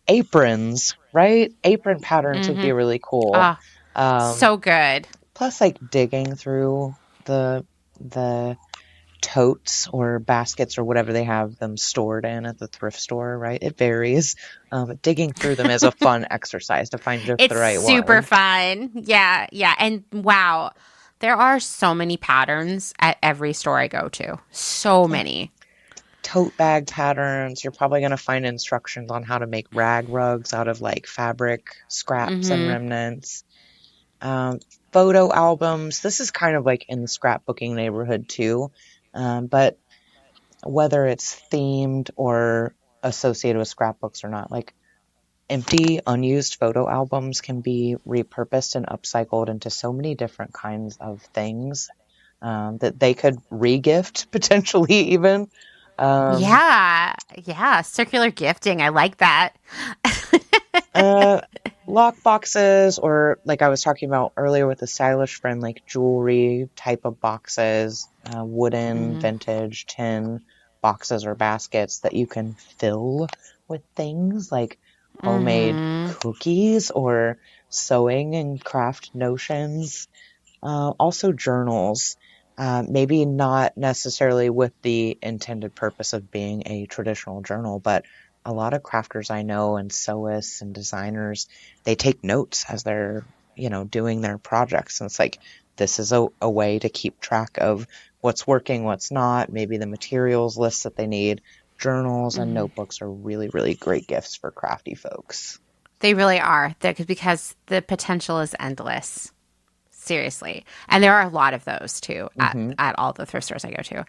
aprons, right? Apron patterns would be really cool. So good. Plus, like digging through the totes or baskets or whatever they have them stored in at the thrift store, right? It varies. But digging through them is a fun exercise to find just the right one. It's super fun. Yeah. And wow, there are so many patterns at every store I go to. So many. Tote bag patterns. You're probably going to find instructions on how to make rag rugs out of like fabric scraps and remnants. Photo albums. This is kind of like in the scrapbooking neighborhood too. But whether it's themed or associated with scrapbooks or not, like empty, unused photo albums can be repurposed and upcycled into so many different kinds of things that they could re-gift, potentially even. Yeah. Circular gifting. I like that. Lock boxes, or like I was talking about earlier with a stylish friend, like jewelry type of boxes, wooden, vintage, tin boxes or baskets that you can fill with things like homemade cookies or sewing and craft notions. Also journals, maybe not necessarily with the intended purpose of being a traditional journal, but a lot of crafters I know and sewists and designers, they take notes as they're, doing their projects. And it's like, this is a way to keep track of what's working, what's not, maybe the materials lists that they need. Journals and notebooks are really, really great gifts for crafty folks. They really are. because the potential is endless. Seriously. And there are a lot of those too at all the thrift stores I go to.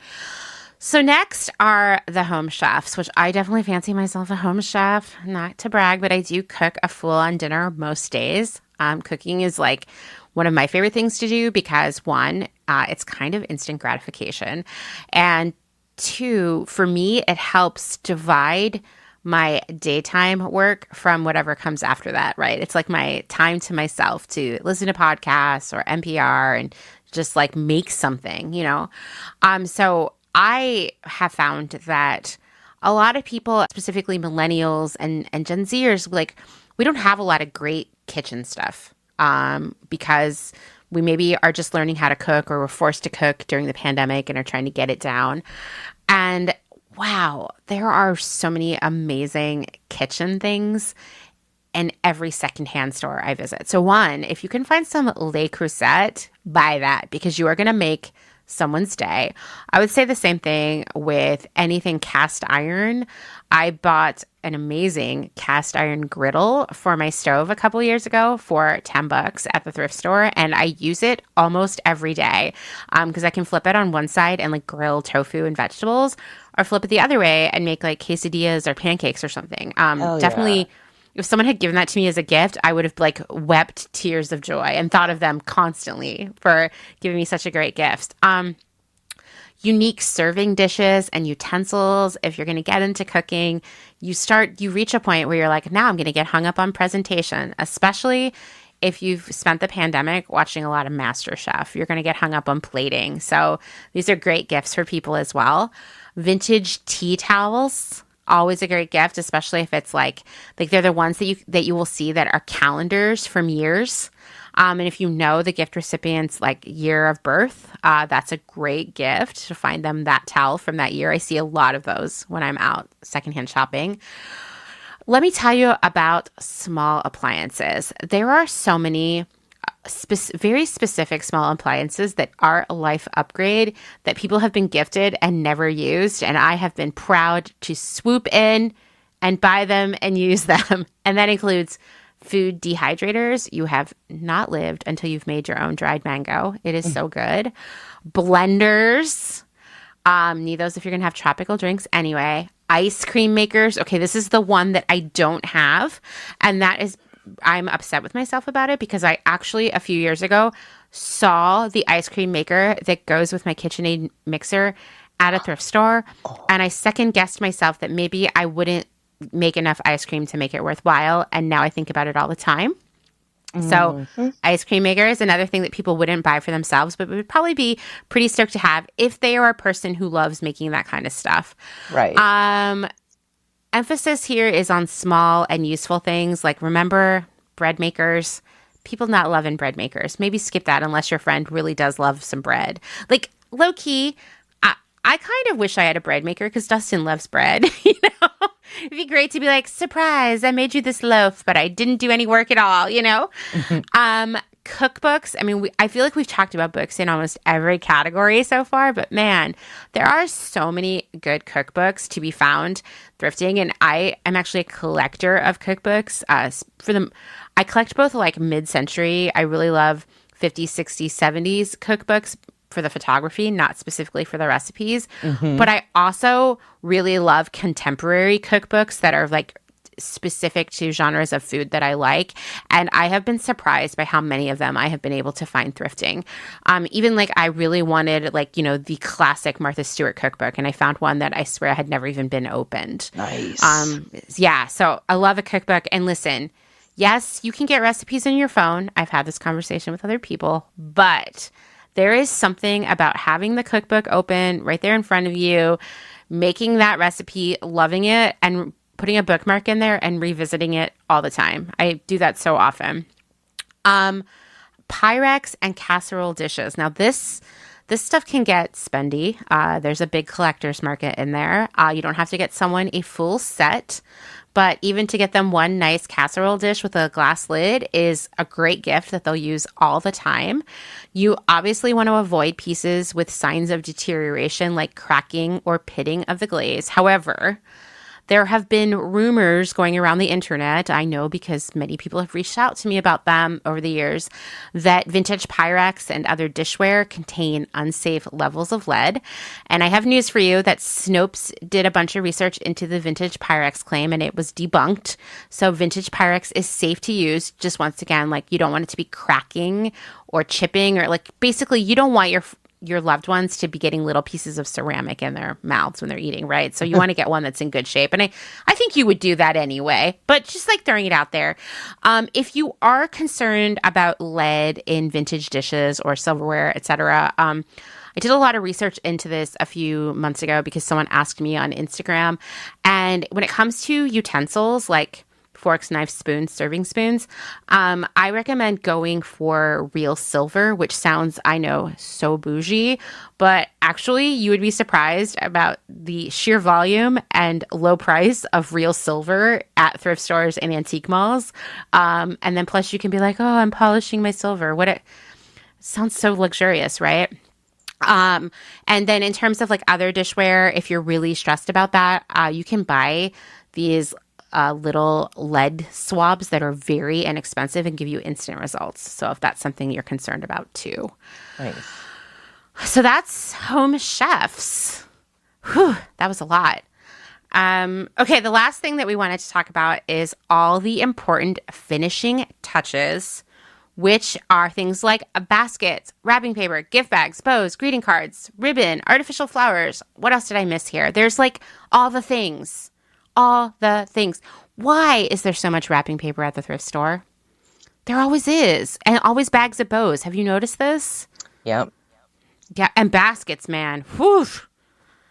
So next are the home chefs, which I definitely fancy myself a home chef. Not to brag, but I do cook a full-on dinner most days. Cooking is like one of my favorite things to do because one, it's kind of instant gratification. And two, for me, it helps divide my daytime work from whatever comes after that, right? It's like my time to myself to listen to podcasts or NPR and just like make something, So I have found that a lot of people, specifically millennials and Gen Zers, like we don't have a lot of great kitchen stuff because we maybe are just learning how to cook or we're forced to cook during the pandemic and are trying to get it down. And wow, there are so many amazing kitchen things in every secondhand store I visit. So one, if you can find some Le Creuset, buy that because you are going to make someone's day. I would say the same thing with anything cast iron. I bought an amazing cast iron griddle for my stove a couple years ago for $10 at the thrift store, and I use it almost every day because I can flip it on one side and like grill tofu and vegetables, or flip it the other way and make like quesadillas or pancakes or something. Definitely. If someone had given that to me as a gift, I would have like wept tears of joy and thought of them constantly for giving me such a great gift. Unique serving dishes and utensils. If you're going to get into cooking, you reach a point where you're like, now I'm going to get hung up on presentation, especially if you've spent the pandemic watching a lot of MasterChef. You're going to get hung up on plating. So these are great gifts for people as well. Vintage tea towels. Always a great gift, especially if it's like they're the ones that you will see that are calendars from years. And if you know the gift recipient's like year of birth, that's a great gift to find them that towel from that year. I see a lot of those when I'm out secondhand shopping. Let me tell you about small appliances. There are so many very specific small appliances that are a life upgrade that people have been gifted and never used. And I have been proud to swoop in and buy them and use them. And that includes food dehydrators. You have not lived until you've made your own dried mango. It is so good. Blenders. Need those if you're going to have tropical drinks anyway. Ice cream makers. Okay, this is the one that I don't have. And that is I'm upset with myself about it because I actually a few years ago saw the ice cream maker that goes with my KitchenAid mixer at a thrift store, and I second guessed myself that maybe I wouldn't make enough ice cream to make it worthwhile, and now I think about it all the time. So ice cream maker is another thing that people wouldn't buy for themselves, but would probably be pretty stoked to have if they are a person who loves making that kind of stuff. Right. Emphasis here is on small and useful things. Like, remember, bread makers. People not loving bread makers. Maybe skip that unless your friend really does love some bread. Like, low key, I kind of wish I had a bread maker because Dustin loves bread. It'd be great to be like, surprise, I made you this loaf, but I didn't do any work at all. Cookbooks. I mean, I feel like we've talked about books in almost every category so far, but man, there are so many good cookbooks to be found thrifting. And I am actually a collector of cookbooks. I collect both like mid-century. I really love 50s, 60s, 70s cookbooks for the photography, not specifically for the recipes. But I also really love contemporary cookbooks that are like specific to genres of food that I like. And I have been surprised by how many of them I have been able to find thrifting. Even like I really wanted the classic Martha Stewart cookbook. And I found one that I swear had never even been opened. Nice. So I love a cookbook. And listen, yes, you can get recipes on your phone. I've had this conversation with other people, but there is something about having the cookbook open right there in front of you, making that recipe, loving it, and putting a bookmark in there and revisiting it all the time. I do that so often. Pyrex and casserole dishes. Now this stuff can get spendy. There's a big collector's market in there. You don't have to get someone a full set, But even to get them one nice casserole dish with a glass lid is a great gift that they'll use all the time. You obviously want to avoid pieces with signs of deterioration like cracking or pitting of the glaze. However, there have been rumors going around the internet, I know because many people have reached out to me about them over the years, that vintage Pyrex and other dishware contain unsafe levels of lead. And I have news for you that Snopes did a bunch of research into the vintage Pyrex claim and it was debunked. So vintage Pyrex is safe to use. Just once again, like you don't want it to be cracking or chipping, or like basically you don't want your loved ones to be getting little pieces of ceramic in their mouths when they're eating, right? So you want to get one that's in good shape. And I think you would do that anyway, but just like throwing it out there. If you are concerned about lead in vintage dishes or silverware, etc., I did a lot of research into this a few months ago because someone asked me on Instagram. And when it comes to utensils like forks, knives, spoons, serving spoons, I recommend going for real silver, which sounds, I know, so bougie, but actually you would be surprised about the sheer volume and low price of real silver at thrift stores and antique malls. And then plus you can be like, oh, I'm polishing my silver. It sounds so luxurious, right? And then in terms of like other dishware, if you're really stressed about that, you can buy these little lead swabs that are very inexpensive and give you instant results. So if that's something you're concerned about too. Nice. So that's Home Chefs. Whew, that was a lot. Okay, the last thing that we wanted to talk about is all the important finishing touches, which are things like baskets, wrapping paper, gift bags, bows, greeting cards, ribbon, artificial flowers. What else did I miss here? There's like all the things. All the things. Why is there so much wrapping paper at the thrift store? There always is. And always bags of bows. Have you noticed this? Yep. Yeah. And baskets, man. Whew.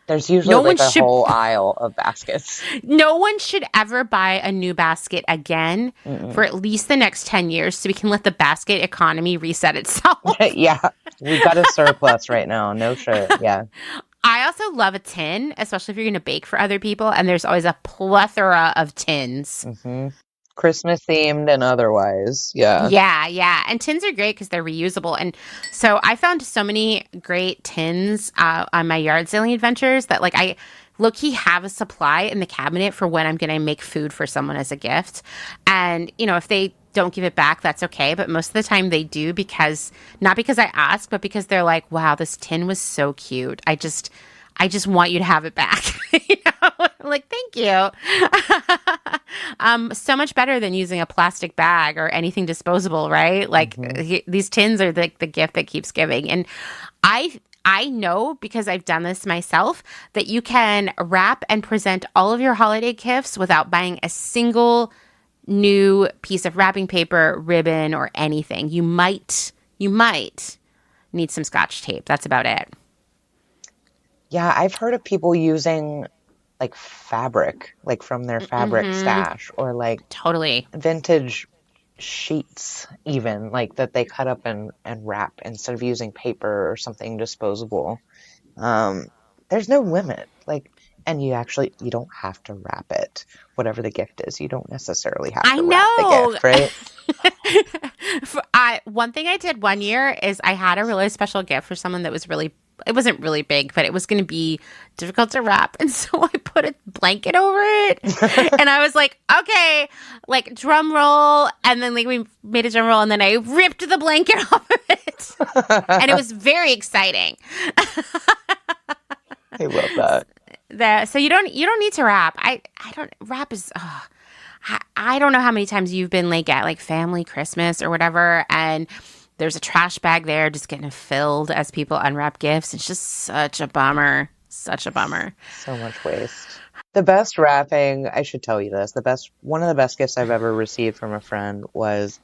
There's usually a whole aisle of baskets. No one should ever buy a new basket again for at least the next 10 years so we can let the basket economy reset itself. Yeah. We've got a surplus right now. No shit. Yeah. I also love a tin, especially if you're going to bake for other people. And there's always a plethora of tins. Mm-hmm. Christmas themed and otherwise. Yeah. Yeah. Yeah. And tins are great because they're reusable. And so I found so many great tins on my yard sailing adventures that like I low-key have a supply in the cabinet for when I'm going to make food for someone as a gift. And, you know, if they don't give it back, that's okay. But most of the time they do because, not because I ask, but because they're like, wow, this tin was so cute. I just want you to have it back. You know? Like, thank you. So much better than using a plastic bag or anything disposable, right? Like these tins are the gift that keeps giving. And I know, because I've done this myself, that you can wrap and present all of your holiday gifts without buying a single new piece of wrapping paper, ribbon, or anything. You might need some Scotch tape. That's about it. Yeah, I've heard of people using like fabric, like from their fabric stash, or like totally vintage sheets, even like that they cut up and wrap instead of using paper or something disposable. There's no limit. Like, and you don't have to wrap it. Whatever the gift is, you don't necessarily have to wrap the gift, right? One thing I did one year is I had a really special gift for someone that was it wasn't really big, but it was going to be difficult to wrap. And so I put a blanket over it. And I was like, okay, like drum roll. And then like we made a drum roll and then I ripped the blanket off of it. And it was very exciting. I love that. So you don't need to wrap. I don't know how many times you've been like at like family Christmas or whatever, and there's a trash bag there just getting filled as people unwrap gifts. It's just such a bummer. Such a bummer. So much waste. The best wrapping, I should tell you this, one of the best gifts I've ever received from a friend was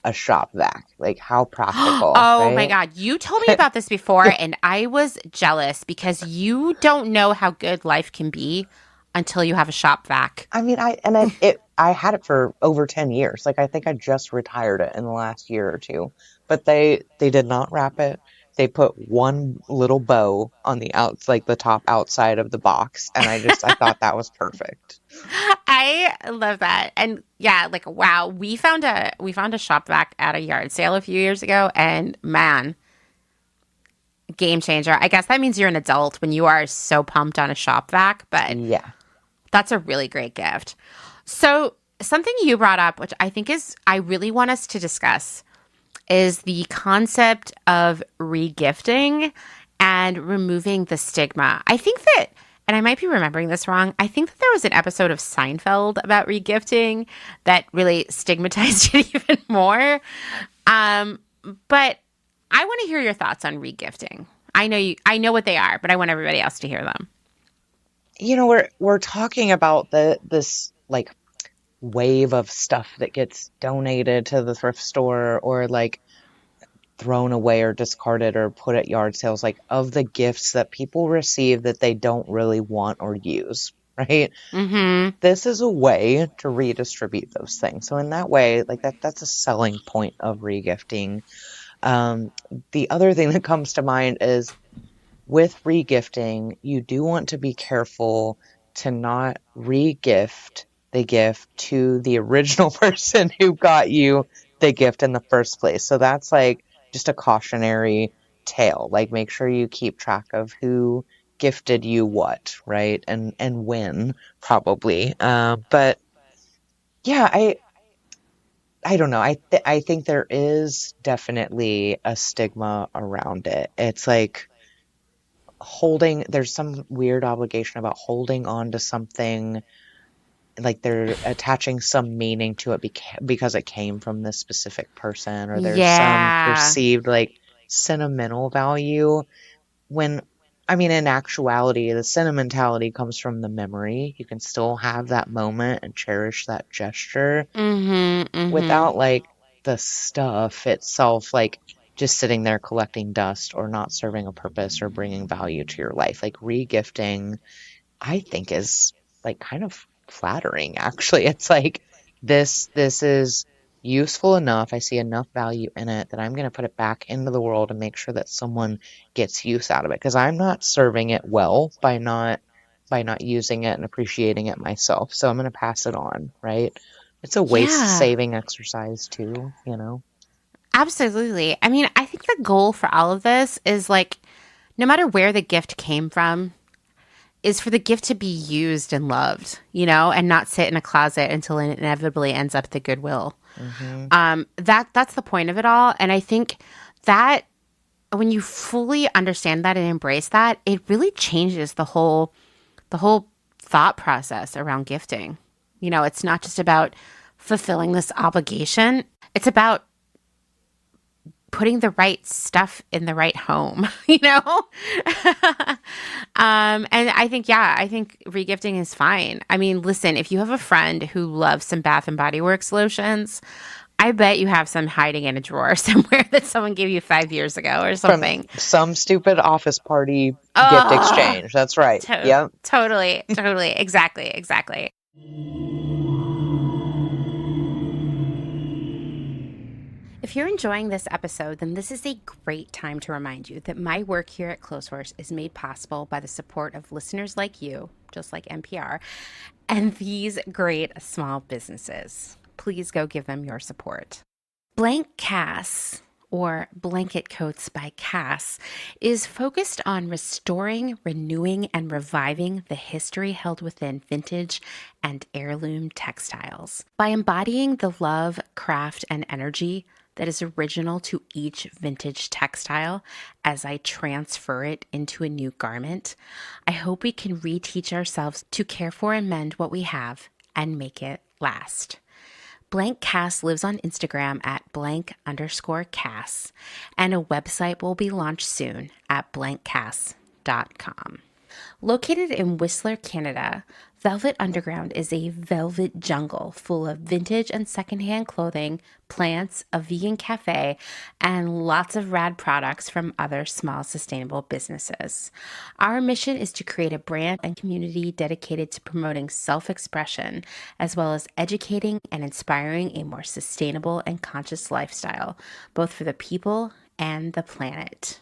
a shop vac. Like, how practical. Oh right? my God. You told me about this before and I was jealous because you don't know how good life can be until you have a shop vac. I mean, I had it for over 10 years. Like, I think I just retired it in the last year or two. But they did not wrap it. they put one little bow on the like the top outside of the box, and I thought that was perfect. I love that. And yeah, like wow, we found a shop vac at a yard sale a few years ago, and man, game changer. I guess that means you're an adult when you are so pumped on a shop vac, but Yeah. that's a really great gift. So, something you brought up, which I really want us to discuss, is the concept of regifting and removing the stigma. I think that, and I might be remembering this wrong, I think that there was an episode of Seinfeld about regifting that really stigmatized it even more. But I want to hear your thoughts on regifting. I know what they are, but I want everybody else to hear them. We're talking about this like wave of stuff that gets donated to the thrift store or like thrown away or discarded or put at yard sales, like of the gifts that people receive that they don't really want or use, right? Mm-hmm. This is a way to redistribute those things. So in that way, like that's a selling point of regifting. The other thing that comes to mind is with regifting, you do want to be careful to not regift the gift to the original person who got you the gift in the first place. So that's like just a cautionary tale. Like make sure you keep track of who gifted you what, right? And when probably. But yeah, I don't know. I think there is definitely a stigma around it. It's like there's some weird obligation about holding on to something, like they're attaching some meaning to it because it came from this specific person, or there's some Yeah. perceived like sentimental value, when I mean in actuality the sentimentality comes from the memory. You can still have that moment and cherish that gesture Mm-hmm. Mm-hmm. without like the stuff itself like just sitting there collecting dust or not serving a purpose or bringing value to your life. Like regifting, I think is like kind of flattering actually. It's like this is useful enough. I see enough value in it that I'm going to put it back into the world and make sure that someone gets use out of it, because I'm not serving it well by not using it and appreciating it myself. So I'm going to pass it on, right? It's a waste Yeah. saving exercise too, you know? Absolutely. I mean, I think the goal for all of this is like, no matter where the gift came from, is for the gift to be used and loved, and not sit in a closet until it inevitably ends up at the Goodwill. Hmm. That's the point of it all. And I think that when you fully understand that and embrace that, it really changes the whole thought process around gifting. It's not just about fulfilling this obligation. It's about putting the right stuff in the right home, and I think regifting is fine. I mean, listen, if you have a friend who loves some Bath and Body Works lotions, I bet you have some hiding in a drawer somewhere that someone gave you 5 years ago or From something. some stupid office party gift Oh, exchange. That's right. Yep. totally, totally, exactly. If you're enjoying this episode, then this is a great time to remind you that my work here at Clotheshorse is made possible by the support of listeners like you, just like NPR, and these great small businesses. Please go give them your support. Blank Cass, or Blanket Coats by Cass, is focused on restoring, renewing, and reviving the history held within vintage and heirloom textiles. By embodying the love, craft, and energy that is original to each vintage textile as I transfer it into a new garment, I hope we can reteach ourselves to care for and mend what we have and make it last. Blank Cass lives on Instagram at _Cass, and a website will be launched soon at blankcass.com. Located in Whistler, Canada, Velvet Underground is a velvet jungle full of vintage and secondhand clothing, plants, a vegan cafe, and lots of rad products from other small sustainable businesses. Our mission is to create a brand and community dedicated to promoting self-expression, as well as educating and inspiring a more sustainable and conscious lifestyle, both for the people and the planet.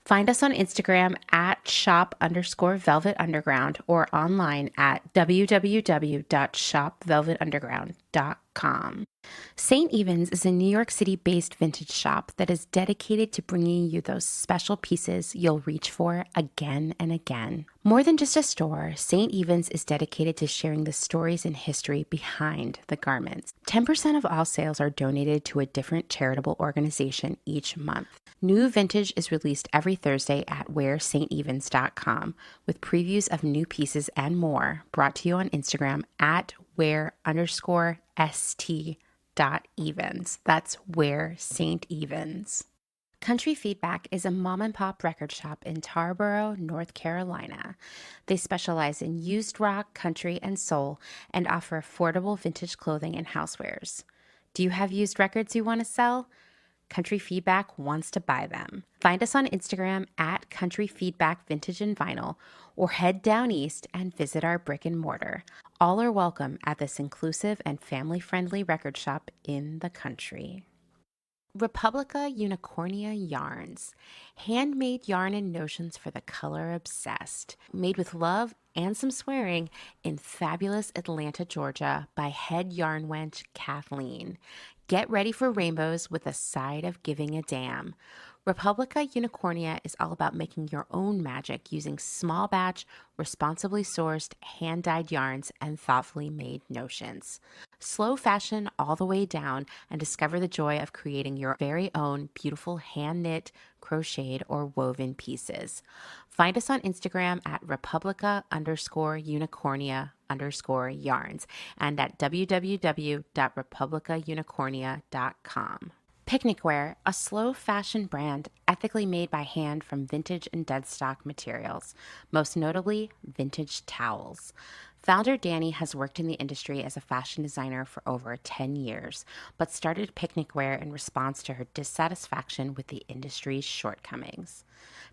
Find us on Instagram at shop_velvetunderground or online at www.shopvelvetunderground.com. St. Evens is a New York City-based vintage shop that is dedicated to bringing you those special pieces you'll reach for again and again. More than just a store, St. Evens is dedicated to sharing the stories and history behind the garments. 10% of all sales are donated to a different charitable organization each month. New vintage is released every Thursday at wearstevens.com with previews of new pieces and more brought to you on Instagram at wear_st.evens. That's where St. Evens. Country Feedback is a mom and pop record shop in Tarboro, North Carolina. They specialize in used rock, country, and soul and offer affordable vintage clothing and housewares. Do you have used records you want to sell? Country Feedback wants to buy them. Find us on Instagram at Country Feedback Vintage and Vinyl or head down east and visit our brick and mortar. All are welcome at this inclusive and family-friendly record shop in the country. Republica Unicornia Yarns. Handmade yarn and notions for the color obsessed. Made with love and some swearing in fabulous Atlanta, Georgia by head yarn wench Kathleen. Get ready for rainbows with a side of giving a damn. Republica Unicornia is all about making your own magic using small batch, responsibly sourced, hand-dyed yarns and thoughtfully made notions. Slow fashion all the way down and discover the joy of creating your very own beautiful hand-knit, crocheted, or woven pieces. Find us on Instagram at Republica_Unicornia_yarns and at www.republicaunicornia.com. Picnic Wear, a slow fashion brand ethically made by hand from vintage and dead stock materials, most notably vintage towels. Founder Danny has worked in the industry as a fashion designer for over 10 years, but started Picnic Wear in response to her dissatisfaction with the industry's shortcomings.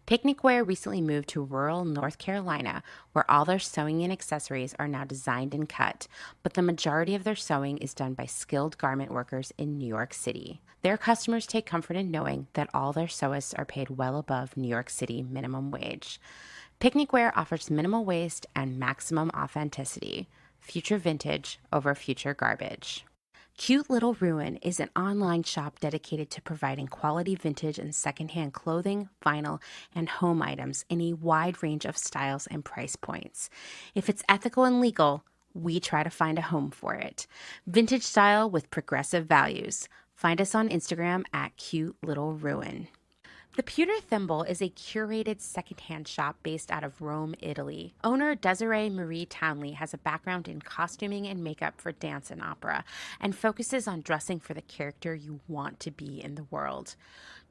Picnic Wear recently moved to rural North Carolina, where all their sewing and accessories are now designed and cut, but the majority of their sewing is done by skilled garment workers in New York City. Their customers take comfort in knowing that all their sewists are paid well above New York City minimum wage. Picnic Wear offers minimal waste and maximum authenticity. Future vintage over future garbage. Cute Little Ruin is an online shop dedicated to providing quality vintage and secondhand clothing, vinyl, and home items in a wide range of styles and price points. If it's ethical and legal, we try to find a home for it. Vintage style with progressive values. Find us on Instagram at Cute Little Ruin. The Pewter Thimble is a curated secondhand shop based out of Rome, Italy. Owner Desiree Marie Townley has a background in costuming and makeup for dance and opera and focuses on dressing for the character you want to be in the world.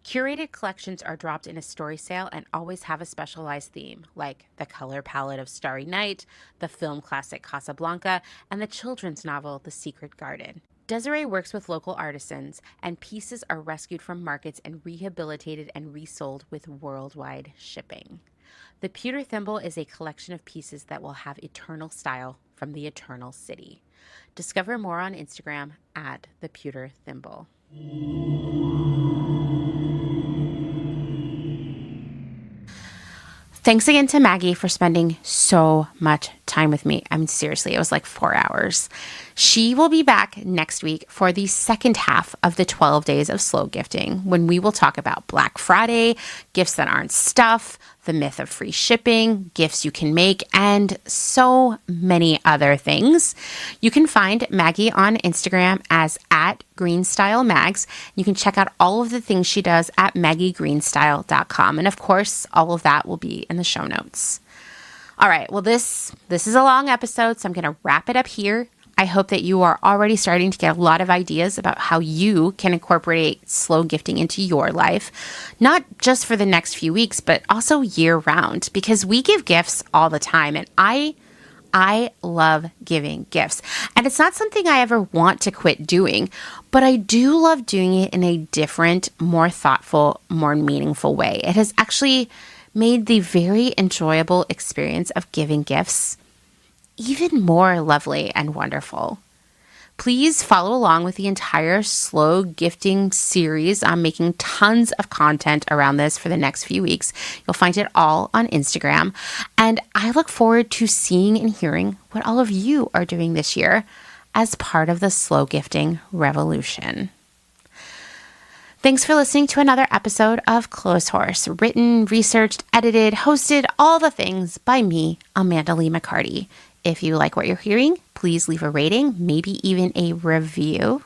Curated collections are dropped in a story sale and always have a specialized theme, like the color palette of Starry Night, the film classic Casablanca, and the children's novel The Secret Garden. Desiree works with local artisans, and pieces are rescued from markets and rehabilitated and resold with worldwide shipping. The Pewter Thimble is a collection of pieces that will have eternal style from the Eternal City. Discover more on Instagram at The Pewter Thimble. Thanks again to Maggie for spending so much time with me. I mean, seriously, it was like 4 hours. She will be back next week for the second half of the 12 days of slow gifting, when we will talk about Black Friday, gifts that aren't stuff, the myth of free shipping, gifts you can make, and so many other things. You can find Maggie on Instagram as at GreenStyleMags. You can check out all of the things she does at MaggieGreenStyle.com. And of course, all of that will be in the show notes. All right, well, this is a long episode, so I'm going to wrap it up here. I hope that you are already starting to get a lot of ideas about how you can incorporate slow gifting into your life, not just for the next few weeks, but also year round, because we give gifts all the time. And I love giving gifts. And it's not something I ever want to quit doing, but I do love doing it in a different, more thoughtful, more meaningful way. It has actually made the very enjoyable experience of giving gifts even more lovely and wonderful. Please follow along with the entire slow gifting series. I'm making tons of content around this for the next few weeks. You'll find it all on Instagram. And I look forward to seeing and hearing what all of you are doing this year as part of the slow gifting revolution. Thanks for listening to another episode of Clotheshorse, written, researched, edited, hosted, all the things by me, Amanda Lee McCarty. If you like what you're hearing, please leave a rating, maybe even a review.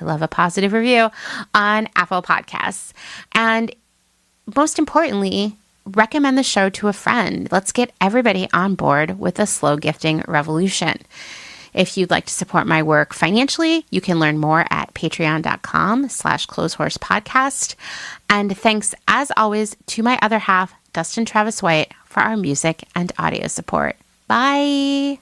I love a positive review on Apple Podcasts. And most importantly, recommend the show to a friend. Let's get everybody on board with the slow gifting revolution. If you'd like to support my work financially, you can learn more at patreon.com/clotheshorsepodcast. And thanks, as always, to my other half, Dustin Travis White, for our music and audio support. Bye.